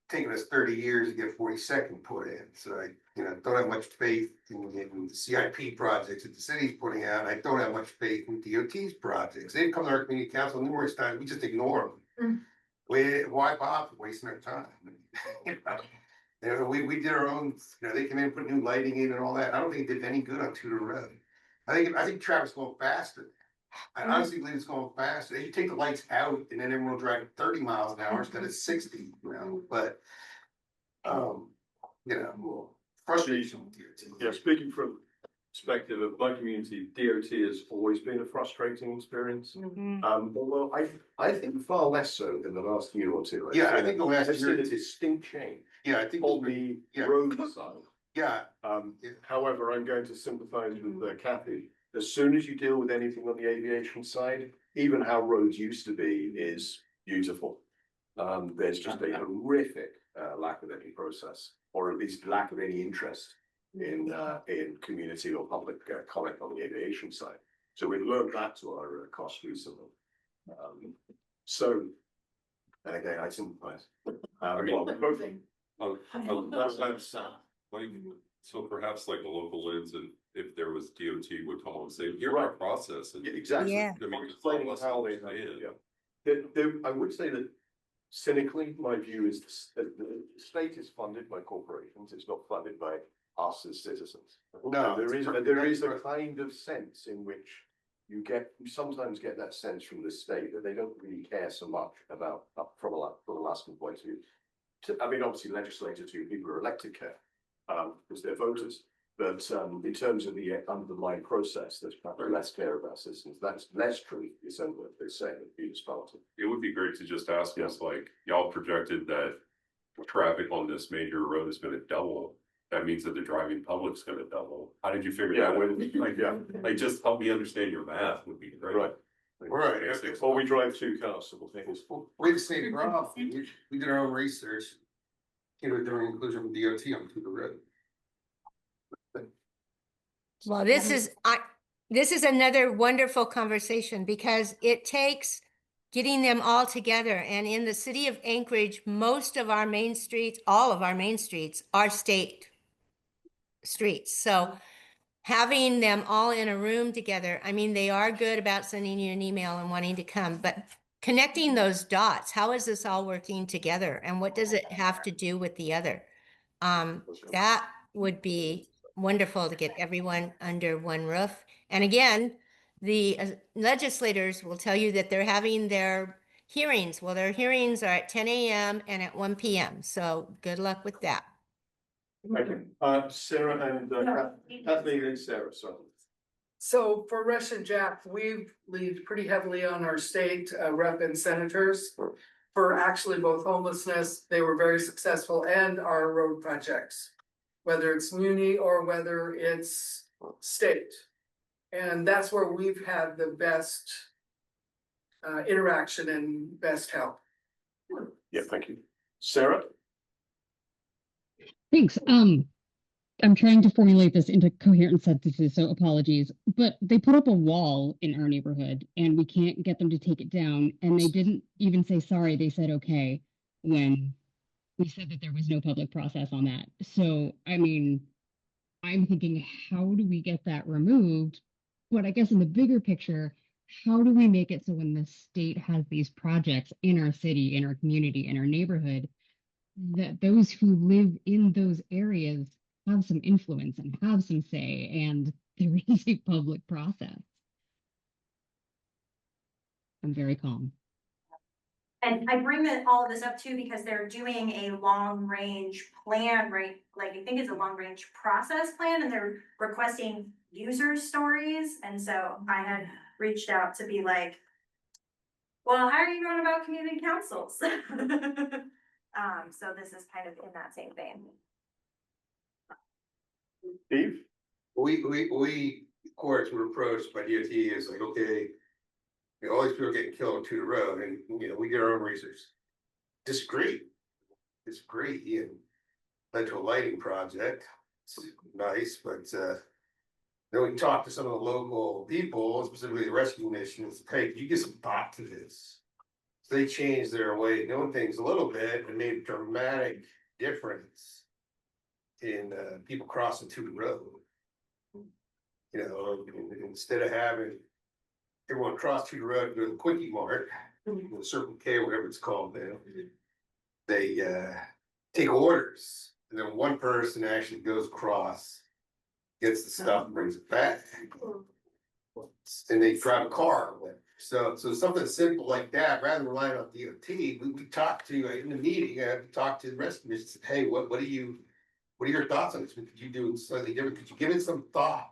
[SPEAKER 3] taken us 30 years to get 42nd put in. So I, don't have much faith in the CIP projects that the city's putting out. I don't have much faith in DOT's projects. They've come to our community council numerous times. We just ignore them. Why bother wasting our time? We did our own, they came in, put new lighting in and all that. I don't think it did any good on Tudor Road. I think traffic's going faster. I honestly believe it's going faster. You take the lights out and then everyone will drive 30 miles an hour instead of 60, but, frustration.
[SPEAKER 1] Yeah, speaking from perspective of my community, DOT has always been a frustrating experience. Although I think far less so in the last year or two.
[SPEAKER 3] Yeah, I think the last
[SPEAKER 1] I've seen
[SPEAKER 3] year-
[SPEAKER 1] a distinct change.
[SPEAKER 3] Yeah, I think
[SPEAKER 1] on the road side.
[SPEAKER 3] Yeah.
[SPEAKER 1] However, I'm going to sympathize with Kathy. As soon as you deal with anything on the aviation side, even how roads used to be is beautiful. There's just a horrific lack of any process, or at least lack of any interest in community or public comment on the aviation side. So we've learned that to our cost recently. And again, I sympathize.
[SPEAKER 10] So perhaps like the local lids, and if there was DOT would call and say, here's our process. And
[SPEAKER 1] Exactly.
[SPEAKER 5] Yeah.
[SPEAKER 10] I mean,
[SPEAKER 1] Explaining how they, I would say that cynically, my view is that the state is funded by corporations, it's not funded by us as citizens.
[SPEAKER 3] No,
[SPEAKER 1] There is a kind of sense in which you sometimes get that sense from the state that they don't really care so much about, from a lasting point of view. I mean, obviously legislators who people are elected care, because they're voters. But in terms of the underlying process, there's probably less care about citizens. That's less true, is what they say at Peter's party.
[SPEAKER 10] it would be great to just ask us, like, y'all projected that traffic on this major road is gonna double. That means that the driving public's gonna double. How did you figure that out? Like, just help me understand your math would be great.
[SPEAKER 1] Right.
[SPEAKER 3] Right.
[SPEAKER 1] Or we drive 2 cars, so we'll think it's
[SPEAKER 3] We the same problem. We did our own research. During inclusion of DOT on Tudor Road.
[SPEAKER 5] Well, this is another wonderful conversation because it takes getting them all together. And in the city of Anchorage, most of our main streets, all of our main streets are state streets. So having them all in a room together, I mean, they are good about sending you an email and wanting to come, but connecting those dots, how is this all working together? And what does it have to do with the other? That would be wonderful to get everyone under one roof. And again, the legislators will tell you that they're having their hearings. Well, their hearings are at 10 a.m. and at 1 p.m. So good luck with that.
[SPEAKER 1] Thank you. Sarah and Kathleen and Sarah, sorry.
[SPEAKER 13] So for Rush and Jack, we lead pretty heavily on our state rep and senators. For actually both homelessness, they were very successful, and our road projects. Whether it's muni or whether it's state. And that's where we've had the best interaction and best help.
[SPEAKER 1] Yeah, thank you. Sarah?
[SPEAKER 22] Thanks. I'm trying to formulate this into coherent sentences, so apologies. But they put up a wall in our neighborhood and we can't get them to take it down. And they didn't even say sorry. They said okay when we said that there was no public process on that. So, I mean, I'm thinking, how do we get that removed? But I guess in the bigger picture, how do we make it so when the state has these projects in our city, in our community, in our neighborhood, that those who live in those areas have some influence and have some say, and there is a public process. I'm very calm.
[SPEAKER 2] And I bring all of this up too, because they're doing a long range plan, right? Like, I think it's a long range process plan, and they're requesting user stories. And so I had reached out to be like, well, how are you going about community councils? So this is kind of in that same vein.
[SPEAKER 1] Steve?
[SPEAKER 3] We, of course, were approached by DOT, is like, okay, you know, all these people are getting killed on Tudor Road, and, you know, we get our own research. Disagree, and led to a lighting project, it's nice, but, then we talked to some of the local people, specifically the rescue mission, and said, hey, could you get some thought to this? So they changed their way of doing things a little bit and made a dramatic difference in people crossing Tudor Road. You know, instead of having everyone cross Tudor Road and go to the Quickie Mart, the Circle K, whatever it's called now, they take orders, and then one person actually goes across, gets the stuff and brings it back. And they drive a car with it. So something simple like that, rather than relying on DOT, we talked to, in the meeting, we talked to the rest of us, said, hey, what are your thoughts on this? Could you do slightly different? Could you give it some thought?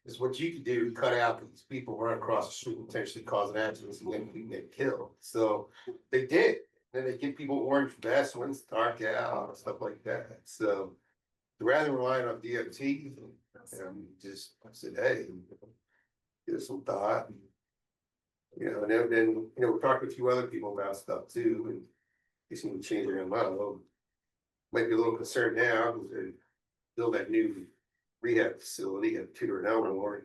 [SPEAKER 3] Is what you could do to cut out these people running across the street, potentially causing accidents and then get killed. So they did. Then they give people orange vests when it's dark out and stuff like that. So rather than relying on DOT, just said, hey, give it some thought. You know, and then, you know, we're talking to a few other people about stuff too, and they seem to change their mind. Might be a little concerned now because they build that new rehab facility at Tudor and Elmore.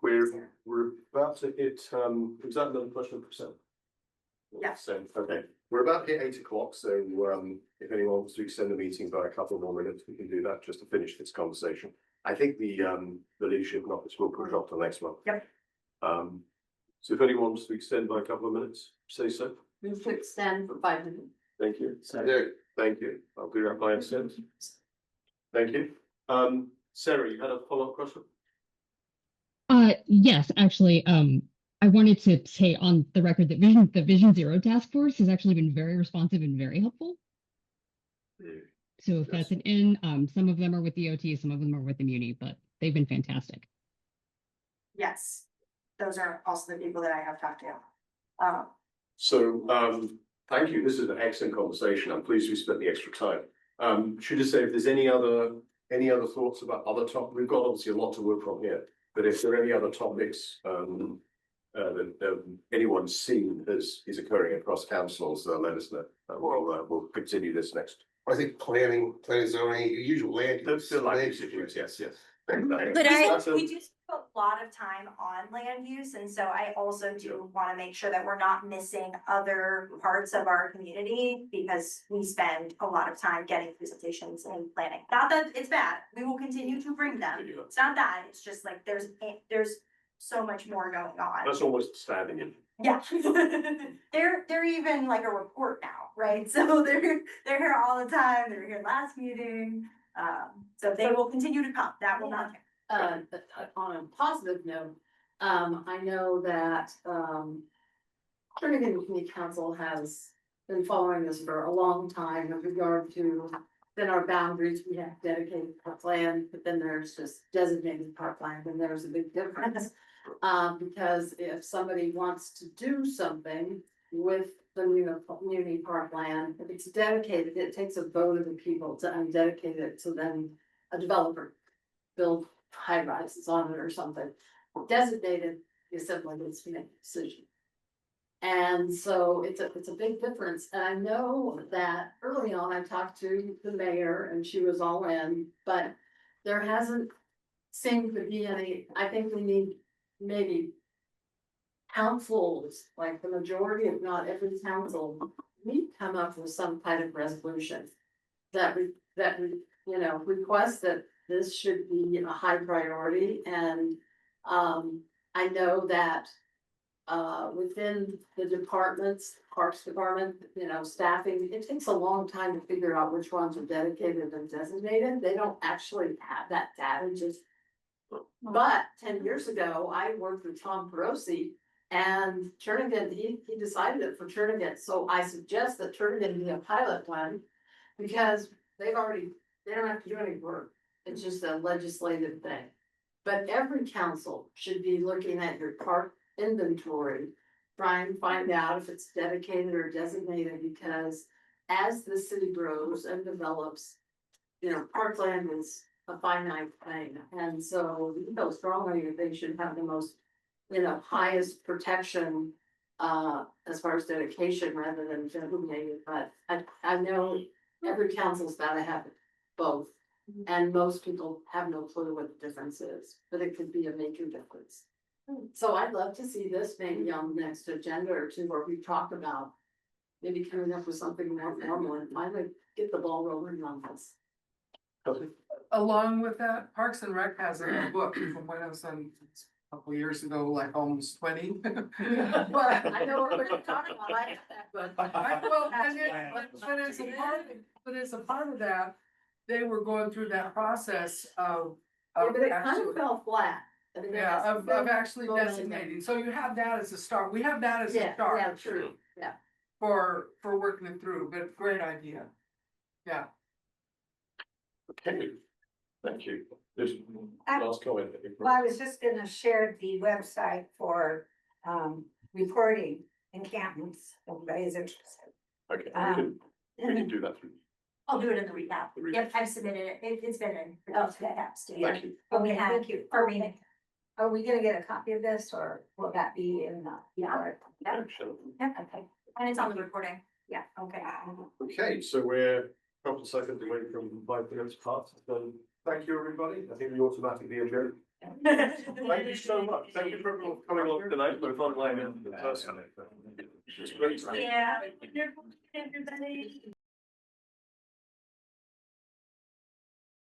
[SPEAKER 1] We're about to hit, is that another question for Sam?
[SPEAKER 2] Yes.
[SPEAKER 1] So, okay, we're about to hit 8 o'clock, so if anyone wants to extend the meeting by a couple more minutes, we can do that just to finish this conversation. I think the leadership office will push off to next month.
[SPEAKER 2] Yep.
[SPEAKER 1] So if anyone wants to extend by a couple of minutes, say so.
[SPEAKER 6] Move to extend for 5 minutes.
[SPEAKER 1] Thank you. Thank you. I'll do that by consent. Thank you. Sarah, you had a follow-up question?
[SPEAKER 22] Yes, actually, I wanted to say on the record that the Vision Zero Task Force has actually been very responsive and very helpful. So if that's an in, some of them are with the OT, some of them are with the Muni, but they've been fantastic.
[SPEAKER 2] Yes, those are also the people that I have talked to.
[SPEAKER 1] Thank you. This is an excellent conversation. I'm pleased we spent the extra time. Should I say if there's any other thoughts about other topics? We've got obviously a lot to work from here, but if there are any other topics that anyone's seen is occurring across councils, let us know. We'll continue this next.
[SPEAKER 3] I think planning zoning, usual land use.
[SPEAKER 1] Yes.
[SPEAKER 2] We do spend a lot of time on land use, and so I also do want to make sure that we're not missing other parts of our community, because we spend a lot of time getting presentations and planning. Not that it's bad, we will continue to bring them. It's not that, it's just like there's so much more going on.
[SPEAKER 1] That's almost standing in.
[SPEAKER 2] Yeah, they're even like a report now, right? So they're here all the time. They were here last meeting. So they will continue to come. That will not change.
[SPEAKER 6] On a positive note, I know that Trinity Community Council has been following this for a long time in regard to then our boundaries. We have dedicated parkland, but then there's just designated parkland, and there's a big difference. Because if somebody wants to do something with the Muni parkland, if it's dedicated, it takes a vote of the people to undedicate it, so then a developer build high rises on it or something. Designated, the assembly needs to make a decision. And so it's a big difference. And I know that early on I talked to the mayor and she was all in, but there hasn't seemed to be any. I think we need maybe councils, like the majority, if not every council, need to come up with some kind of resolution that request that this should be a high priority. And I know that within the departments, Parks Department, staffing, it takes a long time to figure out which ones are dedicated and designated. They don't actually have that data just. But 10 years ago, I worked with Tom Perosi and Jernigan, he decided it for Jernigan. So I suggest that Jernigan be a pilot one because they don't have to do any work. It's just a legislative thing. But every council should be looking at your park inventory, try and find out if it's dedicated or designated, because as the city grows and develops, parkland is a finite thing, and so we feel strongly that they should have the most, highest protection as far as dedication rather than designated, but I know every council's gotta have both. And most people have no clue what the difference is, but it could be a major difference. So I'd love to see this maybe on the next agenda or two, where we talk about maybe coming up with something more formal and finally get the ball rolling on this.
[SPEAKER 13] Along with that, Parks and Rec has a book from when I was on a couple years ago, like almost 20.
[SPEAKER 6] But I know what we're talking about, I have that, but.
[SPEAKER 13] But as a part of that, they were going through that process of.
[SPEAKER 6] Yeah, but it kind
[SPEAKER 13] actually-
[SPEAKER 6] of fell flat. I mean,
[SPEAKER 13] Yeah,
[SPEAKER 6] that's
[SPEAKER 13] of actually
[SPEAKER 6] going in
[SPEAKER 13] designating, so you have that as a start, we have that as a
[SPEAKER 6] Yeah,
[SPEAKER 13] start.
[SPEAKER 6] yeah, true, yeah.
[SPEAKER 13] For working it through, but great idea. Yeah.
[SPEAKER 1] Okay, thank you. Just
[SPEAKER 19] I-
[SPEAKER 1] last comment.
[SPEAKER 19] Well, I was just gonna share the website for, reporting encampments, if anybody's interested.
[SPEAKER 1] Okay, we can do that through.
[SPEAKER 2] I'll do it in the recap. Yep, I've submitted it. It's been in.
[SPEAKER 19] Oh,
[SPEAKER 1] Thank you.
[SPEAKER 19] Okay,
[SPEAKER 2] have
[SPEAKER 19] thank you.
[SPEAKER 2] for reading.
[SPEAKER 19] Are we gonna get a copy of this, or will that be in the?
[SPEAKER 2] Yeah.
[SPEAKER 19] Yeah,
[SPEAKER 1] Sure.
[SPEAKER 19] okay,
[SPEAKER 2] And it's on the recording.
[SPEAKER 19] yeah, okay.
[SPEAKER 1] Okay, so we're a couple of seconds away from 5 minutes past, so thank you, everybody. I think we automatically adjourn. Thank you so much. Thank you for everyone coming along tonight, both online and in person. It's great.
[SPEAKER 2] Yeah. Everybody.